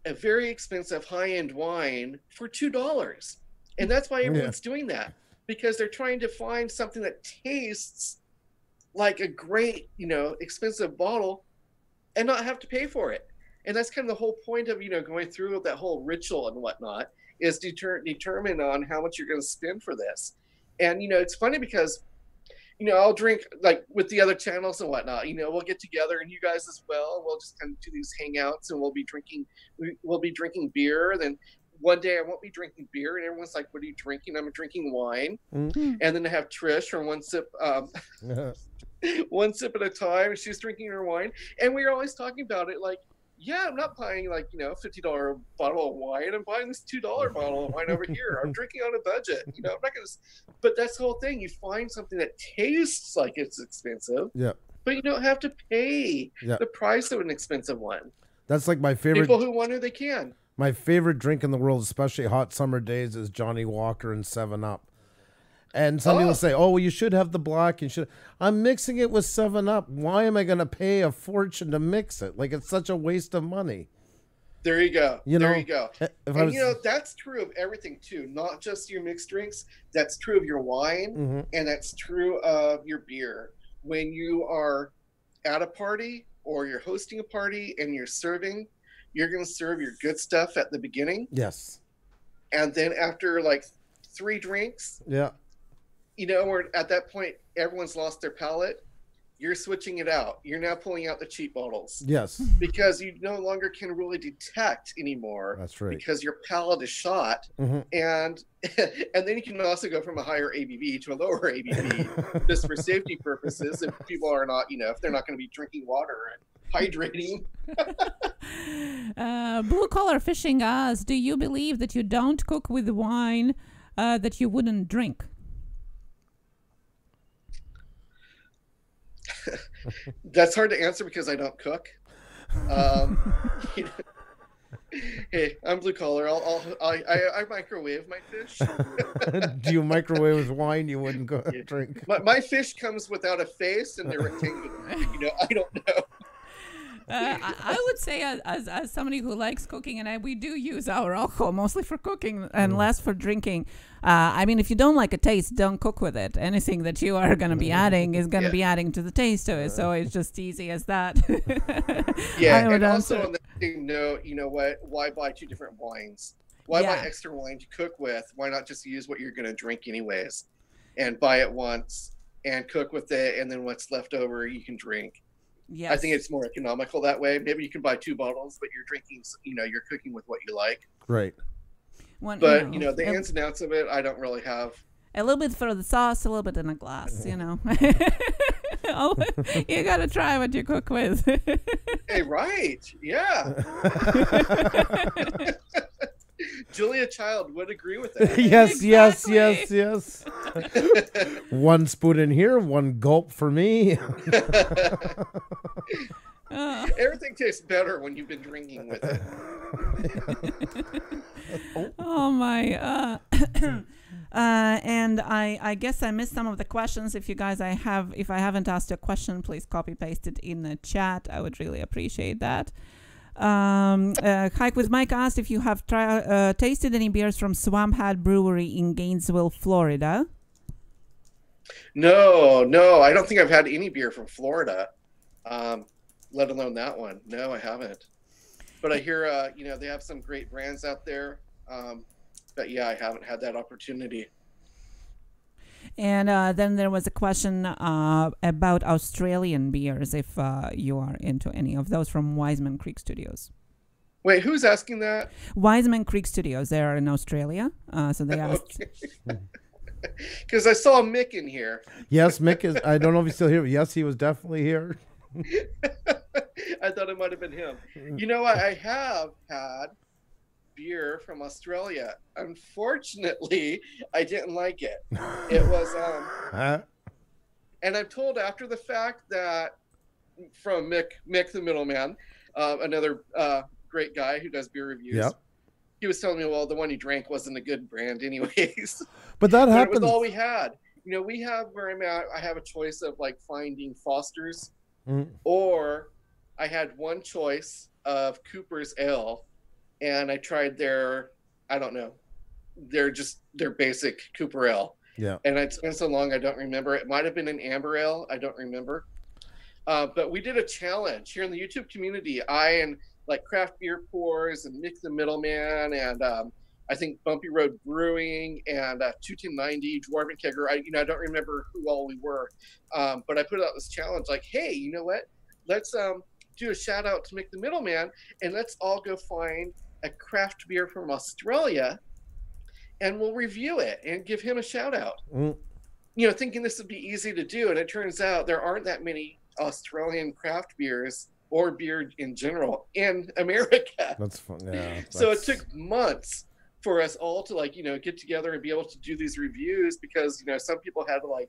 a very expensive high-end wine for $2. And that's why everyone's doing that, because they're trying to find something that tastes like a great, expensive bottle and not have to pay for it. And that's kind of the whole point of, going through that whole ritual and whatnot, is determine on how much you're going to spend for this. And, it's funny because, I'll drink like with the other channels and whatnot, we'll get together, and you guys as well. We'll just kind of do these hangouts, and we'll be drinking beer. Then one day I won't be drinking beer, and everyone's like, what are you drinking? I'm drinking wine. And then I have Trish from one sip at a time. She's drinking her wine, and we're always talking about it like, I'm not buying like $50 bottle of wine. I'm buying this $2 bottle of wine over here. I'm drinking on a budget. I'm not gonna. But that's the whole thing. You find something that tastes like it's expensive, but you don't have to pay the price of an expensive one. That's like my favorite. People who want to, they can. My favorite drink in the world, especially hot summer days, is Johnny Walker and 7-Up. And some people say, well, you should have the black. I'm mixing it with 7-Up. Why am I going to pay a fortune to mix it? Like, it's such a waste of money. There you go. There you go. And that's true of everything too, not just your mixed drinks. That's true of your wine, and that's true of your beer. When you are at a party or you're hosting a party and you're serving, you're going to serve your good stuff at the beginning. Yes. And then after like 3 drinks, we're at that point, everyone's lost their palate. You're switching it out. You're now pulling out the cheap bottles. Yes. Because you no longer can really detect anymore. That's right. Because your palate is shot. And then you can also go from a higher ABV to a lower ABV just for safety purposes. If people are not, if they're not going to be drinking water and hydrating. Blue Collar Fishing asks, do you believe that you don't cook with wine that you wouldn't drink? That's hard to answer because I don't cook. You know, hey, I'm blue collar. I microwave my fish. Do you microwave with wine? You wouldn't go drink. My fish comes without a face and they're rectangular. You know, I don't know. I would say as somebody who likes cooking, and we do use our alcohol mostly for cooking and less for drinking. I mean, if you don't like a taste, don't cook with it. Anything that you are going to be adding is going to be adding to the taste of it. So it's just easy as that. Yeah, and also on the same note, you know what? Why buy two different wines? Why buy extra wine to cook with? Why not just use what you're going to drink anyways, and buy it once and cook with it, and then what's left over you can drink. Yes. I think it's more economical that way. Maybe you can buy 2 bottles, but you're drinking, you know, you're cooking with what you like. Right. But, you know, the ins and outs of it, I don't really have. A little bit for the sauce, a little bit in a glass, you know. You got to try what you cook with. Hey, right. Yeah. Julia Child would agree with that. Yes, exactly. yes. 1 spoon in here, 1 gulp for me. Everything tastes better when you've been drinking with it. Oh my. And I guess I missed some of the questions. If you guys, if I haven't asked a question, please copy paste it in the chat. I would really appreciate that. Hike with Mike asked if you have tasted any beers from Swamp Hat Brewery in Gainesville, Florida. No, I don't think I've had any beer from Florida, let alone that one. No, I haven't. But I hear, you know, they have some great brands out there. But yeah, I haven't had that opportunity. And then there was a question about Australian beers, if you are into any of those, from Wiseman Creek Studios. Wait, who's asking that? Wiseman Creek Studios. They are in Australia. So they asked. Because I saw Mick in here. Yes, Mick is. I don't know if he's still here, but yes, he was definitely here. I thought it might have been him. You know what? I have had beer from Australia. Unfortunately, I didn't like it. It was and I'm told after the fact that from Mick the middleman, another great guy who does beer reviews. Yep. He was telling me, well, the one he drank wasn't a good brand anyways. But that happens. It was all we had. You know, we have where I'm at, I have a choice of like finding Foster's or I had one choice of Cooper's Ale, and I tried their, I don't know, their basic Cooper Ale. Yeah. And it's been so long, I don't remember. It might have been an amber ale. I don't remember. But we did a challenge here in the YouTube community. I and like Craft Beer Pours and Mick the Middleman and I think Bumpy Road Brewing and 21090 Dwarven Kegger. I don't remember who all we were, but I put out this challenge like, hey, you know what? Let's do a shout out to Mick the Middleman, and let's all go find a craft beer from Australia, and we'll review it and give him a shout out. You know, thinking this would be easy to do, and it turns out there aren't that many Australian craft beers or beer in general in America. That's fun. Yeah. So it took months for us all to get together and be able to do these reviews because, some people had to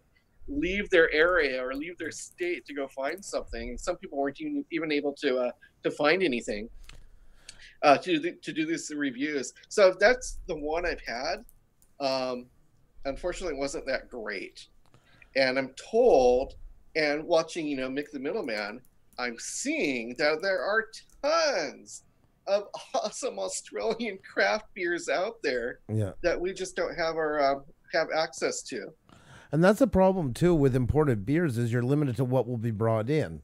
leave their area or leave their state to go find something. And some people weren't even able to find anything to do these reviews. So that's the one I've had. Unfortunately, it wasn't that great. And I'm told, and watching, Mick the Middleman, I'm seeing that there are tons of awesome Australian craft beers out there that we just don't have have access to. And that's a problem too with imported beers, is you're limited to what will be brought in.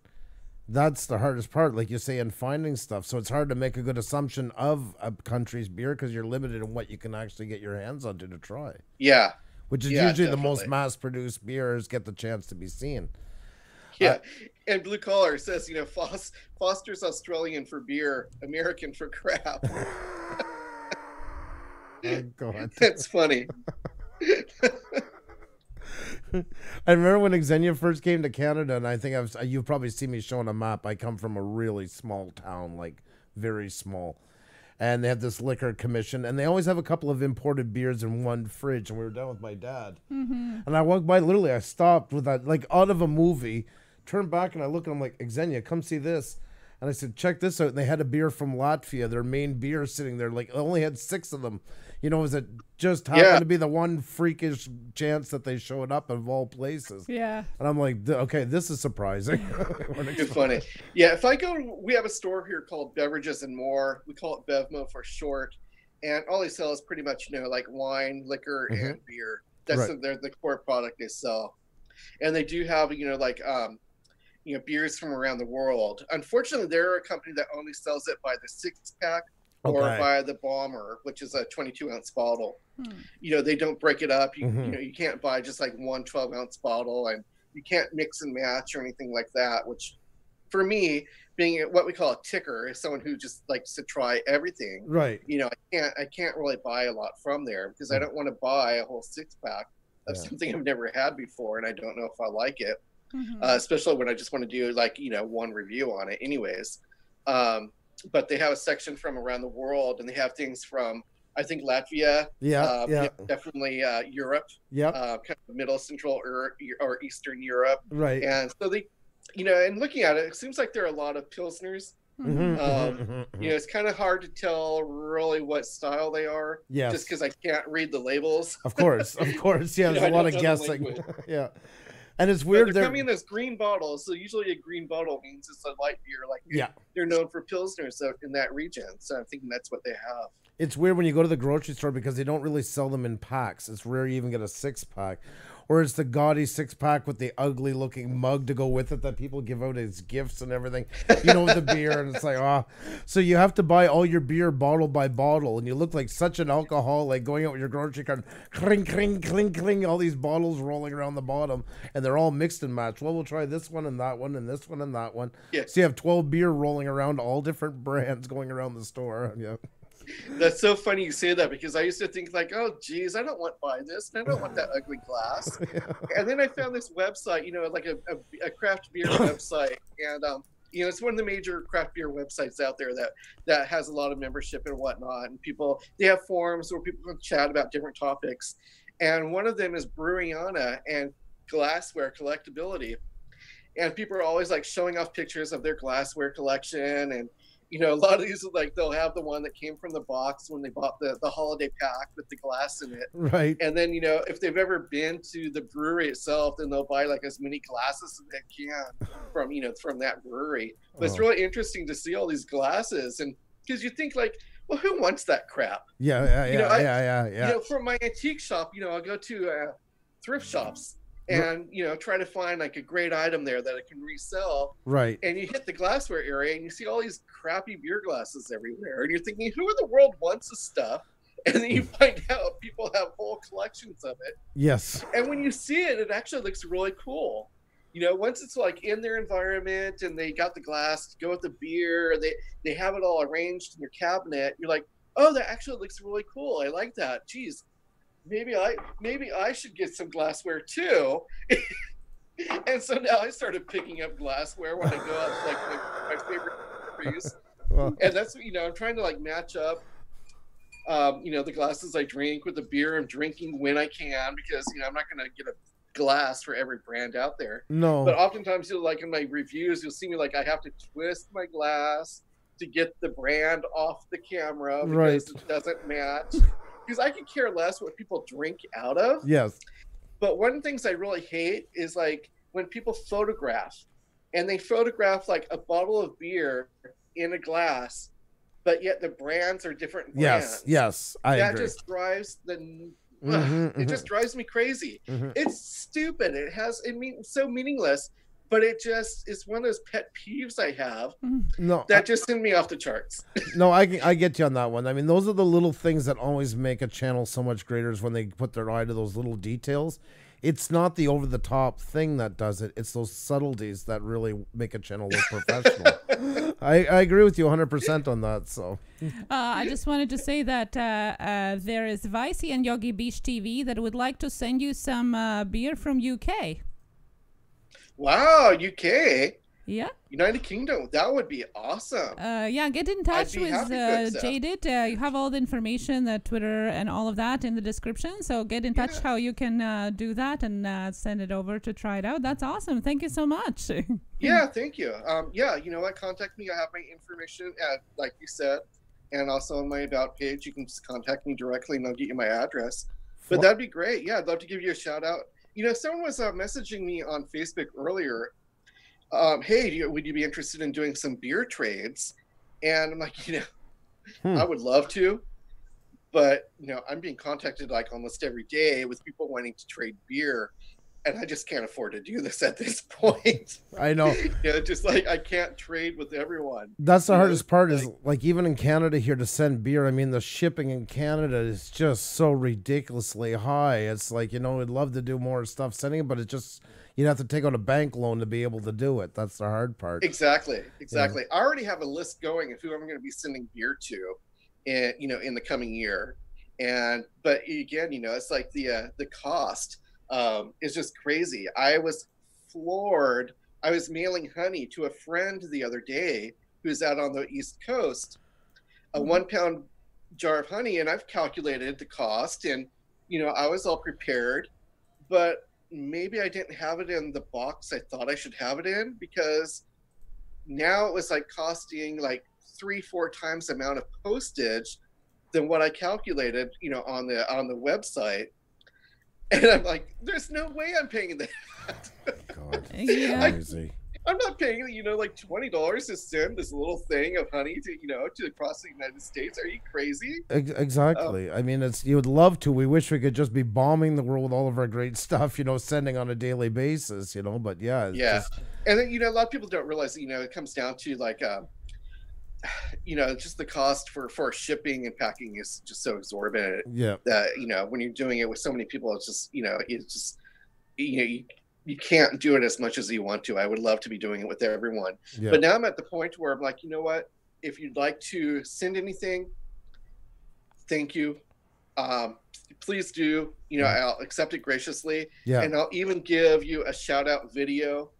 That's the hardest part, like you say, in finding stuff. So it's hard to make a good assumption of a country's beer because you're limited in what you can actually get your hands on to try. Yeah. Which is usually definitely the most mass-produced beers get the chance to be seen. Yeah, and Blue Collar says, Foster's Australian for beer, American for crap. Oh, God. That's funny. I remember when Xenia first came to Canada, and I think you've probably seen me showing a map. I come from a really small town, like very small. And they have this liquor commission, and they always have a couple of imported beers in one fridge. And we were down with my dad. Mm-hmm. And I walked by, literally, I stopped with that, like out of a movie, Turn back and I look and I'm like, Xenia, come see this. And I said, check this out. And they had a beer from Latvia, their main beer sitting there. Like, I only had 6 of them. You know, it just happened to be the one freakish chance that they showed up of all places. Yeah. And I'm like, okay, this is surprising. It's funny. Yeah, if I go, we have a store here called Beverages and More. We call it BevMo for short. And all they sell is pretty much, you know, like wine, liquor, and beer. That's the core product they sell. And they do have, you know, like, you know, beers from around the world. Unfortunately, they're a company that only sells it by the 6-pack or by the bomber, which is a 22-ounce bottle. You know, they don't break it up. You know, you can't buy just like one 12-ounce bottle, and you can't mix and match or anything like that, which for me, being what we call a ticker, is someone who just likes to try everything. Right. You know, I can't really buy a lot from there because I don't want to buy a whole 6-pack of something I've never had before, and I don't know if I like it. Especially when I just want to do like, you know, one review on it anyways. But they have a section from around the world, and they have things from, I think, Latvia, definitely Europe, kind of Middle Central or Eastern Europe. Right. And so they, you know, and looking at it, it seems like there are a lot of Pilsners. You know, it's kind of hard to tell really what style they are. Just because I can't read the labels. Of course. Yeah, there's a lot of guessing. Yeah. And it's weird. They're coming in those green bottles. So usually a green bottle means it's a light beer. Like they're known for Pilsners in that region. So I'm thinking that's what they have. It's weird when you go to the grocery store because they don't really sell them in packs. It's rare you even get a 6-pack. Or it's the gaudy 6-pack with the ugly looking mug to go with it that people give out as gifts and everything. You know, with the beer. And it's like, so you have to buy all your beer bottle by bottle. And you look like such an alcoholic going out with your grocery cart. Cling, cling, cling, cling. All these bottles rolling around the bottom. And they're all mixed and matched. Well, we'll try this one and that one and this one and that one. Yeah. So you have 12 beer rolling around, all different brands going around the store. Yeah. That's so funny you say that, because I used to think like, oh geez, I don't want to buy this, and I don't want that ugly glass. And then I found this website, you know, like a craft beer website, and you know, it's one of the major craft beer websites out there that has a lot of membership and whatnot, and they have forums where people can chat about different topics, and one of them is Brewiana and glassware collectability, and people are always like showing off pictures of their glassware collection. And you know, a lot of these, like, they'll have the one that came from the box when they bought the holiday pack with the glass in it. Right. And then, you know, if they've ever been to the brewery itself, then they'll buy, like, as many glasses as they can from, you know, from that brewery. But it's really interesting to see all these glasses. And because you think, like, well, who wants that crap? Yeah. You know, from my antique shop, you know, I'll go to thrift shops and, you know, try to find like a great item there that I can resell. Right. And you hit the glassware area and you see all these crappy beer glasses everywhere. And you're thinking, who in the world wants this stuff? And then you find out people have whole collections of it. Yes. And when you see it, it actually looks really cool. You know, once it's like in their environment and they got the glass to go with the beer, they have it all arranged in your cabinet, you're like, oh, that actually looks really cool. I like that. Geez. Maybe I should get some glassware too. And so now I started picking up glassware when I go out to like my favorite countries. And that's, you know, I'm trying to like match up you know, the glasses I drink with the beer I'm drinking when I can, because, you know, I'm not going to get a glass for every brand out there. No. But oftentimes, you'll like in my reviews, you'll see me like I have to twist my glass to get the brand off the camera because it doesn't match. Because I could care less what people drink out of. Yes. But one of the things I really hate is like when people photograph and they photograph like a bottle of beer in a glass, but yet the brands are different brands. Yes, I agree. That just drives it just drives me crazy. It's stupid. It means so meaningless. But it just is one of those pet peeves I have that just send me off the charts. No, I get you on that one. I mean, those are the little things that always make a channel so much greater, is when they put their eye to those little details. It's not the over-the-top thing that does it. It's those subtleties that really make a channel look professional. I agree with you 100% on that. So I just wanted to say that there is Vicey and Yogi Beach TV that would like to send you some beer from UK. Wow, UK. Yeah. United Kingdom, that would be awesome. Yeah, get in touch with Jaded. You have all the information, Twitter and all of that in the description. So get in touch how you can do that and send it over to try it out. That's awesome. Thank you so much. Yeah, thank you. Yeah, you know what? Contact me. I have my information like you said, and also on my About page. You can just contact me directly and I'll get you my address. But that'd be great. Yeah, I'd love to give you a shout out. You know, someone was messaging me on Facebook earlier. Hey, would you be interested in doing some beer trades? And I'm like, you know, I would love to, but you know, I'm being contacted like almost every day with people wanting to trade beer, and I just can't afford to do this at this point. I know. You know, just like I can't trade with everyone. That's the hardest part is like even in Canada here to send beer. I mean, the shipping in Canada is just so ridiculously high. It's like, you know, we'd love to do more stuff sending it, but it just, you'd have to take out a bank loan to be able to do it. That's the hard part. Exactly. Yeah. I already have a list going of who I'm going to be sending beer to, and you know, in the coming year. But again, you know, it's like the cost is just crazy. I was floored. I was mailing honey to a friend the other day who's out on the East Coast, a 1 pound jar of honey, and I've calculated the cost, and you know, I was all prepared, but maybe I didn't have it in the box I thought I should have it in, because now it was like costing like 3-4 times the amount of postage than what I calculated, you know, on the website. And I'm like, there's no way I'm paying that. God, yeah. crazy. I'm not paying, you know, like $20 to send this little thing of honey to, you know, to across the United States. Are you crazy? Exactly. I mean, it's, you would love to. We wish we could just be bombing the world with all of our great stuff, you know, sending on a daily basis, you know, but yeah. Just... And then, you know, a lot of people don't realize, you know, it comes down to like, you know, just the cost for shipping and packing is just so exorbitant. Yeah. That, you know, when you're doing it with so many people, it's just, you know, you can't do it as much as you want to. I would love to be doing it with everyone. Yeah. But now I'm at the point where I'm like, you know what? If you'd like to send anything, thank you. Please do. You know, I'll accept it graciously. Yeah. And I'll even give you a shout out video,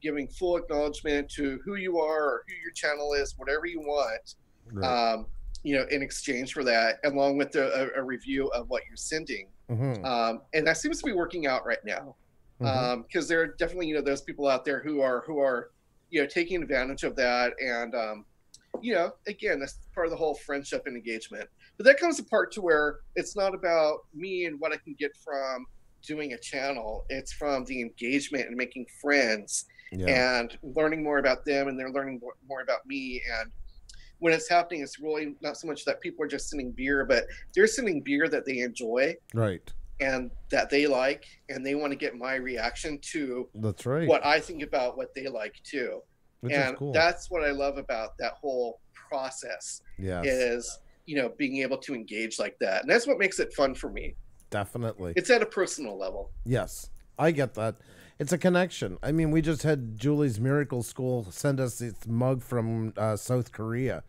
giving full acknowledgement to who you are or who your channel is, whatever you want. Right. You know, in exchange for that, along with a review of what you're sending. Mm-hmm. And that seems to be working out right now. Because there are definitely, you know, those people out there who are, you know, taking advantage of that. And, you know, again, that's part of the whole friendship and engagement. But that comes a part to where it's not about me and what I can get from doing a channel. It's from the engagement and making friends and learning more about them, and they're learning more about me. And when it's happening, it's really not so much that people are just sending beer, but they're sending beer that they enjoy. Right. And that they like, and they want to get my reaction to what I think about what they like too. Which is cool. That's what I love about that whole process is, you know, being able to engage like that. And that's what makes it fun for me. Definitely. It's at a personal level. Yes, I get that. It's a connection. I mean, we just had Julie's Miracle School send us this mug from South Korea.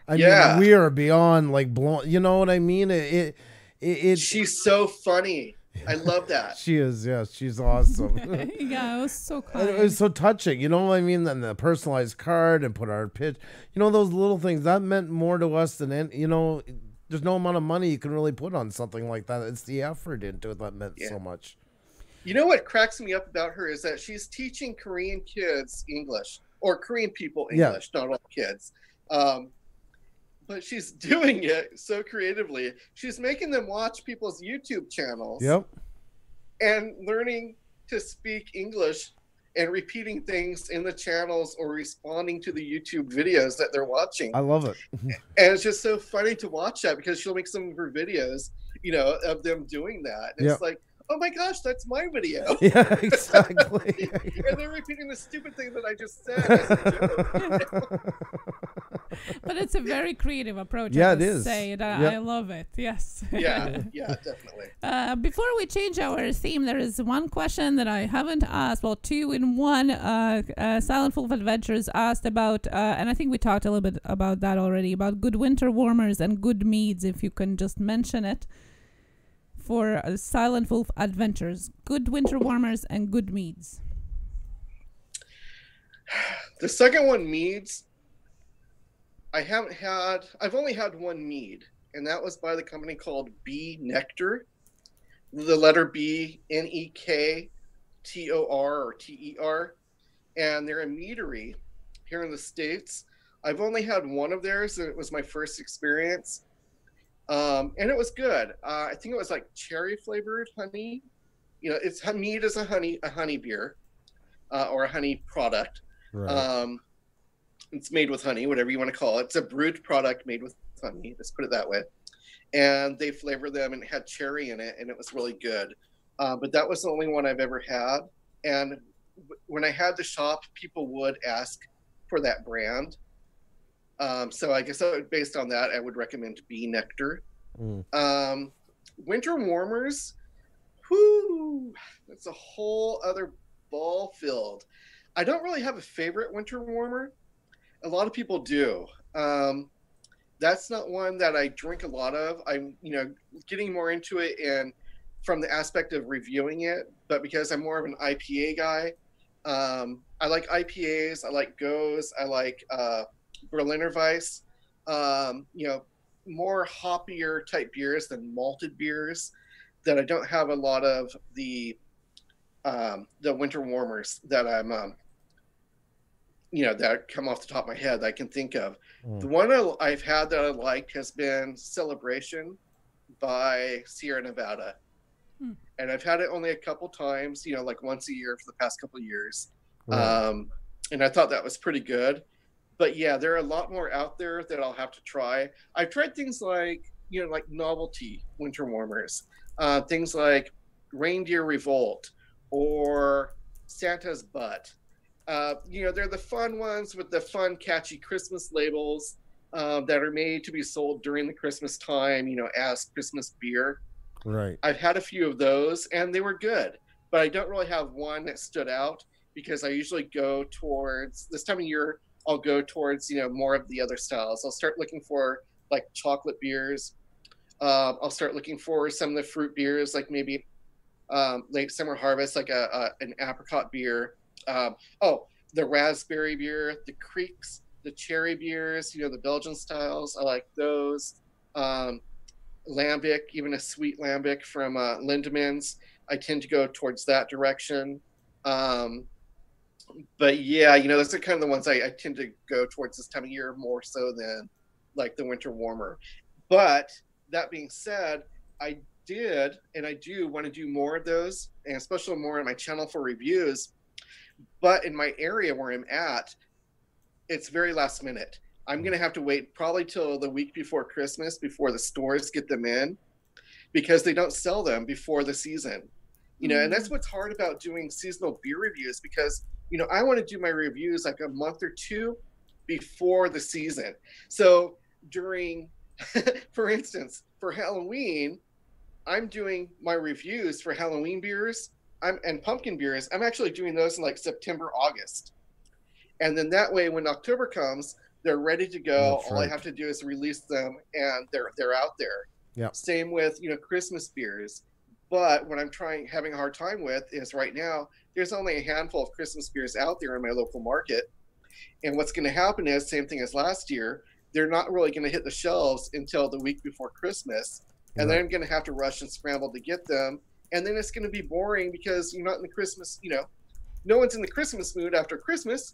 I mean, we are beyond like blown. You know what I mean? She's so funny. I love that. She is, yes. She's awesome. Yeah, it was so kind. It was so touching. You know what I mean? And the personalized card and put our pitch. You know, those little things, that meant more to us than, you know, there's no amount of money you can really put on something like that. It's the effort into it that meant so much. You know what cracks me up about her is that she's teaching Korean kids English, or Korean people English, not all kids. But she's doing it so creatively. She's making them watch people's YouTube channels. Yep. And learning to speak English and repeating things in the channels or responding to the YouTube videos that they're watching. I love it. And it's just so funny to watch that, because she'll make some of her videos, you know, of them doing that. And it's like, oh my gosh, that's my video. Yeah, exactly. And they're repeating the stupid thing that I just said as a joke. But it's a very creative approach. Yeah, it is. I love it. Yes. Yeah, definitely. Before we change our theme, there is one question that I haven't asked. Well, two in one. Silent Wolf Adventures asked about, and I think we talked a little bit about that already, about good winter warmers and good meads, if you can just mention it. For Silent Wolf Adventures, good winter warmers and good meads. The second one, meads. I've only had one mead, and that was by the company called Bee Nectar. The letter B, Nektor or Ter, and they're a meadery here in the States. I've only had one of theirs, and it was my first experience. And it was good. I think it was like cherry flavored honey. Mead is a honey beer, or a honey product. Right. It's made with honey, whatever you want to call it. It's a brewed product made with honey. Let's put it that way. And they flavored them, and it had cherry in it, and it was really good. But that was the only one I've ever had. And when I had the shop, people would ask for that brand. So I guess based on that, I would recommend Bee Nectar. Winter warmers, whoo, that's a whole other ball filled. I don't really have a favorite winter warmer. A lot of people do. That's not one that I drink a lot of. I'm, getting more into it and from the aspect of reviewing it, but because I'm more of an IPA guy, I like IPAs, I like Goes, I like Berliner Weiss, more hoppier type beers than malted beers. That I don't have a lot of the winter warmers that I'm that come off the top of my head that I can think of. The one I've had that I like has been Celebration by Sierra Nevada. And I've had it only a couple times, like once a year for the past couple of years. Right. And I thought that was pretty good. But yeah, there are a lot more out there that I'll have to try. I've tried things like, like novelty winter warmers, things like Reindeer Revolt or Santa's Butt. They're the fun ones with the fun, catchy Christmas labels that are made to be sold during the Christmas time, as Christmas beer. Right. I've had a few of those, and they were good. But I don't really have one that stood out because I usually go towards, this time of year, I'll go towards, more of the other styles. I'll start looking for, like, chocolate beers. I'll start looking for some of the fruit beers, like maybe late summer harvest, like an apricot beer. The raspberry beer, the creeks, the cherry beers, the Belgian styles. I like those. Lambic, even a sweet lambic from Lindemans. I tend to go towards that direction. But yeah, those are kind of the ones I tend to go towards this time of year more so than like the winter warmer. But that being said, I did and I do want to do more of those, and especially more on my channel for reviews. But in my area where I'm at, it's very last minute. I'm going to have to wait probably till the week before Christmas before the stores get them in, because they don't sell them before the season. And that's what's hard about doing seasonal beer reviews, because, I want to do my reviews like a month or two before the season. So during, for instance, for Halloween, I'm doing my reviews for Halloween beers and pumpkin beers. I'm actually doing those in like September, August. And then that way, when October comes, they're ready to go. That's All right. I have to do is release them, and they're out there. Yeah. Same with Christmas beers. But what I'm having a hard time with is right now there's only a handful of Christmas beers out there in my local market, and what's going to happen is same thing as last year. They're not really going to hit the shelves until the week before Christmas, and then I'm going to have to rush and scramble to get them, and then it's going to be boring because you're not in the Christmas. No one's in the Christmas mood after Christmas.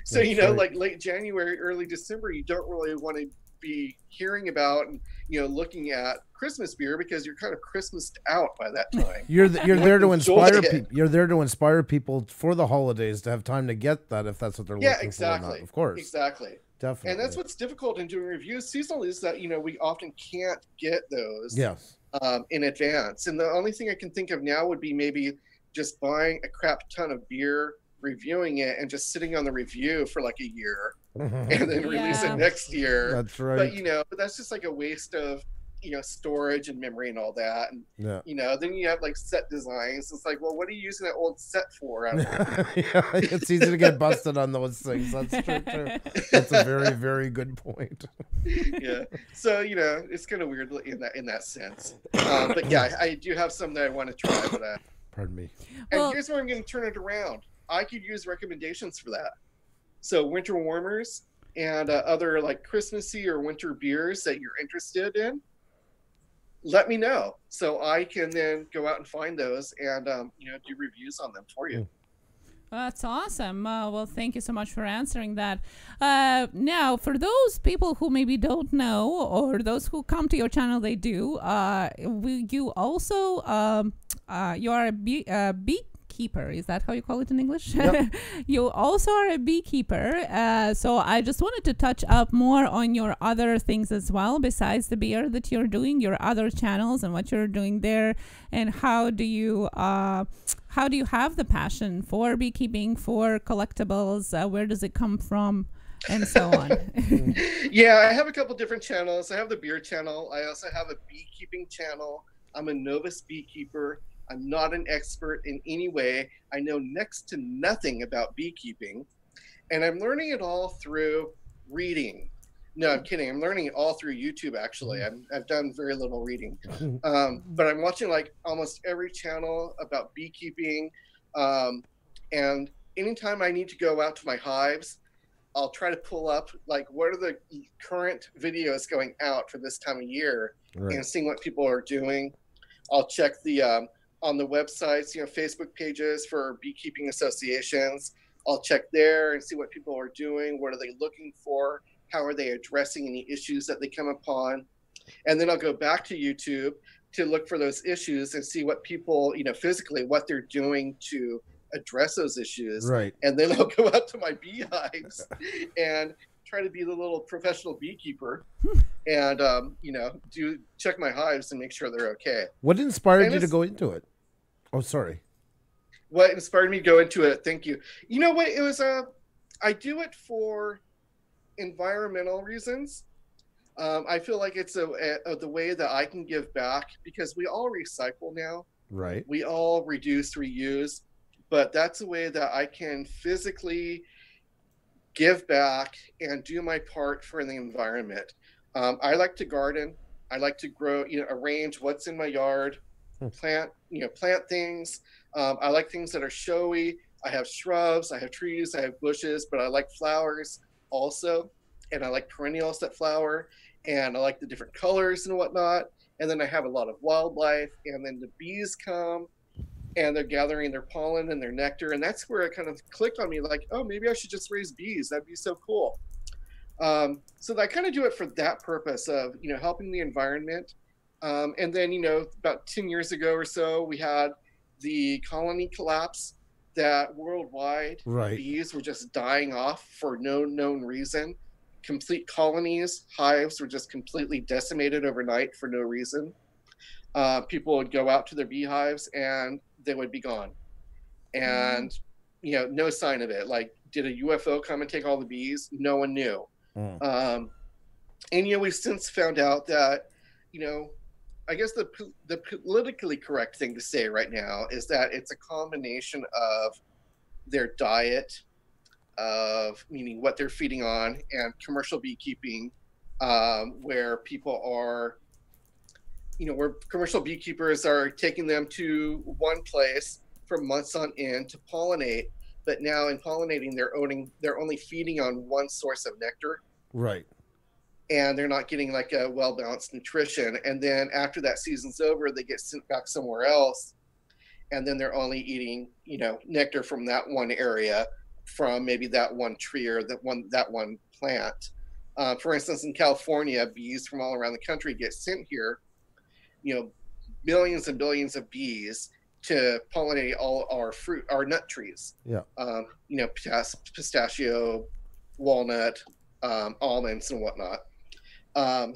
So, right. like late January, early December, you don't really want to be hearing about and, looking at Christmas beer because you're kind of Christmased out by that time. You're there to inspire people. it. You're there to inspire people for the holidays to have time to get that if that's what they're looking for. Exactly. Of course. Exactly. Definitely. And that's what's difficult in doing reviews seasonally is that, we often can't get those in advance. And the only thing I can think of now would be maybe just buying a crap ton of beer, reviewing it, and just sitting on the review for like a year and then release it next year. That's right. But that's just like a waste of storage and memory and all that. And then you have like set designs. It's like, well, what are you using that old set for? I don't know. It's easy to get busted on those things. That's true too. That's a very, very good point. Yeah. So it's kind of weird in that sense. But yeah, I do have some that I want to try. But pardon me. and here's where I'm going to turn it around. I could use recommendations for that. So winter warmers and other like Christmassy or winter beers that you're interested in, let me know so I can then go out and find those and you know, do reviews on them for you. That's awesome. Well, thank you so much for answering that. Now, for those people who maybe don't know, or those who come to your channel, they do. You also you are a beekeeper. Is that how you call it in English? Yep. You also are a beekeeper. So I just wanted to touch up more on your other things as well, besides the beer that you're doing, your other channels and what you're doing there, and how do you have the passion for beekeeping, for collectibles? Where does it come from, and so on? Yeah, I have a couple different channels. I have the beer channel. I also have a beekeeping channel. I'm a novice beekeeper. I'm not an expert in any way. I know next to nothing about beekeeping, and I'm learning it all through reading. No, I'm kidding. I'm learning it all through YouTube, actually. I've done very little reading. But I'm watching like almost every channel about beekeeping. And anytime I need to go out to my hives, I'll try to pull up like what are the current videos going out for this time of year, and seeing what people are doing. I'll check the on the websites, you know, Facebook pages for beekeeping associations. I'll check there and see what people are doing. What are they looking for? How are they addressing any issues that they come upon? And then I'll go back to YouTube to look for those issues and see what people, you know, physically, what they're doing to address those issues. Right. And then I'll go out to my beehives and try to be the little professional beekeeper and, you know, check my hives and make sure they're okay. What inspired you to go into it? Oh, sorry. What inspired me to go into it? Thank you. You know what? It was, I do it for environmental reasons. I feel like it's the way that I can give back, because we all recycle now. Right. We all reduce, reuse, but that's a way that I can physically give back and do my part for the environment. I like to garden. I like to grow, you know, arrange what's in my yard, plant things. I like things that are showy. I have shrubs, I have trees, I have bushes, but I like flowers also, and I like perennials that flower, and I like the different colors and whatnot. And then I have a lot of wildlife, and then the bees come and they're gathering their pollen and their nectar, and that's where it kind of clicked on me, like, oh, maybe I should just raise bees. That'd be so cool. So I kind of do it for that purpose of, you know, helping the environment. And then, you know, about 10 years ago or so, we had the colony collapse, that worldwide bees were just dying off for no known reason. Complete colonies, hives were just completely decimated overnight for no reason. People would go out to their beehives and they would be gone. And, you know, no sign of it. Like, did a UFO come and take all the bees? No one knew. And, you know, we've since found out that, you know, I guess the politically correct thing to say right now is that it's a combination of their diet, of meaning what they're feeding on, and commercial beekeeping, where people are, you know, where commercial beekeepers are taking them to one place for months on end to pollinate, but now in pollinating, they're only feeding on one source of nectar. Right. And they're not getting like a well-balanced nutrition. And then after that season's over, they get sent back somewhere else. And then they're only eating, you know, nectar from that one area, from maybe that one tree or that one plant. For instance, in California, bees from all around the country get sent here, you know, billions and billions of bees to pollinate all our fruit, our nut trees. Yeah. You know, pistachio, walnut, almonds and whatnot.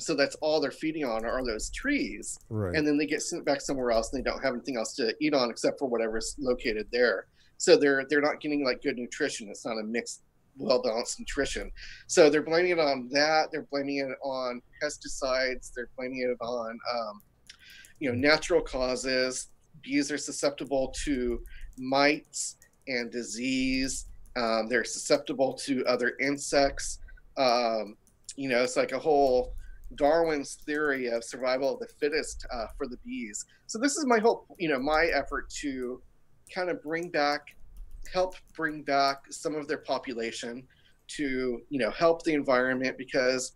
So that's all they're feeding on are those trees. Right. And then they get sent back somewhere else and they don't have anything else to eat on except for whatever's located there. So they're not getting like good nutrition. It's not a mixed, well-balanced nutrition. So they're blaming it on that. They're blaming it on pesticides. They're blaming it on, you know, natural causes. Bees are susceptible to mites and disease. They're susceptible to other insects. You know, it's like a whole Darwin's theory of survival of the fittest for the bees. So this is my whole, you know, my effort to kind of bring back help bring back some of their population to, help the environment, because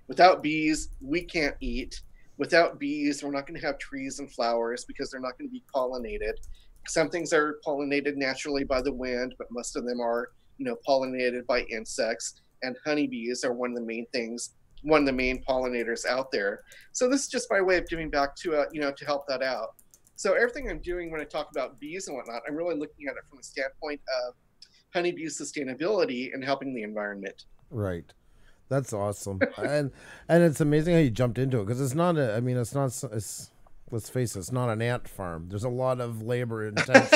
without bees, we can't eat. Without bees, we're not going to have trees and flowers because they're not going to be pollinated. Some things are pollinated naturally by the wind, but most of them are, pollinated by insects. And honeybees are one of the main things, one of the main pollinators out there. So this is just my way of giving back to, to help that out. So everything I'm doing when I talk about bees and whatnot, I'm really looking at it from the standpoint of honeybee sustainability and helping the environment. Right. That's awesome. and it's amazing how you jumped into it, because it's not let's face it, it's not an ant farm. There's a lot of labor, intense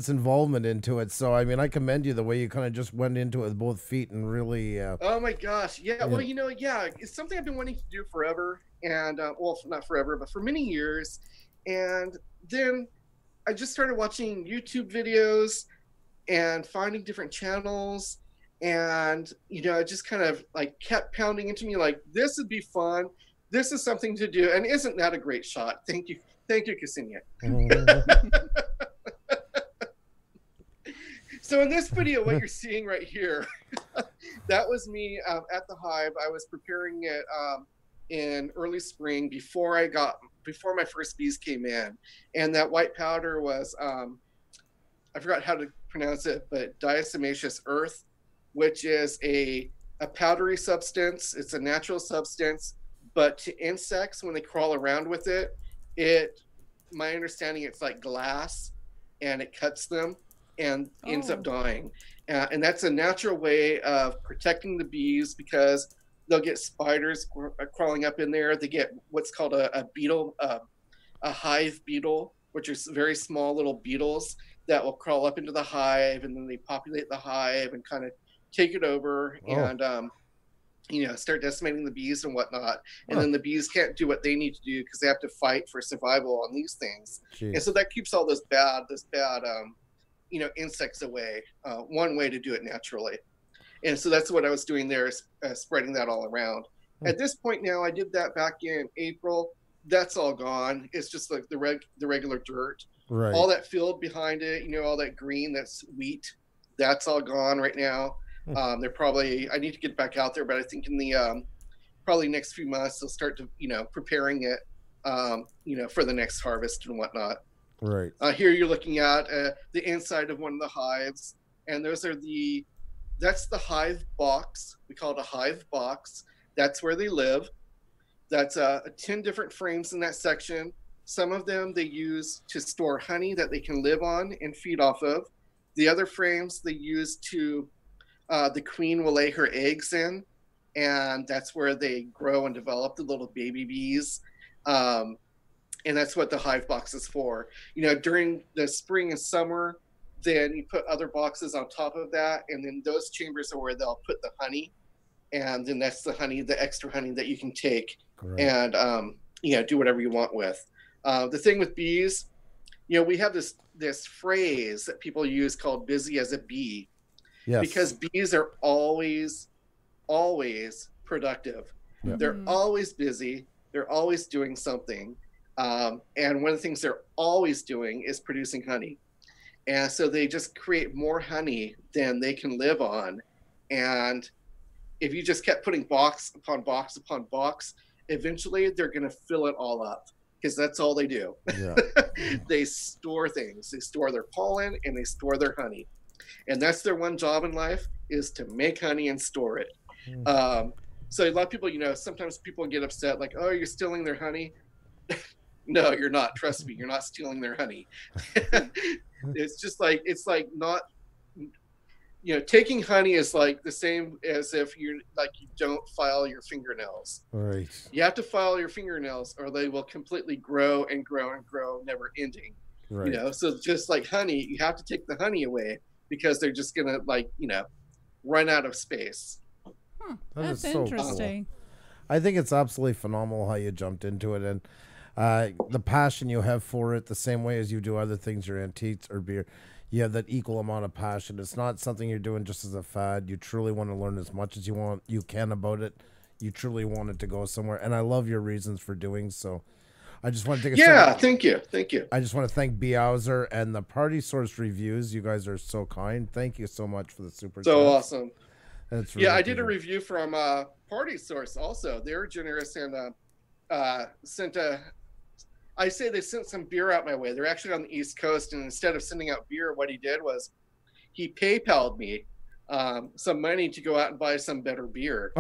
involvement into it. So, I mean, I commend you the way you kind of just went into it with both feet and really... oh, my gosh. Yeah, well, it's something I've been wanting to do forever. And, well, not forever, but for many years. And then I just started watching YouTube videos and finding different channels. And, it just kind of like kept pounding into me like, this would be fun. This is something to do. And isn't that a great shot? Thank you. Thank you, Ksenia. So in this video, what you're seeing right here, that was me at the hive. I was preparing it in early spring before my first bees came in. And that white powder was, I forgot how to pronounce it, but diatomaceous earth, which is a powdery substance. It's a natural substance. But to insects, when they crawl around with it, my understanding, it's like glass, and it cuts them and ends up dying. And that's a natural way of protecting the bees, because they'll get spiders crawling up in there. They get what's called a beetle, a hive beetle, which are very small little beetles that will crawl up into the hive, and then they populate the hive and kind of take it over and start decimating the bees and whatnot. And then the bees can't do what they need to do because they have to fight for survival on these things. Jeez. And so that keeps all this bad insects away. One way to do it naturally. And so that's what I was doing there, is spreading that all around. At this point now, I did that back in April. That's all gone. It's just like the regular dirt. Right. All that field behind it, all that green, that's wheat. That's all gone right now. I need to get back out there, but I think in the probably next few months they'll start to preparing it for the next harvest and whatnot. Right. Here you're looking at the inside of one of the hives, and that's the hive box. We call it a hive box. That's where they live. That's 10 different frames in that section. Some of them they use to store honey that they can live on and feed off of. The other frames they use to the queen will lay her eggs in, and that's where they grow and develop the little baby bees. And that's what the hive box is for. During the spring and summer, then you put other boxes on top of that, and then those chambers are where they'll put the honey, and then that's the honey, the extra honey that you can take. Correct. And do whatever you want with. The thing with bees, we have this phrase that people use called busy as a bee. Yes. Because bees are always productive. Yep. They're always busy. They're always doing something. And one of the things they're always doing is producing honey. And so they just create more honey than they can live on. And if you just kept putting box upon box upon box, eventually they're going to fill it all up, because that's all they do. Yeah. They store things. They store their pollen and they store their honey. And that's their one job in life, is to make honey and store it. So a lot of people, sometimes people get upset like, oh, you're stealing their honey. No, you're not. Trust me, you're not stealing their honey. It's like not, taking honey is like the same as if you don't file your fingernails. Right. You have to file your fingernails or they will completely grow and grow and grow, never ending. Right. So just like honey, you have to take the honey away, because they're just gonna run out of space. That's interesting. Cool. I think it's absolutely phenomenal how you jumped into it, and the passion you have for it, the same way as you do other things, your antiques or beer. You have that equal amount of passion. It's not something you're doing just as a fad. You truly want to learn as much as you can about it. You truly want it to go somewhere, and I love your reasons for doing so. I just want to take a Yeah, second. thank you. I just want to thank Beauser and the Party Source Reviews. You guys are so kind. Thank you so much for the super So chat. awesome. That's really I did a review from Party Source also. They were generous and sent I say they sent some beer out my way. They're actually on the East Coast, and instead of sending out beer, what he did was he PayPal'd me some money to go out and buy some better beer.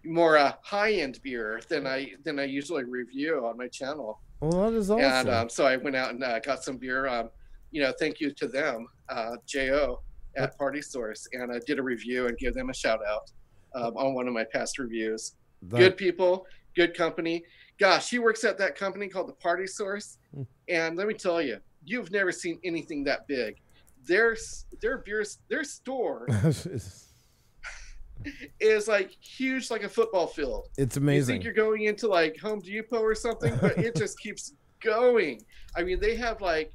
More high-end beer than I usually review on my channel. Well, that is awesome. And so I went out and got some beer. Thank you to them, Jo at Party Source, and I did a review and gave them a shout out on one of my past reviews. Good people, good company. Gosh, he works at that company called the Party Source, and let me tell you, you've never seen anything that big. Their store is like huge, like a football field. It's amazing. You think you're going into like Home Depot or something, but it just keeps going. I mean, they have like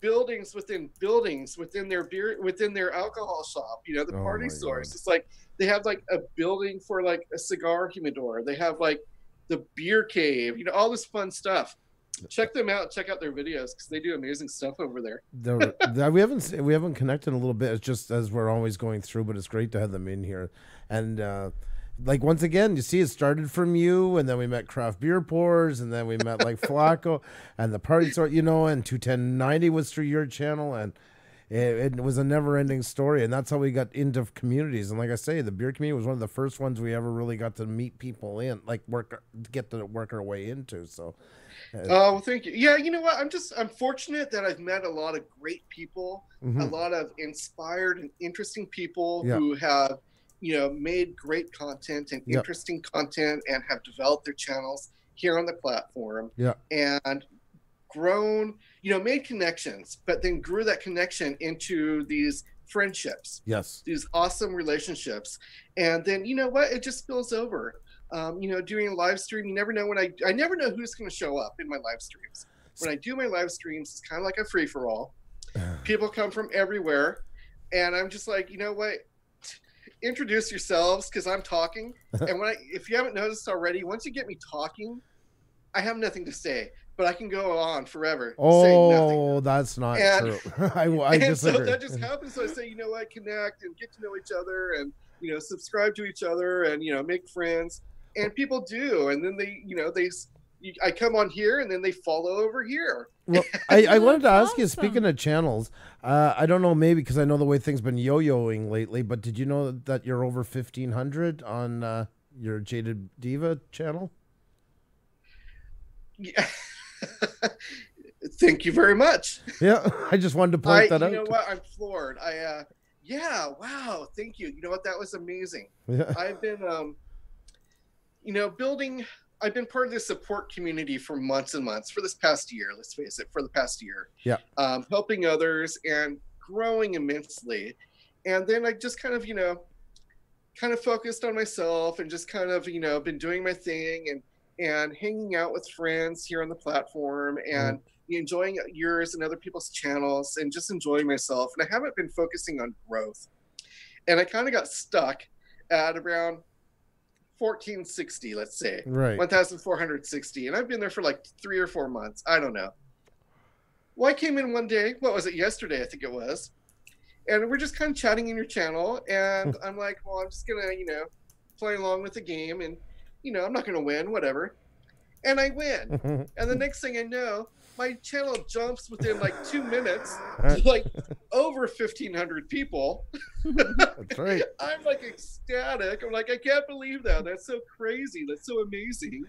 buildings within their alcohol shop. The Party Source. God. It's like they have like a building for like a cigar humidor. They have like the beer cave. All this fun stuff. Check them out. Check out their videos because they do amazing stuff over there. We haven't connected a little bit. It's just as we're always going through, but it's great to have them in here. And like once again, you see, it started from you, and then we met Craft Beer Pours, and then we met like Flacco and the Party Sort, and 21090 was through your channel, and it was a never-ending story, and that's how we got into communities. And like I say, the beer community was one of the first ones we ever really got to meet people in, like get to work our way into. So. Well, thank you. Yeah, you know what? I'm fortunate that I've met a lot of great people, a lot of inspired and interesting people who have, made great content and interesting content and have developed their channels here on the platform. And grown, made connections, but then grew that connection into these friendships. These awesome relationships. And then, it just spills over. Doing a live stream, you never know I never know who's going to show up in my live streams. When I do my live streams, it's kind of like a free for all. People come from everywhere, and I'm just like, introduce yourselves because I'm talking. And if you haven't noticed already, once you get me talking, I have nothing to say, but I can go on forever. Saying nothing. That's not true. I disagree. So that just happens. So I say, connect and get to know each other, and subscribe to each other, and make friends. And people do, and then I come on here, and then they follow over here. Well, I wanted to ask you, speaking of channels, I don't know, maybe because I know the way things been yo-yoing lately, but did you know that you're over 1,500 on your Jaded Diva channel? Yeah. Thank you very much. Yeah, I just wanted to point that out. You know what? I'm floored. Wow. Thank you. You know what? That was amazing. Yeah. I've been, I've been part of this support community for months and months, for this past year, let's face it, for the past year. Yeah. Helping others and growing immensely. And then I just kind of focused on myself and just kind of, been doing my thing and hanging out with friends here on the platform and enjoying yours and other people's channels and just enjoying myself. And I haven't been focusing on growth. And I kind of got stuck at around 1,460, let's say. Right. 1,460. And I've been there for like 3 or 4 months. I don't know. Well, I came in one day. What was it? Yesterday, I think it was. And we're just kind of chatting in your channel. And I'm like, well, I'm just going to, play along with the game. And, I'm not going to win, whatever. And I win. And the next thing I know, my channel jumps within like 2 minutes to like over 1,500 people. That's right. I'm like ecstatic. I'm like, I can't believe that. That's so crazy. That's so amazing.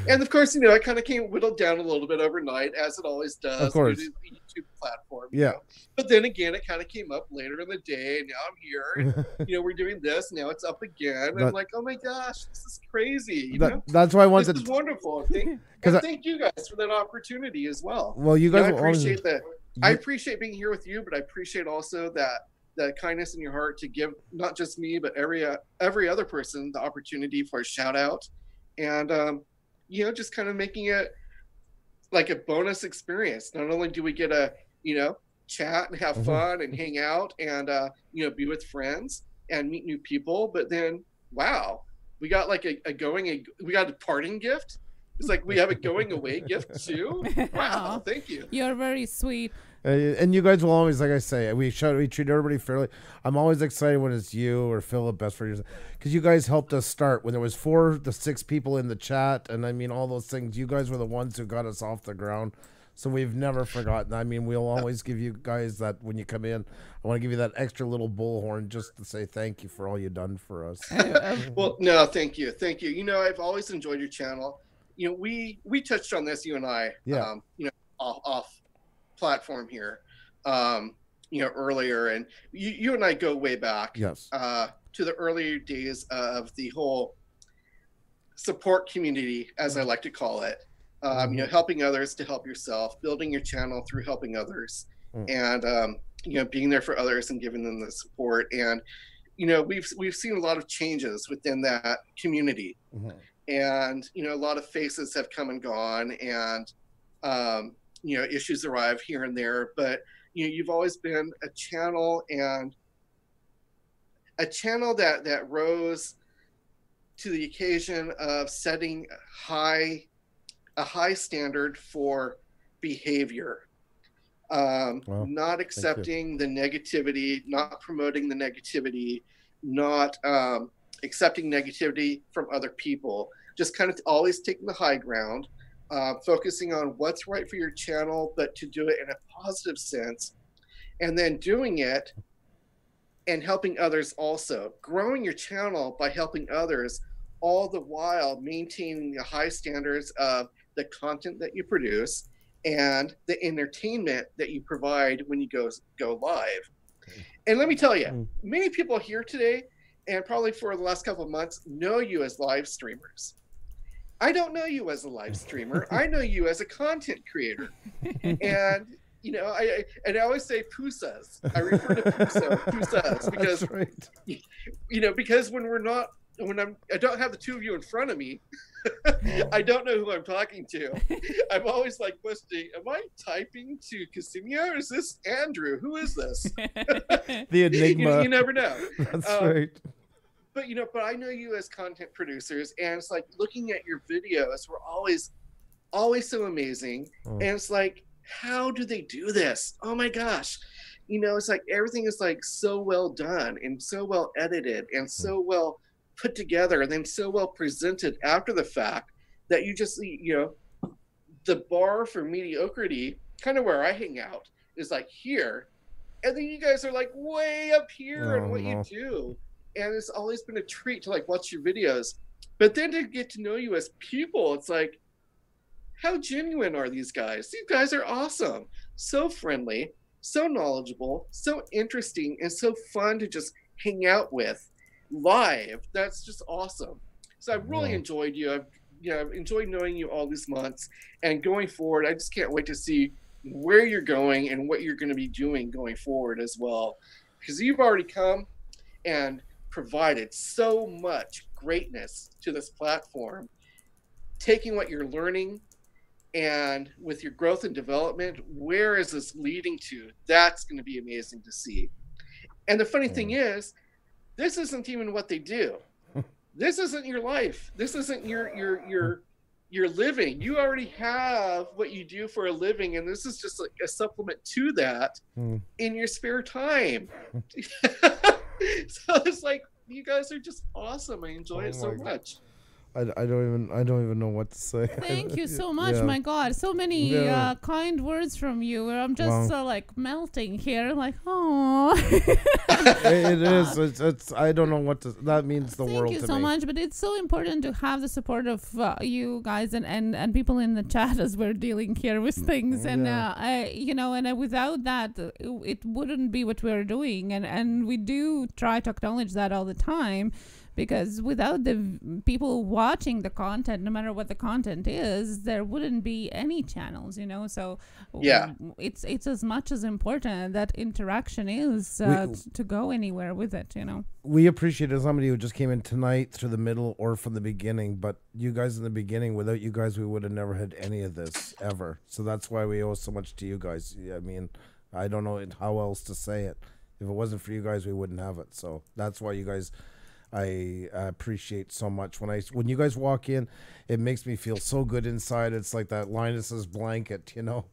And of course, I kind of came whittled down a little bit overnight, as it always does. Of course. Due to the YouTube platform. Yeah. But then again, it kind of came up later in the day. And now I'm here. And, we're doing this. Now it's up again. And I'm like, oh my gosh, this is crazy. That's why I wanted. This is wonderful. Thank you guys for that opportunity as well. Well, you guys, I appreciate that. I appreciate being here with you, but I appreciate also that kindness in your heart to give not just me, but every other person the opportunity for a shout out, and just kind of making it like a bonus experience. Not only do we get a chat and have fun and hang out and be with friends and meet new people, but then wow, we got like we got a parting gift. It's like we have a going away gift too. Wow, thank you. You're very sweet. And you guys will always, like I say, we treat everybody fairly. I'm always excited when it's you or Philip, best for you, because you guys helped us start when there was 4 to 6 people in the chat, and I mean all those things. You guys were the ones who got us off the ground, so we've never forgotten. I mean, we'll always give you guys that when you come in. I want to give you that extra little bullhorn just to say thank you for all you've done for us. Well, no, thank you. You know, I've always enjoyed your channel. You know, we touched on this, you and I. Yeah. You know, off platform here, you know, earlier, and you and I go way back. Yes. To the earlier days of the whole support community, as I like to call it. You know, helping others to help yourself, building your channel through helping others, and you know, being there for others and giving them the support. And you know, we've seen a lot of changes within that community, and you know, a lot of faces have come and gone, and you know, issues arrive here and there. But you know, you've always been a channel, and a channel that rose to the occasion of setting a high standard for behavior, not accepting the negativity, not promoting the negativity, not accepting negativity from other people, just kind of always taking the high ground, focusing on what's right for your channel, but to do it in a positive sense, and then doing it and helping others also, growing your channel by helping others, all the while maintaining the high standards of the content that you produce and the entertainment that you provide when you go live. And let me tell you, many people here today, and probably for the last couple of months, know you as live streamers. I don't know you as a live streamer. I know you as a content creator. And you know, I always say Pusas. I refer to Pusas because That's right. You know, because when I don't have the two of you in front of me, I don't know who I'm talking to. I'm always like questioning, am I typing to Casimia or is this Andrew? Who is this? The enigma. You never know. That's right. But you know, but I know you as content producers, and it's like looking at your videos were always so amazing. And it's like, how do they do this? Oh my gosh. You know, it's like everything is like so well done and so well edited and so well put together and then so well presented after the fact that you just, you know, the bar for mediocrity, kind of where I hang out, is like here. And then you guys are like way up here in what you do. And it's always been a treat to like watch your videos. But then to get to know you as people, it's like, how genuine are these guys? These guys are awesome. So friendly, so knowledgeable, so interesting, and so fun to just hang out with live. That's just awesome. So I've really enjoyed you. I've enjoyed knowing you all these months, and going forward, I just can't wait to see where you're going and what you're going to be doing going forward as well, because you've already come and provided so much greatness to this platform, taking what you're learning and with your growth and development, where is this leading to? That's going to be amazing to see. And the funny thing is, this isn't even what they do. This isn't your life. This isn't your living. You already have what you do for a living, and this is just like a supplement to that in your spare time. So it's like, you guys are just awesome. I enjoy it so much. I don't even know what to say. Thank you so much. My God, so many kind words from you. Where I'm just like melting here. Like, oh. It is. It's. I don't know what to. That means the world to me. Thank you so much. But it's so important to have the support of you guys and people in the chat as we're dealing here with things. And you know, and without that, it wouldn't be what we're doing. And we do try to acknowledge that all the time. Because without the people watching the content, no matter what the content is, there wouldn't be any channels, you know. So it's as much as important that interaction is to go anywhere with it, you know. We appreciate somebody who just came in tonight through the middle or from the beginning. But you guys in the beginning, without you guys, we would have never had any of this ever. So that's why we owe so much to you guys. I mean, I don't know how else to say it. If it wasn't for you guys, we wouldn't have it. So that's why you guys. I appreciate so much. When you guys walk in, it makes me feel so good inside. It's like that Linus's blanket, you know.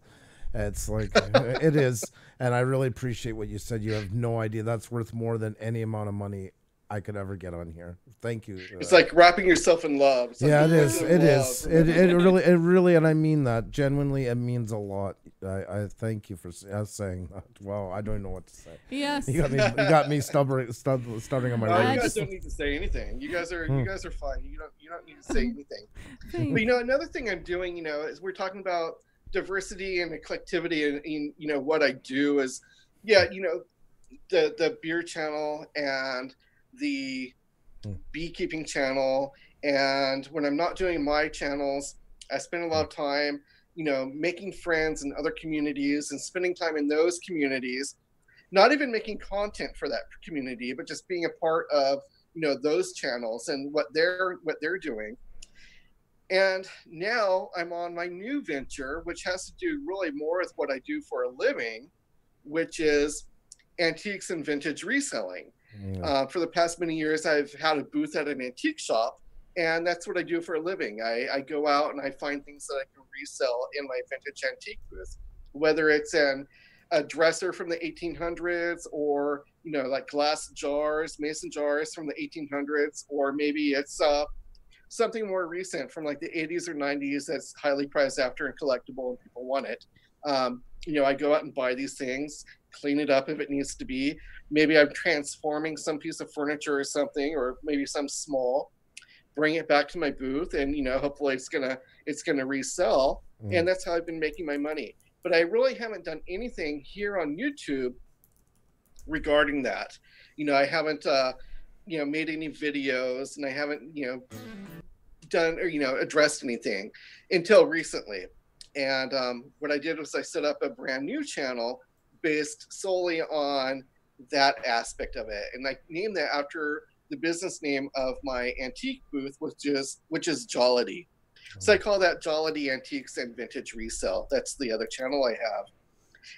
It's like it is, and I really appreciate what you said. You have no idea. That's worth more than any amount of money I could ever get on here. Thank you. It's like wrapping yourself in love. Like yeah, it is. It is. It really, and I mean that genuinely. It means a lot. I thank you for saying that. Wow, I don't know what to say. Yes, you got me stuttering on my words. You guys don't need to say anything. You guys are fine. You don't need to say anything. But another thing I'm doing, is we're talking about diversity and eclecticity, and what I do is, the beer channel and the beekeeping channel, and when I'm not doing my channels, I spend a lot of time making friends in other communities and spending time in those communities, not even making content for that community, but just being a part of those channels and what they're doing. And now I'm on my new venture, which has to do really more with what I do for a living, which is antiques and vintage reselling. For the past many years, I've had a booth at an antique shop, and that's what I do for a living. I go out and I find things that I can resell in my vintage antique booth, whether it's a dresser from the 1800s, or like glass jars, mason jars from the 1800s, or maybe it's something more recent from like the 80s or 90s that's highly prized after and collectible and people want it. I go out and buy these things, clean it up if it needs to be. Maybe I'm transforming some piece of furniture or something, or maybe some small, bring it back to my booth, and hopefully it's gonna resell. And that's how I've been making my money. But I really haven't done anything here on YouTube regarding that. I haven't made any videos, and I haven't done or addressed anything until recently. And what I did was I set up a brand new channel based solely on that aspect of it, and I named that after the business name of my antique booth, which is Jollity. So I call that Jollity Antiques and Vintage Resell. That's the other channel I have,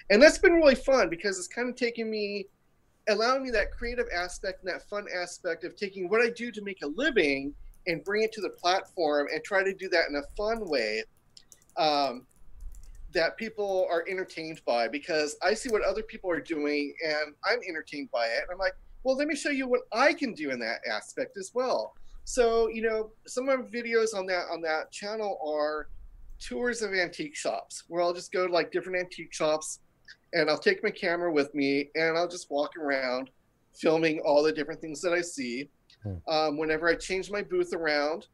and that's been really fun because it's kind of allowing me that creative aspect and that fun aspect of taking what I do to make a living and bring it to the platform and try to do that in a fun way that people are entertained by, because I see what other people are doing and I'm entertained by it. I'm like, well, let me show you what I can do in that aspect as well. So, some of my videos on that channel are tours of antique shops, where I'll just go to like different antique shops, and I'll take my camera with me and I'll just walk around filming all the different things that I see. Whenever I change my booth around,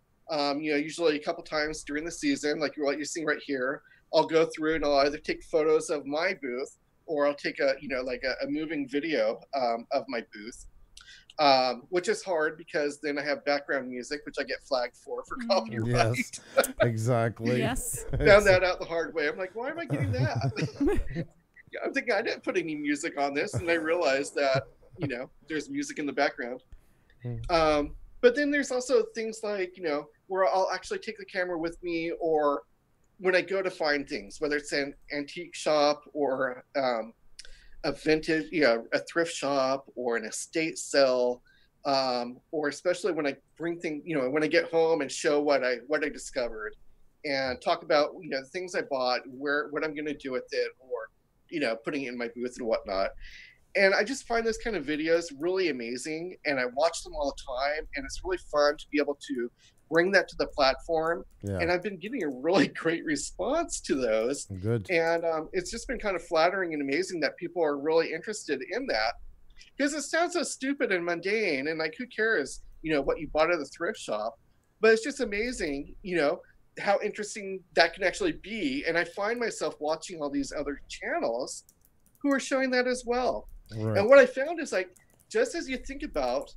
usually a couple times during the season, like what you're seeing right here, I'll go through and I'll either take photos of my booth, or I'll take a moving video of my booth, which is hard because then I have background music, which I get flagged for copyright. Yes, exactly. Yes. Found that out the hard way. I'm like, why am I getting that? I'm thinking I didn't put any music on this, and I realized that there's music in the background. But then there's also things like where I'll actually take the camera with me, or when I go to find things, whether it's an antique shop or a vintage, a thrift shop or an estate sale, or especially when I bring things, when I get home and show what I discovered, and talk about the things I bought, what I'm going to do with it, or putting it in my booth and whatnot. And I just find those kind of videos really amazing, and I watch them all the time, and it's really fun to be able to bring that to the platform. And I've been getting a really great response to those. Good. And it's just been kind of flattering and amazing that people are really interested in that, because it sounds so stupid and mundane, and like, who cares what you bought at the thrift shop? But it's just amazing how interesting that can actually be. And I find myself watching all these other channels who are showing that as well. Right. And what I found is, like, just as you think about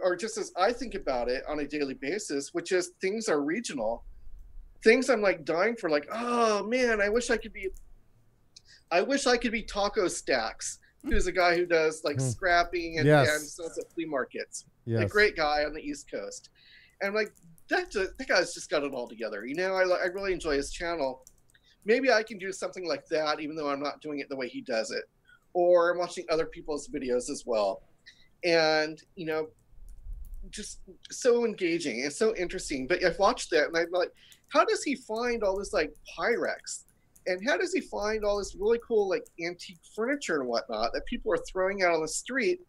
or just as I think about it on a daily basis, which is things are regional, things I'm like dying for, like, oh man, I wish I could be Taco Stacks, who's a guy who does like scrapping and sells at flea markets. A great guy on the East Coast. And I'm like, that guy's just got it all together. I really enjoy his channel. Maybe I can do something like that, even though I'm not doing it the way he does it. Or I'm watching other people's videos as well. And, just so engaging and so interesting. But I've watched that and I'm like, how does he find all this like Pyrex? And how does he find all this really cool like antique furniture and whatnot that people are throwing out on the street?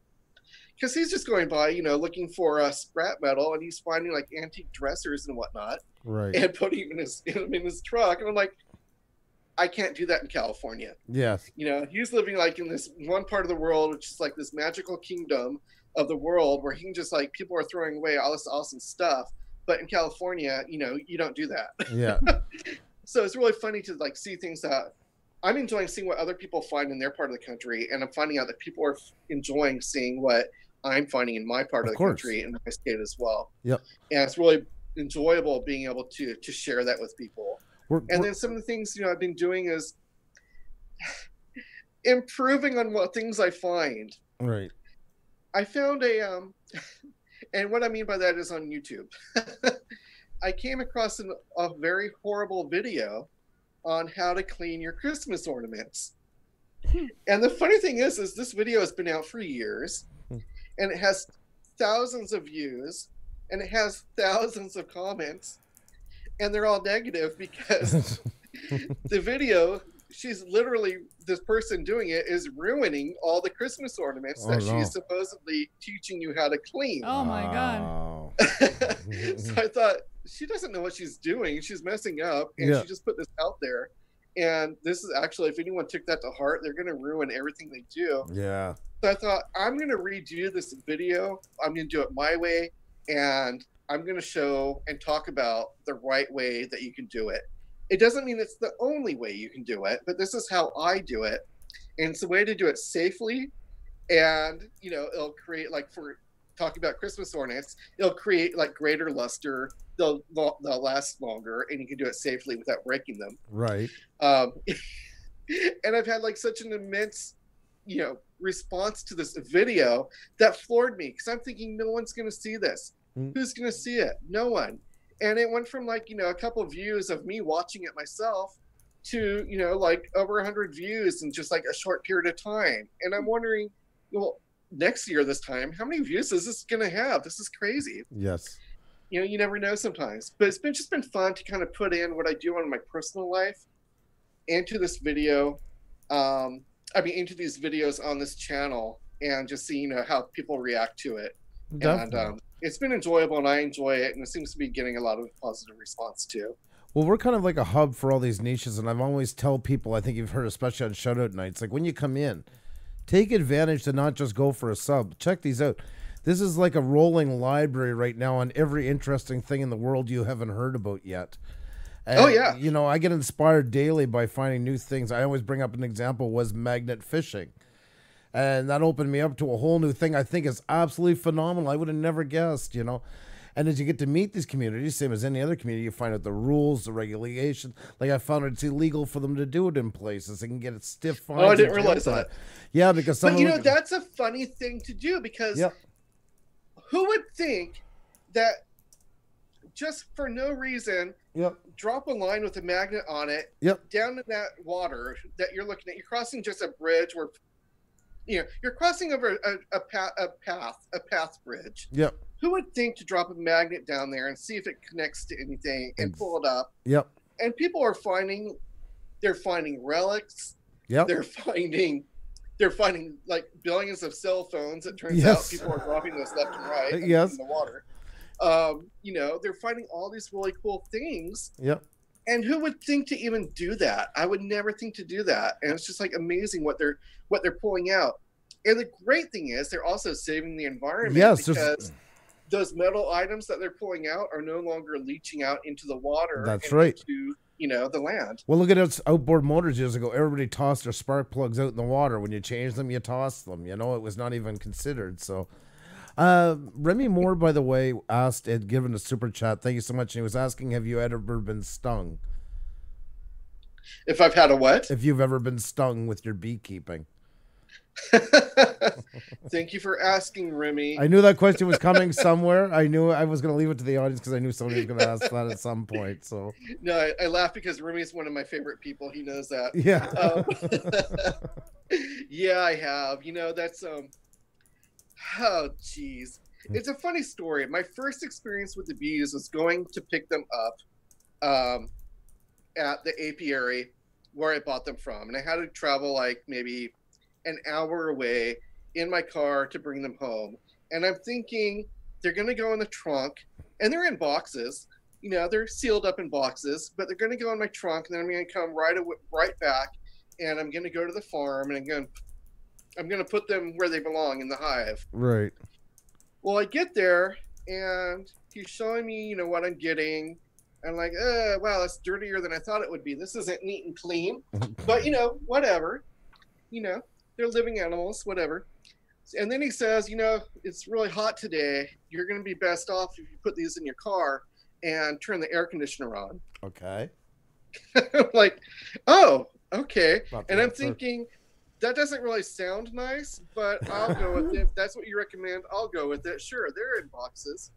Because he's just going by, you know, looking for scrap metal, and he's finding like antique dressers and whatnot, right, and putting them in his truck. And I'm like, I can't do that in California. Yes. You know, he's living like in this one part of the world, which is like this magical kingdom of the world where he can just like, people are throwing away all this awesome stuff. But in California, you know, you don't do that. Yeah. So it's really funny to like see things that I'm enjoying seeing what other people find in their part of the country. And I'm finding out that people are enjoying seeing what I'm finding in my part of the country and my state as well. Yep. And it's really enjoyable being able to share that with people. Then some of the things, you know, I've been doing is improving on what things I find. Right. I found a and what I mean by that is on YouTube. I came across a very horrible video on how to clean your Christmas ornaments. And the funny thing is this video has been out for years, and it has thousands of views, and it has thousands of comments, and they're all negative because the video, she's literally, this person doing it is ruining all the Christmas ornaments that she's supposedly teaching you how to clean. Oh my God. So I thought, she doesn't know what she's doing. She's messing up, and she just put this out there. And this is actually, if anyone took that to heart, they're going to ruin everything they do. Yeah. So I thought, I'm going to redo this video. I'm going to do it my way, and I'm going to show and talk about the right way that you can do it. It doesn't mean it's the only way you can do it, but this is how I do it. And it's a way to do it safely. And, you know, it'll create, like, for talking about Christmas ornaments, it'll create like greater luster. They'll last longer, and you can do it safely without breaking them. Right. And I've had like such an immense, you know, response to this video that floored me, because I'm thinking, no one's going to see this. Who's going to see it? No one. And it went from like, you know, a couple of views of me watching it myself to, you know, like over 100 views in just like a short period of time. And I'm wondering, well, next year this time, how many views is this going to have? This is crazy. Yes. You know, you never know sometimes. But it's just been fun to kind of put in what I do in my personal life into this video. Into these videos on this channel, and just see, you know, how people react to it. Definitely. And it's been enjoyable, and I enjoy it, and it seems to be getting a lot of positive response too. Well, we're kind of like a hub for all these niches, and I've always tell people, I think you've heard, especially on Shoutout Nights, like when you come in, take advantage to not just go for a sub. Check these out. This is like a rolling library right now on every interesting thing in the world you haven't heard about yet. And, you know, I get inspired daily by finding new things. I always bring up an example was magnet fishing. And that opened me up to a whole new thing I think is absolutely phenomenal. I would have never guessed, you know. And as you get to meet these communities, same as any other community, you find out the rules, the regulations. Like I found it's illegal for them to do it in places. They can get it stiff fines. Oh, I didn't realize that. Yeah, because some. But you know, that's a funny thing to do, because who would think that just for no reason, drop a line with a magnet on it down in that water that you're looking at. You're crossing just a bridge where, you know, you're crossing over a path bridge. Yep. Who would think to drop a magnet down there and see if it connects to anything and pull it up? Yep. And people are finding, they're finding relics. Yep. They're finding like billions of cell phones. It turns out people are dropping those left and right in the water. You know, they're finding all these really cool things. Yep. And who would think to even do that? I would never think to do that. And it's just like amazing what they're pulling out. And the great thing is they're also saving the environment, because those metal items that they're pulling out are no longer leaching out into the water. That's right. Into, you know, the land. Well, look at us outboard motors years ago. Everybody tossed their spark plugs out in the water. When you change them, you toss them. You know, it was not even considered. So, Remy Moore, by the way, had given a super chat. Thank you so much. And he was asking, have you ever been stung? If I've had a what? If you've ever been stung with your beekeeping. Thank you for asking, Remy. I knew that question was coming somewhere. I knew I was going to leave it to the audience because I knew somebody was going to ask that at some point. So no, I laugh because Remy is one of my favorite people. He knows that. Yeah. Yeah, I have. You know, that's oh geez. It's a funny story. My first experience with the bees was going to pick them up at the apiary where I bought them from. And I had to travel like maybe an hour away in my car to bring them home. And I'm thinking they're going to go in the trunk, and they're in boxes. You know, they're sealed up in boxes, but they're going to go in my trunk, and then I'm going to come right back, and I'm going to go to the farm, and I'm going to put them where they belong in the hive. Right. Well, I get there, and he's showing me, you know, what I'm getting. I'm like, wow, that's dirtier than I thought it would be. This isn't neat and clean, but you know, whatever. You know, they're living animals, whatever. And then he says, you know, it's really hot today. You're going to be best off if you put these in your car and turn the air conditioner on. Okay. I'm like, oh, okay. And I'm thinking, that doesn't really sound nice, but I'll go with it. If that's what you recommend, I'll go with it. Sure, they're in boxes.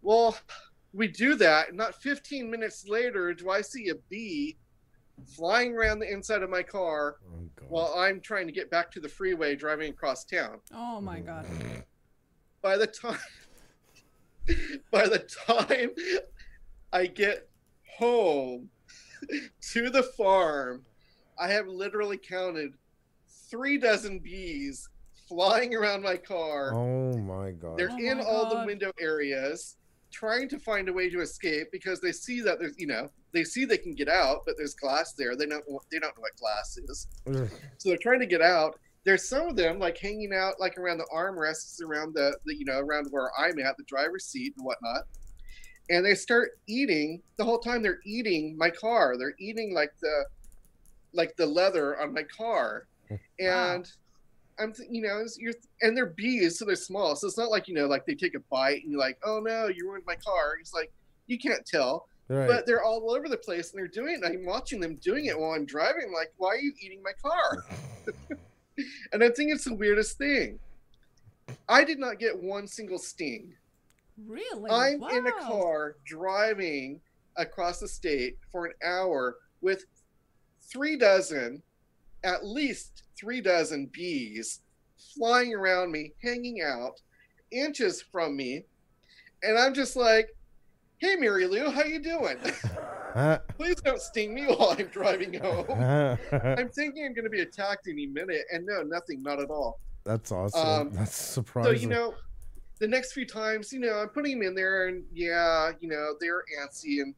Well, we do that, and not 15 minutes later do I see a bee flying around the inside of my car while I'm trying to get back to the freeway driving across town. Oh my God. By the time I get home to the farm, I have literally counted 36 bees flying around my car. Oh my God. They're in all the window areas, trying to find a way to escape because they see that there's, you know, they see they can get out, but there's glass there. They don't know what glass is. So they're trying to get out. There's some of them like hanging out like around the armrests, around the you know, around where I'm at, the driver's seat and whatnot. And they start eating the whole time. They're eating my car. They're eating like the leather on my car. And I'm, you know, and they're bees, so they're small. So it's not like, you know, like they take a bite and you're like, oh no, you ruined my car. It's like, you can't tell. Right. But they're all over the place and they're doing it. And I'm watching them doing it while I'm driving. I'm like, why are you eating my car? And I think it's the weirdest thing. I did not get one single sting. Really? I'm in a car driving across the state for an hour with at least 36 bees flying around me, hanging out inches from me. And I'm just like, hey, Mary Lou, how you doing? Please don't sting me while I'm driving home. I'm thinking I'm going to be attacked any minute. And no, nothing, not at all. That's awesome. That's surprising. So, you know, the next few times, you know, I'm putting them in there and yeah, you know, they're antsy and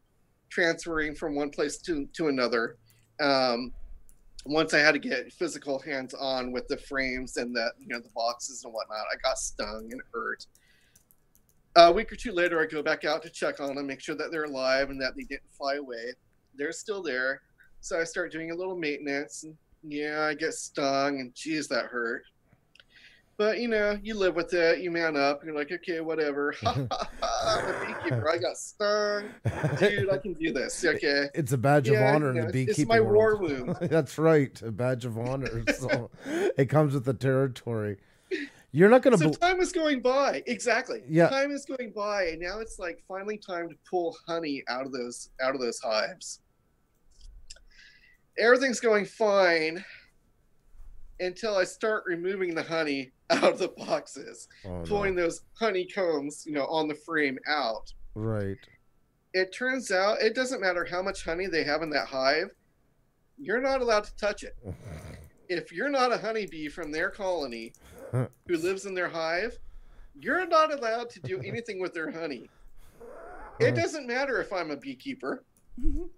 transferring from one place to another. Once I had to get physical hands-on with the frames and the, you know, the boxes and whatnot, I got stung and hurt. A week or two later, I go back out to check on them, make sure that they're alive and that they didn't fly away. They're still there. So I start doing a little maintenance. And yeah, I get stung and geez, that hurt. But, you know, you live with it. You man up. You're like, okay, whatever. I'm a beekeeper. I got stung. Dude, I can do this. Okay. It's a badge of honor in the beekeeping It's my world. war wound. That's right. A badge of honor. So it comes with the territory. You're not going to... So time is going by. Exactly. Yeah. Time is going by. And now it's like finally time to pull honey out of those hives. Everything's going fine until I start removing the honey out of the boxes, pulling those honeycombs, you know, on the frame out. Right. It turns out it doesn't matter how much honey they have in that hive. You're not allowed to touch it. If you're not a honeybee from their colony who lives in their hive, you're not allowed to do anything with their honey. It doesn't matter if I'm a beekeeper.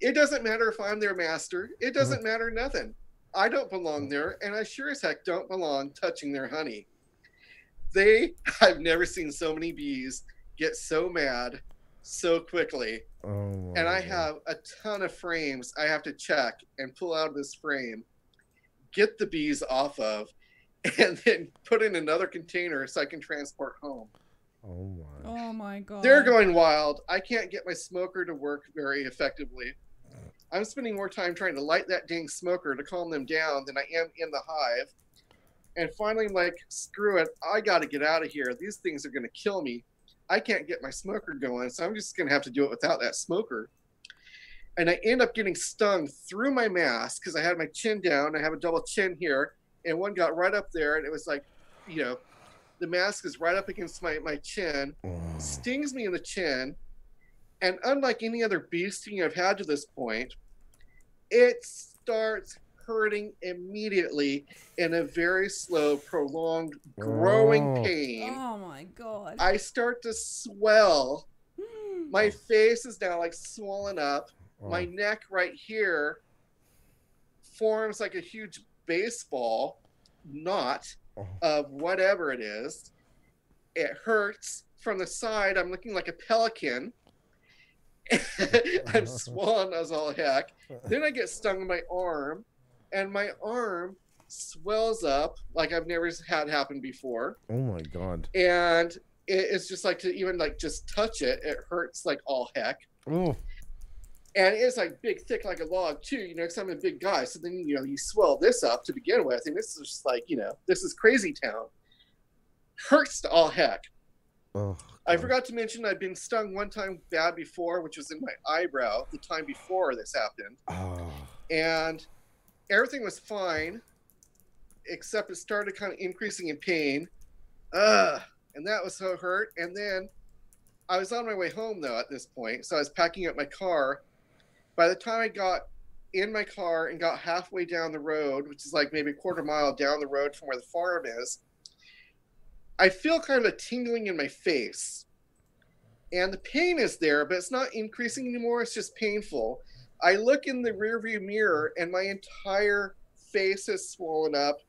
It doesn't matter if I'm their master. It doesn't matter nothing. I don't belong there, and I sure as heck don't belong touching their honey. I've never seen so many bees get so mad so quickly. And I have a ton of frames I have to check and pull out of this frame, get the bees off of, and then put in another container so I can transport home. Oh my God. They're going wild. I can't get my smoker to work very effectively. I'm spending more time trying to light that dang smoker to calm them down than I am in the hive. And finally, I'm like, screw it. I got to get out of here. These things are going to kill me. I can't get my smoker going, so I'm just going to have to do it without that smoker. And I end up getting stung through my mask because I had my chin down. I have a double chin here, and one got right up there, and it was like, you know, The mask is right up against my chin, stings me in the chin, and unlike any other bee sting I've had to this point, it starts hurting immediately in a very slow, prolonged, growing pain. Oh my God. I start to swell. My face is now like swollen up. My neck right here forms like a huge baseball knot of whatever it is. It hurts from the side. I'm looking like a pelican. I'm swollen as all heck. Then I get stung in my arm, and my arm swells up like I've never had happen before. Oh my God. And it's just like to even like just touch it, it hurts like all heck. Oh. And it's like big, thick like a log too, you know, because I'm a big guy. So then, you know, you swell this up to begin with, and this is just like, you know, this is crazy town. Hurts to all heck. Oh, I forgot to mention I'd been stung one time bad before, which was in my eyebrow the time before this happened. Oh. And everything was fine, except it started kind of increasing in pain. And that was so hurt. And then I was on my way home, though, at this point. So I was packing up my car. By the time I got in my car and got halfway down the road, which is like maybe a quarter mile down the road from where the farm is, I feel kind of a tingling in my face. And the pain is there, but it's not increasing anymore. It's just painful. I look in the rearview mirror, and my entire face is swollen up,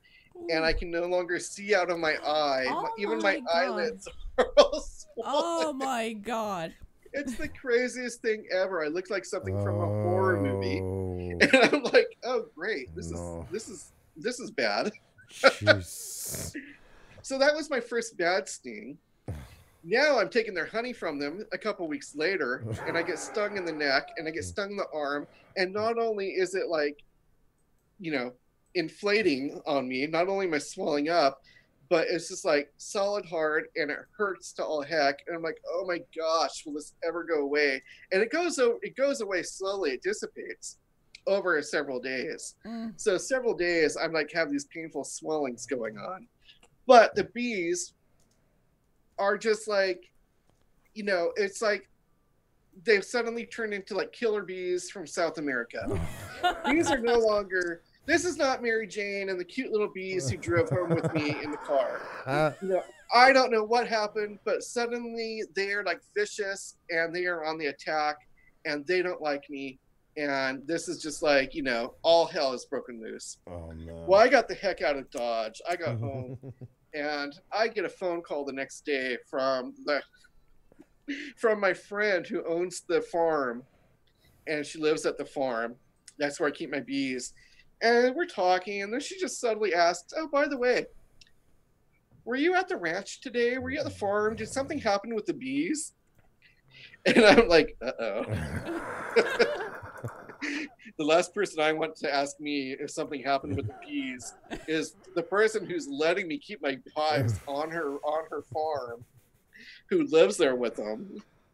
and I can no longer see out of my eye. Even my eyelids are all swollen. Oh my God. It's the craziest thing ever. I look like something from a horror movie. And I'm like, oh great. This is bad. Jeez. So that was my first bad sting. Now I'm taking their honey from them a couple weeks later, and I get stung in the neck, and I get stung in the arm. And not only is it like, you know, inflating on me, not only am I swelling up, but it's just like solid hard, and it hurts to all heck. And I'm like, oh my gosh, will this ever go away? And it goes away slowly. It dissipates over several days. So several days I'm like have these painful swellings going on. But the bees are just like, you know, it's like they've suddenly turned into like killer bees from South America. These are no longer, this is not Mary Jane and the cute little bees who drove home with me in the car. You know, I don't know what happened, but suddenly they are like vicious, and they are on the attack, and they don't like me. And this is just like, you know, all hell is broken loose. Oh no. Well, I got the heck out of Dodge. I got home, and I get a phone call the next day from my friend who owns the farm, and she lives at the farm. That's where I keep my bees. And we're talking, and then she just suddenly asked, oh, by the way, were you at the ranch today? Were you at the farm? Did something happen with the bees? And I'm like, uh-oh. The last person I want to ask me if something happened with the bees is the person who's letting me keep my hives on her farm, who lives there with them.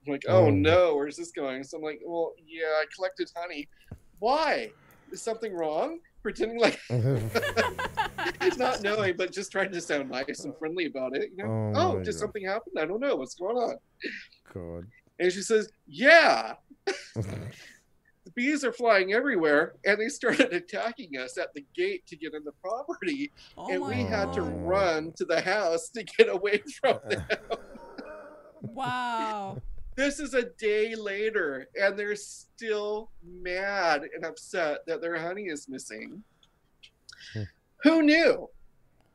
I'm like, oh no, where's this going? So I'm like, well, yeah, I collected honey. Why? Is something wrong? Pretending like not knowing, but just trying to sound nice and friendly about it. You know? Did something happen? I don't know. What's going on? God. And she says, yeah. The bees are flying everywhere, and they started attacking us at the gate to get in the property, and we had to run to the house to get away from them. Wow. This is a day later, and they're still mad and upset that their honey is missing. Who knew?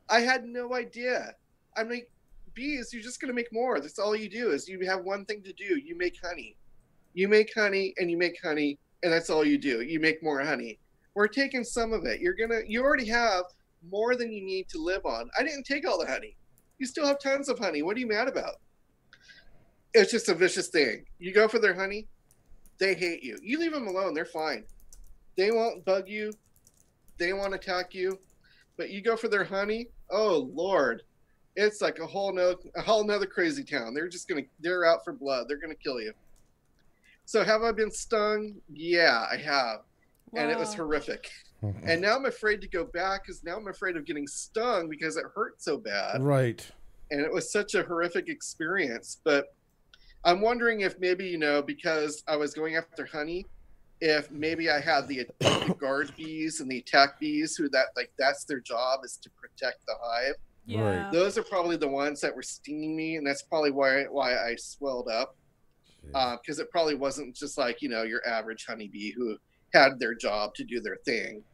I had no idea. I'm like, bees, you're just going to make more. That's all you do is you have one thing to do. You make honey. You make honey, and you make honey, and that's all you do. You make more honey. We're taking some of it. You already have more than you need to live on. I didn't take all the honey. You still have tons of honey. What are you mad about? It's just a vicious thing. You go for their honey, they hate you. You leave them alone, they're fine. They won't bug you. They won't attack you. But you go for their honey, oh Lord. It's like a whole nother crazy town. They're out for blood. They're gonna kill you. So have I been stung? Yeah, I have. Wow. And it was horrific. And now I'm afraid to go back because now I'm afraid of getting stung because it hurt so bad. Right. and it was such a horrific experience. But I'm wondering if maybe, you know, because I was going after honey, if maybe I had the guard bees and the attack bees who that's their job, is to protect the hive. Yeah. Those are probably the ones that were stinging me, and that's probably why I swelled up. Because it probably wasn't just like, you know, your average honeybee who had their job to do their thing.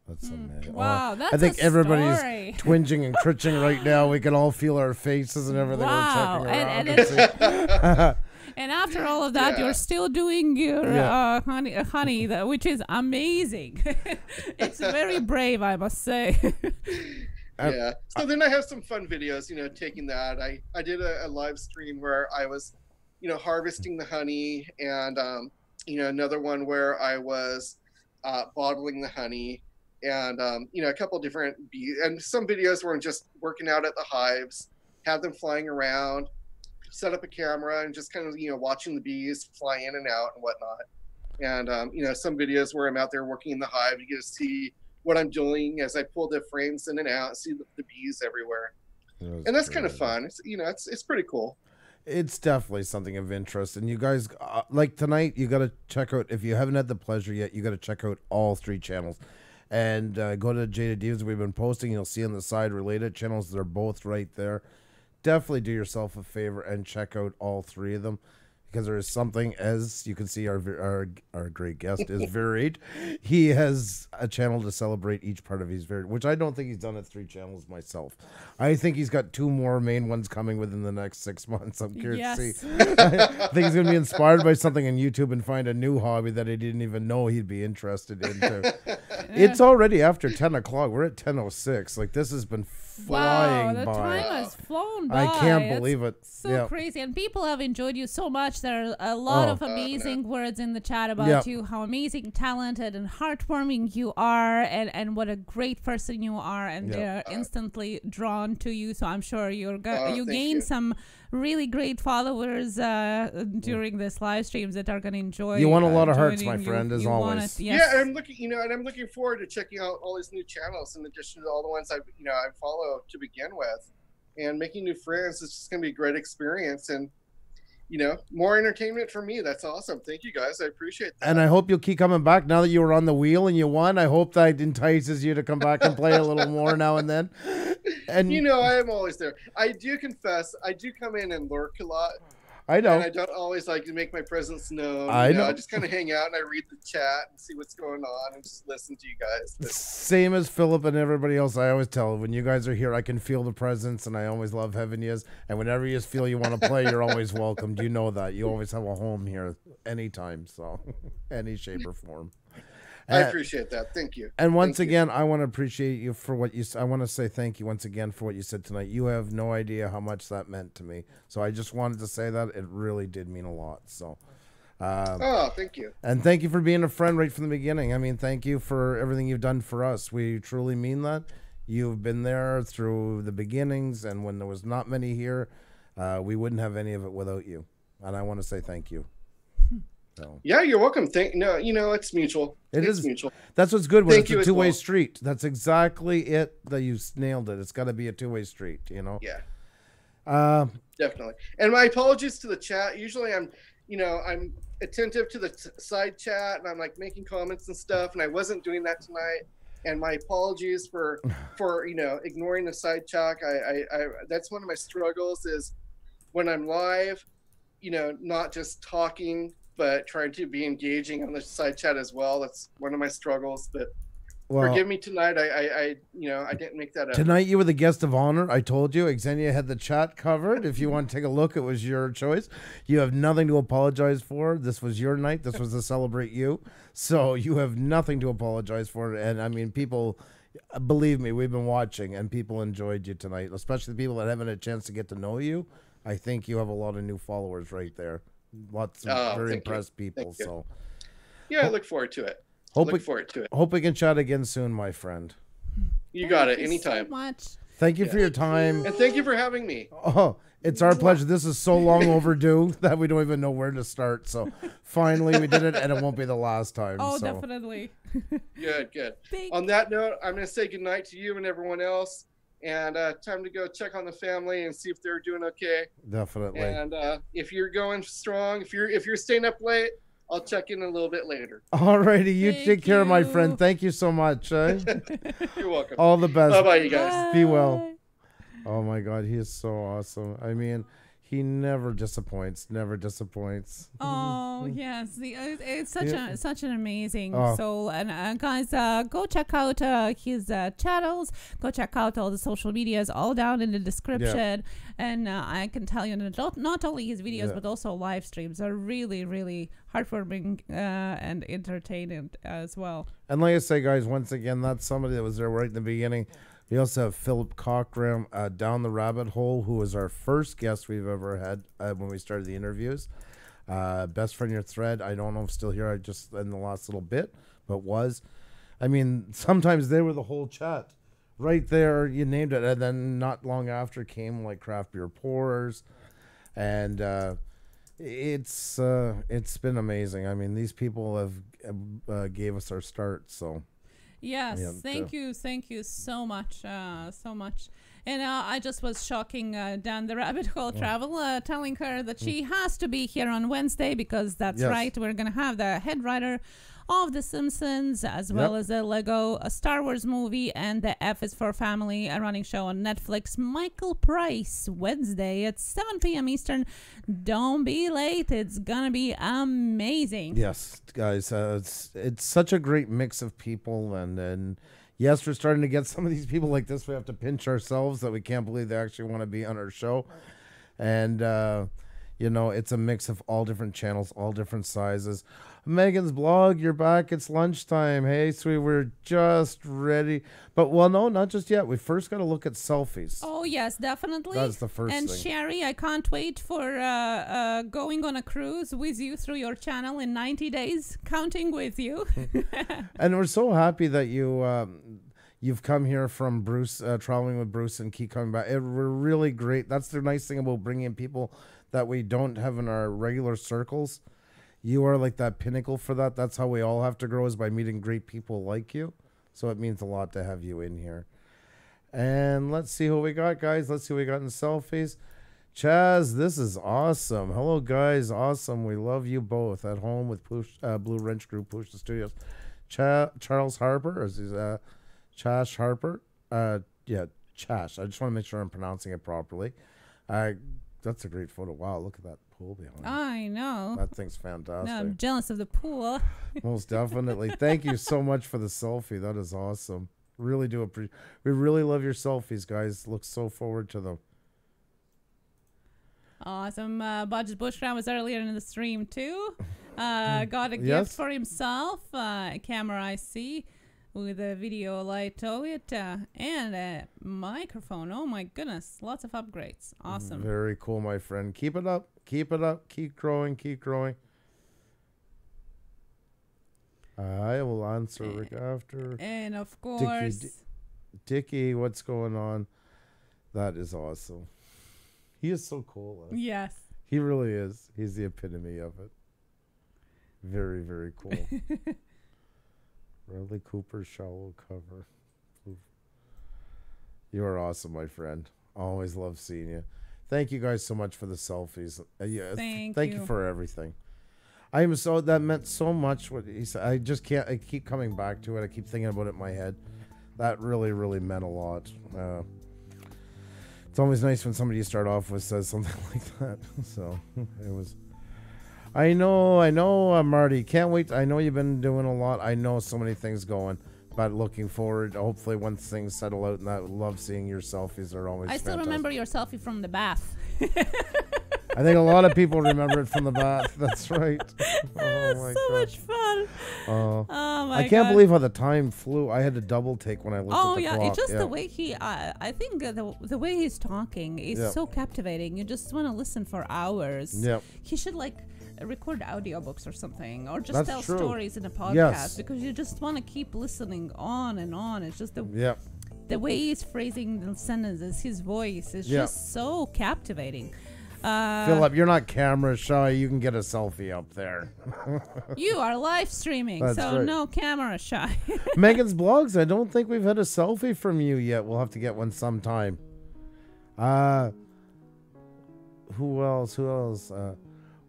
That's amazing. Wow, that's I think a everybody's story. twinging and twitching right now. We can all feel our faces and everything. Wow. We're checking And around. And after all of that, you're still doing your honey, which is amazing. It's very brave, I must say. Yeah. So then I have some fun videos, you know, taking that. I did a live stream where I was, you know, harvesting the honey, and, you know, another one where I was bottling the honey, and, you know, a couple different bees, and some videos where I'm just working out at the hives, have them flying around, set up a camera, and just kind of, you know, watching the bees fly in and out and whatnot. And, you know, some videos where I'm out there working in the hive, you get to see what I'm doing as I pull the frames in and out, see the bees everywhere. And that's kind of fun. It's, you know, it's pretty cool. It's definitely something of interest. And you guys, like tonight, you got to check out, if you haven't had the pleasure yet, you got to check out all 3 channels. And go to Jaded Divas. We've been posting. You'll see on the side related channels. They're both right there. Definitely do yourself a favor and check out all 3 of them, because there is something, as you can see, our great guest is varied. He has a channel to celebrate each part of his varied, which I don't think he's done at 3 channels myself. I think he's got 2 more main ones coming within the next 6 months. I'm curious to see. I think he's going to be inspired by something on YouTube and find a new hobby that he didn't even know he'd be interested in. It's already after 10 o'clock. We're at 10:06. Like, this has been flying the by. time has flown by. I can't believe it. So crazy. And people have enjoyed you so much. There are a lot of amazing words in the chat about you, how amazing, talented, and heartwarming you are, and what a great person you are. And they're instantly drawn to you. So I'm sure you gain some really great followers during this live streams that are going to enjoy. You want a lot of hearts, my friend, as always. Yeah, I'm looking, you know, and I'm looking forward to checking out all these new channels in addition to all the ones I follow to begin with, and making new friends. It's just going to be a great experience, and, you know, more entertainment for me. That's awesome. Thank you guys. I appreciate that. And I hope you'll keep coming back now that you were on the wheel and you won. I hope that entices you to come back and play a little more now and then. And you know, I am always there. I do confess, I do come in and lurk a lot. I know. And I don't always like to make my presence known. I know. I just kind of hang out and I read the chat and see what's going on and just listen to you guys. But same as Philip and everybody else. I always tell, when you guys are here, I can feel the presence, and I always love having you. And whenever you feel you want to play, you're always welcome. You know that. You always have a home here anytime, so any shape or form. I appreciate that. Thank you. And once again, I want to appreciate you for what you. I want to say thank you once again for what you said tonight. You have no idea how much that meant to me. So I just wanted to say that it really did mean a lot. So. Thank you. And thank you for being a friend right from the beginning. I mean, thank you for everything you've done for us. We truly mean that. You've been there through the beginnings, and when there was not many here, we wouldn't have any of it without you. And I want to say thank you. So. Yeah, you're welcome. It's mutual. It's mutual. That's what's good when it's a two-way street. That's exactly it. That you nailed it. It's got to be a two-way street. You know. Yeah. Definitely. And my apologies to the chat. Usually, I'm attentive to the side chat, and I'm like making comments and stuff. And I wasn't doing that tonight. And my apologies for ignoring the side chat. I that's one of my struggles is when I'm live, not just talking, but trying to be engaging on the side chat as well. That's one of my struggles, but forgive me tonight. I didn't make that up. Tonight you were the guest of honor. I told you, Xenia had the chat covered. If you want to take a look, it was your choice. You have nothing to apologize for. This was your night. This was to celebrate you. So you have nothing to apologize for. And I mean, people, believe me, we've been watching and people enjoyed you tonight, especially the people that haven't had a chance to get to know you. I think you have a lot of new followers right there. Lots of very impressed people. So yeah, I look forward to it. Hope we can chat again soon, my friend. You got it. Anytime. So much. Thank you for your time. And thank you for having me. Oh, it's our pleasure. This is so long overdue that we don't even know where to start. So finally we did it, and it won't be the last time. Oh, definitely. Good. On that note, I'm going to say goodnight to you and everyone else. and time to go check on the family and see if they're doing okay. Definitely. And if you're going strong, if you're staying up late, I'll check in a little bit later. Alrighty, you Thank take care, my you. friend. Thank you so much. You're welcome. All the best. Bye bye, you guys. Be well. Oh my God, he is so awesome. I mean, he never disappoints. Never disappoints. Oh yes, it's such an amazing Oh. soul. And guys, go check out his channels. Go check out all the social medias, all down in the description. And I can tell you that not only his videos but also live streams are really, really heartwarming and entertaining as well. And like I say, guys, once again, that's somebody that was there right in the beginning. We also have Philip Cockram down the rabbit hole, who was our first guest we've ever had when we started the interviews. Best friend your thread. I don't know if I'm still here. I just in the last little bit, but was. I mean, sometimes they were the whole chat. Right there, you named it. And then not long after came like craft beer pourers. And it's been amazing. I mean, these people have gave us our start, so. Yes, Yeah, thank you so much, so much. And I just was shocking down the rabbit hole travel, telling her that she has to be here on Wednesday because that's right. We're gonna have the head writer of The Simpsons, as well as the Lego Star Wars movie, and the F is for Family, a running show on Netflix. Michael Price, Wednesday at 7 p.m. Eastern. Don't be late. It's gonna be amazing. Yes, guys, it's such a great mix of people, and yes, we're starting to get some of these people like this. We have to pinch ourselves that we can't believe they actually want to be on our show, and you know, it's a mix of all different channels, all different sizes. Megan's blog, you're back. It's lunchtime. Hey, sweet, we're just ready. But, well, no, not just yet. We first got to look at selfies. Oh, yes, definitely. That's the first and thing. Sherry, I can't wait for going on a cruise with you through your channel in 90 days, counting with you. And we're so happy that you've come here from Bruce, traveling with Bruce, and keep coming back. We're really great. That's the nice thing about bringing in people that we don't have in our regular circles. You are like that pinnacle for that. That's how we all have to grow, is by meeting great people like you. So it means a lot to have you in here. And let's see who we got, guys. Let's see what we got in selfies. Chaz, this is awesome. Hello, guys. Awesome. We love you both at home with Blue Wrench Group, Pusa Studios. Charles Harper, or is he Chash Harper? Yeah, Chash. I just want to make sure I'm pronouncing it properly. That's a great photo. Wow, look at that pool behind. I know. That thing's fantastic. No, I'm jealous of the pool. Most definitely. Thank you so much for the selfie. That is awesome. Really do appreciate. We really love your selfies, guys. Look so forward to them. Awesome. Bodge's Bushcraft was earlier in the stream too. Got a gift for himself. A camera IC with a video light to it, and a microphone. Oh my goodness, lots of upgrades. Awesome. Very cool, my friend. Keep it up. Keep it up. Keep growing. Keep growing. I will answer Rick after. And of course, Dickie, what's going on? That is awesome. He is so cool. Yes. He really is. He's the epitome of it. Very, very cool. Bradley Cooper shallow cover. You are awesome, my friend. Always love seeing you. Thank you guys so much for the selfies. Thank you for everything. That meant so much what he said. I keep coming back to it. I keep thinking about it in my head. That really, really meant a lot. It's always nice when somebody you start off with says something like that. So it was. I know, Marty. Can't wait. I know you've been doing a lot. I know so many things going, but looking forward. Hopefully, once things settle out, and I love seeing your selfies. Are always. I still remember your selfie from the bath. I think a lot of people remember it from the bath. That's right. So much fun. Oh my I can't believe how the time flew. I had to double take when I looked at the clock. Oh yeah, it's just the way he. I think the way he's talking is so captivating. You just want to listen for hours. Yep. He should record audiobooks or something, or just tell stories in a podcast. Yes. Because you just want to keep listening on and on. It's just the way he's phrasing the sentences, his voice is just so captivating. Philip, you're not camera shy. You can get a selfie up there. You are live streaming, That's so right. no camera shy. Megan's Blogs, I don't think we've had a selfie from you yet. We'll have to get one sometime. Who else?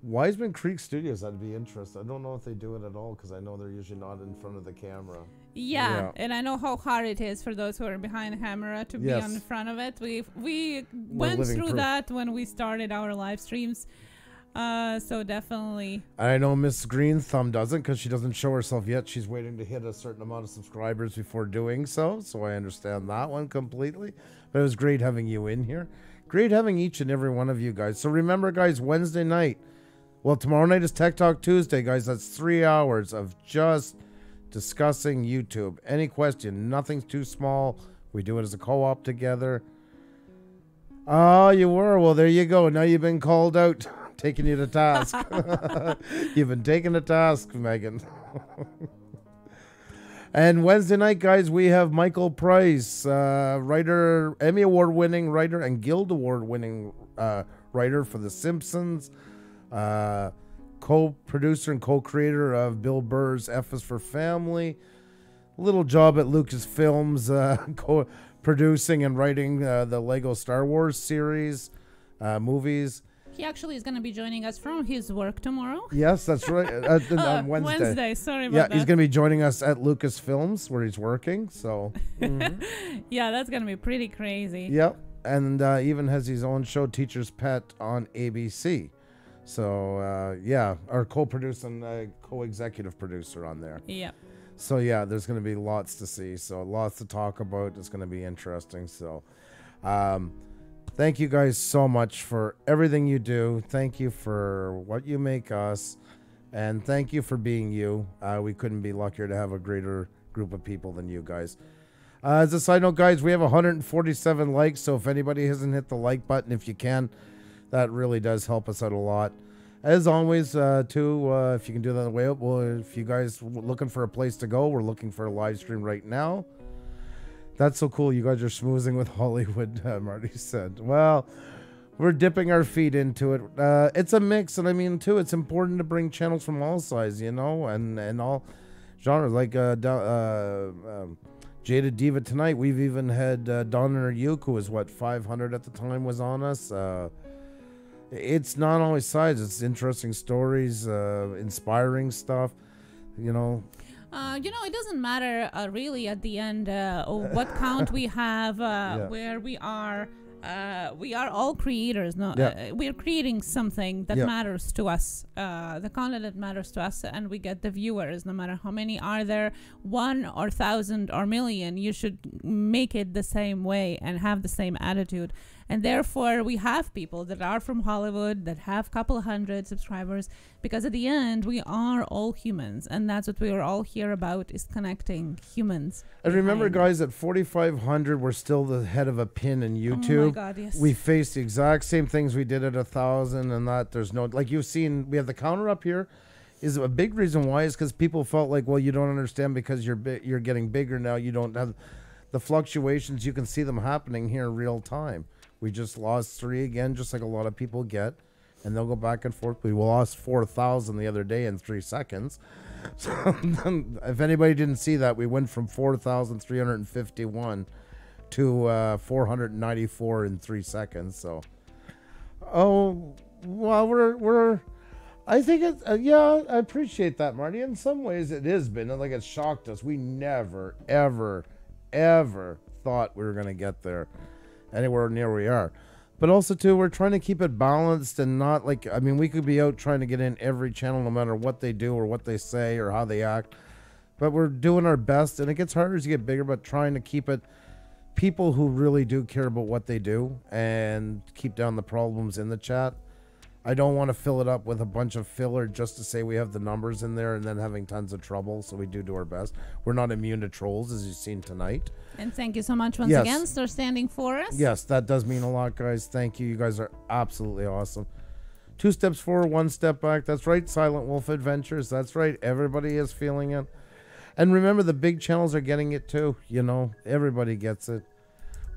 Wiseman Creek Studios, I'd be interested. I don't know if they do it at all because I know they're usually not in front of the camera. Yeah, and I know how hard it is for those who are behind the camera to be on the front of it. We went through that when we started our live streams. So definitely. I know Miss Green Thumb doesn't because she doesn't show herself yet. She's waiting to hit a certain amount of subscribers before doing so. So I understand that one completely. But it was great having you in here. Great having each and every one of you guys. So remember, guys, Wednesday night. Well, tomorrow night is Tech Talk Tuesday, guys. That's 3 hours of just discussing YouTube. Any question, nothing's too small. We do it as a co-op together. Oh, you were? Well, there you go. Now you've been called out. Taking you to task. You've been taken to task, Megan. And Wednesday night, guys, we have Michael Price, writer, Emmy Award-winning writer and Guild Award-winning writer for The Simpsons. Co-producer and co-creator of Bill Burr's F is for Family. Little job at Lucasfilms, co-producing and writing the Lego Star Wars series, movies. He actually is going to be joining us from his work tomorrow. Yes, that's right. On Wednesday. Wednesday, sorry about that. Yeah, he's going to be joining us at Lucasfilms where he's working. So, yeah, that's going to be pretty crazy. Yep, and even has his own show, Teacher's Pet, on ABC. So, yeah, our co-producer and co-executive producer on there. Yep. So, yeah, there's going to be lots to see. So, lots to talk about. It's going to be interesting. So, thank you guys so much for everything you do. Thank you for what you make us. And thank you for being you. We couldn't be luckier to have a greater group of people than you guys. As a side note, guys, we have 147 likes. So if anybody hasn't hit the like button, if you can, that really does help us out a lot. As always, too, if you can do that on the way up, well, if you guys looking for a place to go, we're looking for a live stream right now. That's so cool. You guys are schmoozing with Hollywood, Marty said. Well, we're dipping our feet into it. It's a mix, and I mean, too, it's important to bring channels from all sides, you know, and all genres. Like Jaded Diva tonight, we've even had Donna Yuke, who was, 500 at the time, was on us. It's not always sides. It's interesting stories, inspiring stuff, you know. It doesn't matter really at the end what count we have, where we are. We are all creators. We're creating something that matters to us, the content that matters to us, and we get the viewers. No matter how many are there, 1 or 1,000 or million, you should make it the same way and have the same attitude. And therefore, we have people that are from Hollywood that have a couple hundred subscribers, because at the end, we are all humans. And that's what we are all here about, is connecting humans. And remember, guys, at 4,500, we're still the head of a pin in YouTube. Oh, my God, yes. We faced the exact same things we did at 1,000, and that there's no, like you've seen, we have the counter up here. Is a big reason why is because people felt like, well, you don't understand because you're getting bigger now. You don't have the fluctuations. You can see them happening here in real time. We just lost 3 again, just like a lot of people get, and they'll go back and forth. We lost 4,000 the other day in 3 seconds. So if anybody didn't see that, we went from 4,351 to 494 in 3 seconds. So, oh well, we're. I think it's yeah. I appreciate that, Marty. In some ways, it has been like it shocked us. We never, ever, ever thought we were gonna get there. Anywhere near where we are. But also too, we're trying to keep it balanced and not like, I mean, we could be out trying to get in every channel no matter what they do or what they say or how they act, but we're doing our best, and it gets harder as you get bigger, but trying to keep it people who really do care about what they do and keep down the problems in the chat. I don't want to fill it up with a bunch of filler just to say we have the numbers in there and then having tons of trouble. So we do our best. We're not immune to trolls, as you've seen tonight. And thank you so much once again for standing for us. Yes, that does mean a lot, guys. Thank you. You guys are absolutely awesome. 2 steps forward, 1 step back. That's right. Silent Wolf Adventures. That's right. Everybody is feeling it. And remember, the big channels are getting it too. You know, everybody gets it.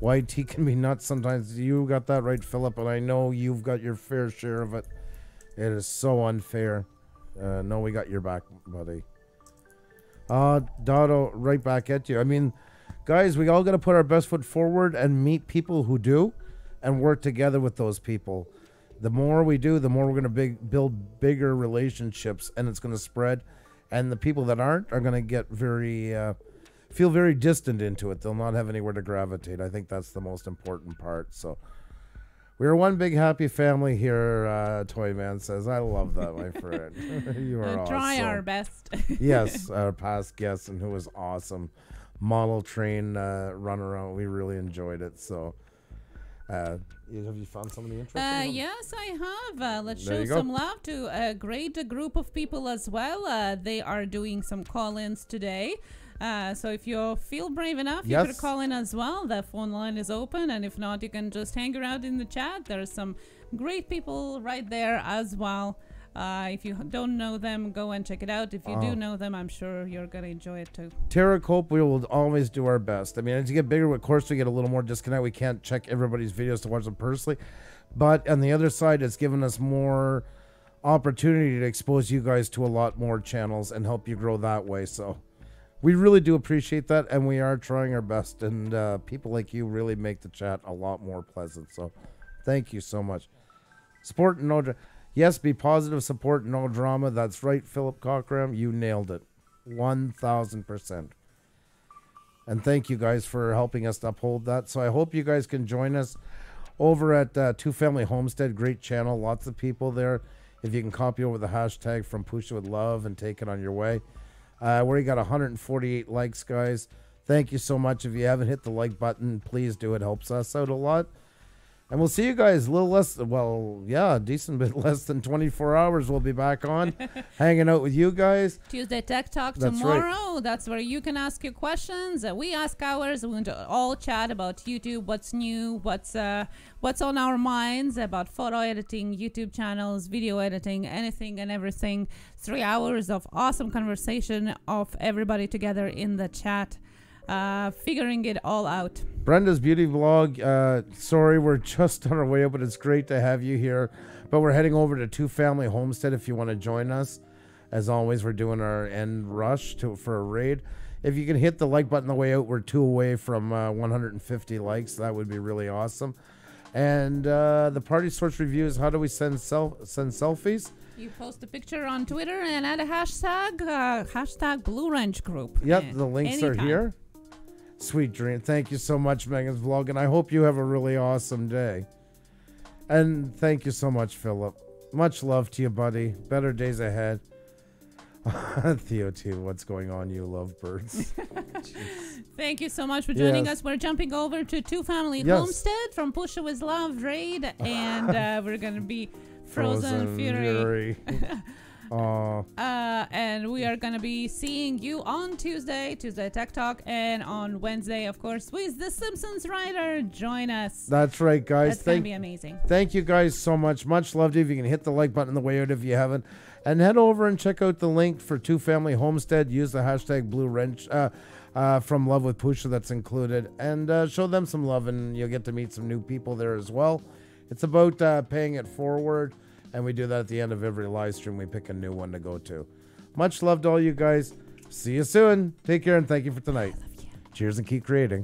YT can be nuts sometimes. You got that right, Philip, and I know you've got your fair share of it. It is so unfair. No, we got your back, buddy. Dotto, right back at you. I mean, guys, we all got to put our best foot forward and meet people who do and work together with those people. The more we do, the more we're going to build bigger relationships, and it's going to spread. And the people that aren't are going to get feel very distant into it. They'll not have anywhere to gravitate. I think that's the most important part. So we're one big happy family here, Toy Man says. I love that, my friend. You are awesome. Try our best. Yes, our past guest, and who was awesome. Model train run around. We really enjoyed it. So have you found somebody interesting? Yes, I have. Let's There show you go. some love to a great group of people as well. They are doing some call-ins today. So if you feel brave enough, you Yes. could call in as well. The phone line is open, and if not, you can just hang around in the chat. There's some great people right there as well. If you don't know them, go and check it out. If you do know them, I'm sure you're going to enjoy it too. Tara Cope, we will always do our best. I mean, as you get bigger, of course, we get a little more disconnect. We can't check everybody's videos to watch them personally. But on the other side, it's given us more opportunity to expose you guys to a lot more channels and help you grow that way. So we really do appreciate that, and we are trying our best. And people like you really make the chat a lot more pleasant. So thank you so much. Support and no drama. Yes, be positive, support, no drama. That's right, Philip Cockram. You nailed it. 1,000%. And thank you guys for helping us to uphold that. So I hope you guys can join us over at Two Family Homestead. Great channel. Lots of people there. If you can copy over the hashtag from Pusa with love and take it on your way. We already got 148 likes, guys. Thank you so much. If you haven't hit the like button, please do. It helps us out a lot. And we'll see you guys a little less, well, yeah, a decent bit less than 24 hours. We'll be back on, hanging out with you guys. Tuesday Tech Talk That's tomorrow. That's where you can ask your questions. We ask ours. We're going to all chat about YouTube, what's new, what's on our minds about photo editing, YouTube channels, video editing, anything and everything. 3 hours of awesome conversation of everybody together in the chat, figuring it all out. Brenda's beauty vlog. Sorry, we're just on our way up, but it's great to have you here. But we're heading over to Two Family Homestead if you want to join us. As always, we're doing our end rush for a raid. If you can hit the like button on the way out, we're 2 away from 150 likes. That would be really awesome. And the party source reviews. How do we send selfies? You post a picture on Twitter and add a hashtag Blue Ranch Group. Yep, the links are Anytime. here. Sweet dream. Thank you so much, Megan's Vlog, and I hope you have a really awesome day. And thank you so much, Philip. Much love to you, buddy. Better days ahead. Theo, too. What's going on, you lovebirds? Thank you so much for joining Yes. us. We're jumping over to Two Family Yes. Homestead from Pusa with Love Raid, and we're going to be Frozen Fury. And we are going to be seeing you on Tuesday Tech Talk, and on Wednesday, of course, with the Simpsons writer. Join us. That's right, guys. That's going to be amazing. Thank you guys so much. Much love to you. If you can hit the like button on the way out if you haven't. And head over and check out the link for Two Family Homestead. Use the hashtag Blue Wrench from Love with Pusa that's included. And show them some love, and you'll get to meet some new people there as well. It's about paying it forward. And we do that at the end of every live stream. We pick a new one to go to. Much love to all you guys. See you soon. Take care, and thank you for tonight. Cheers and keep creating.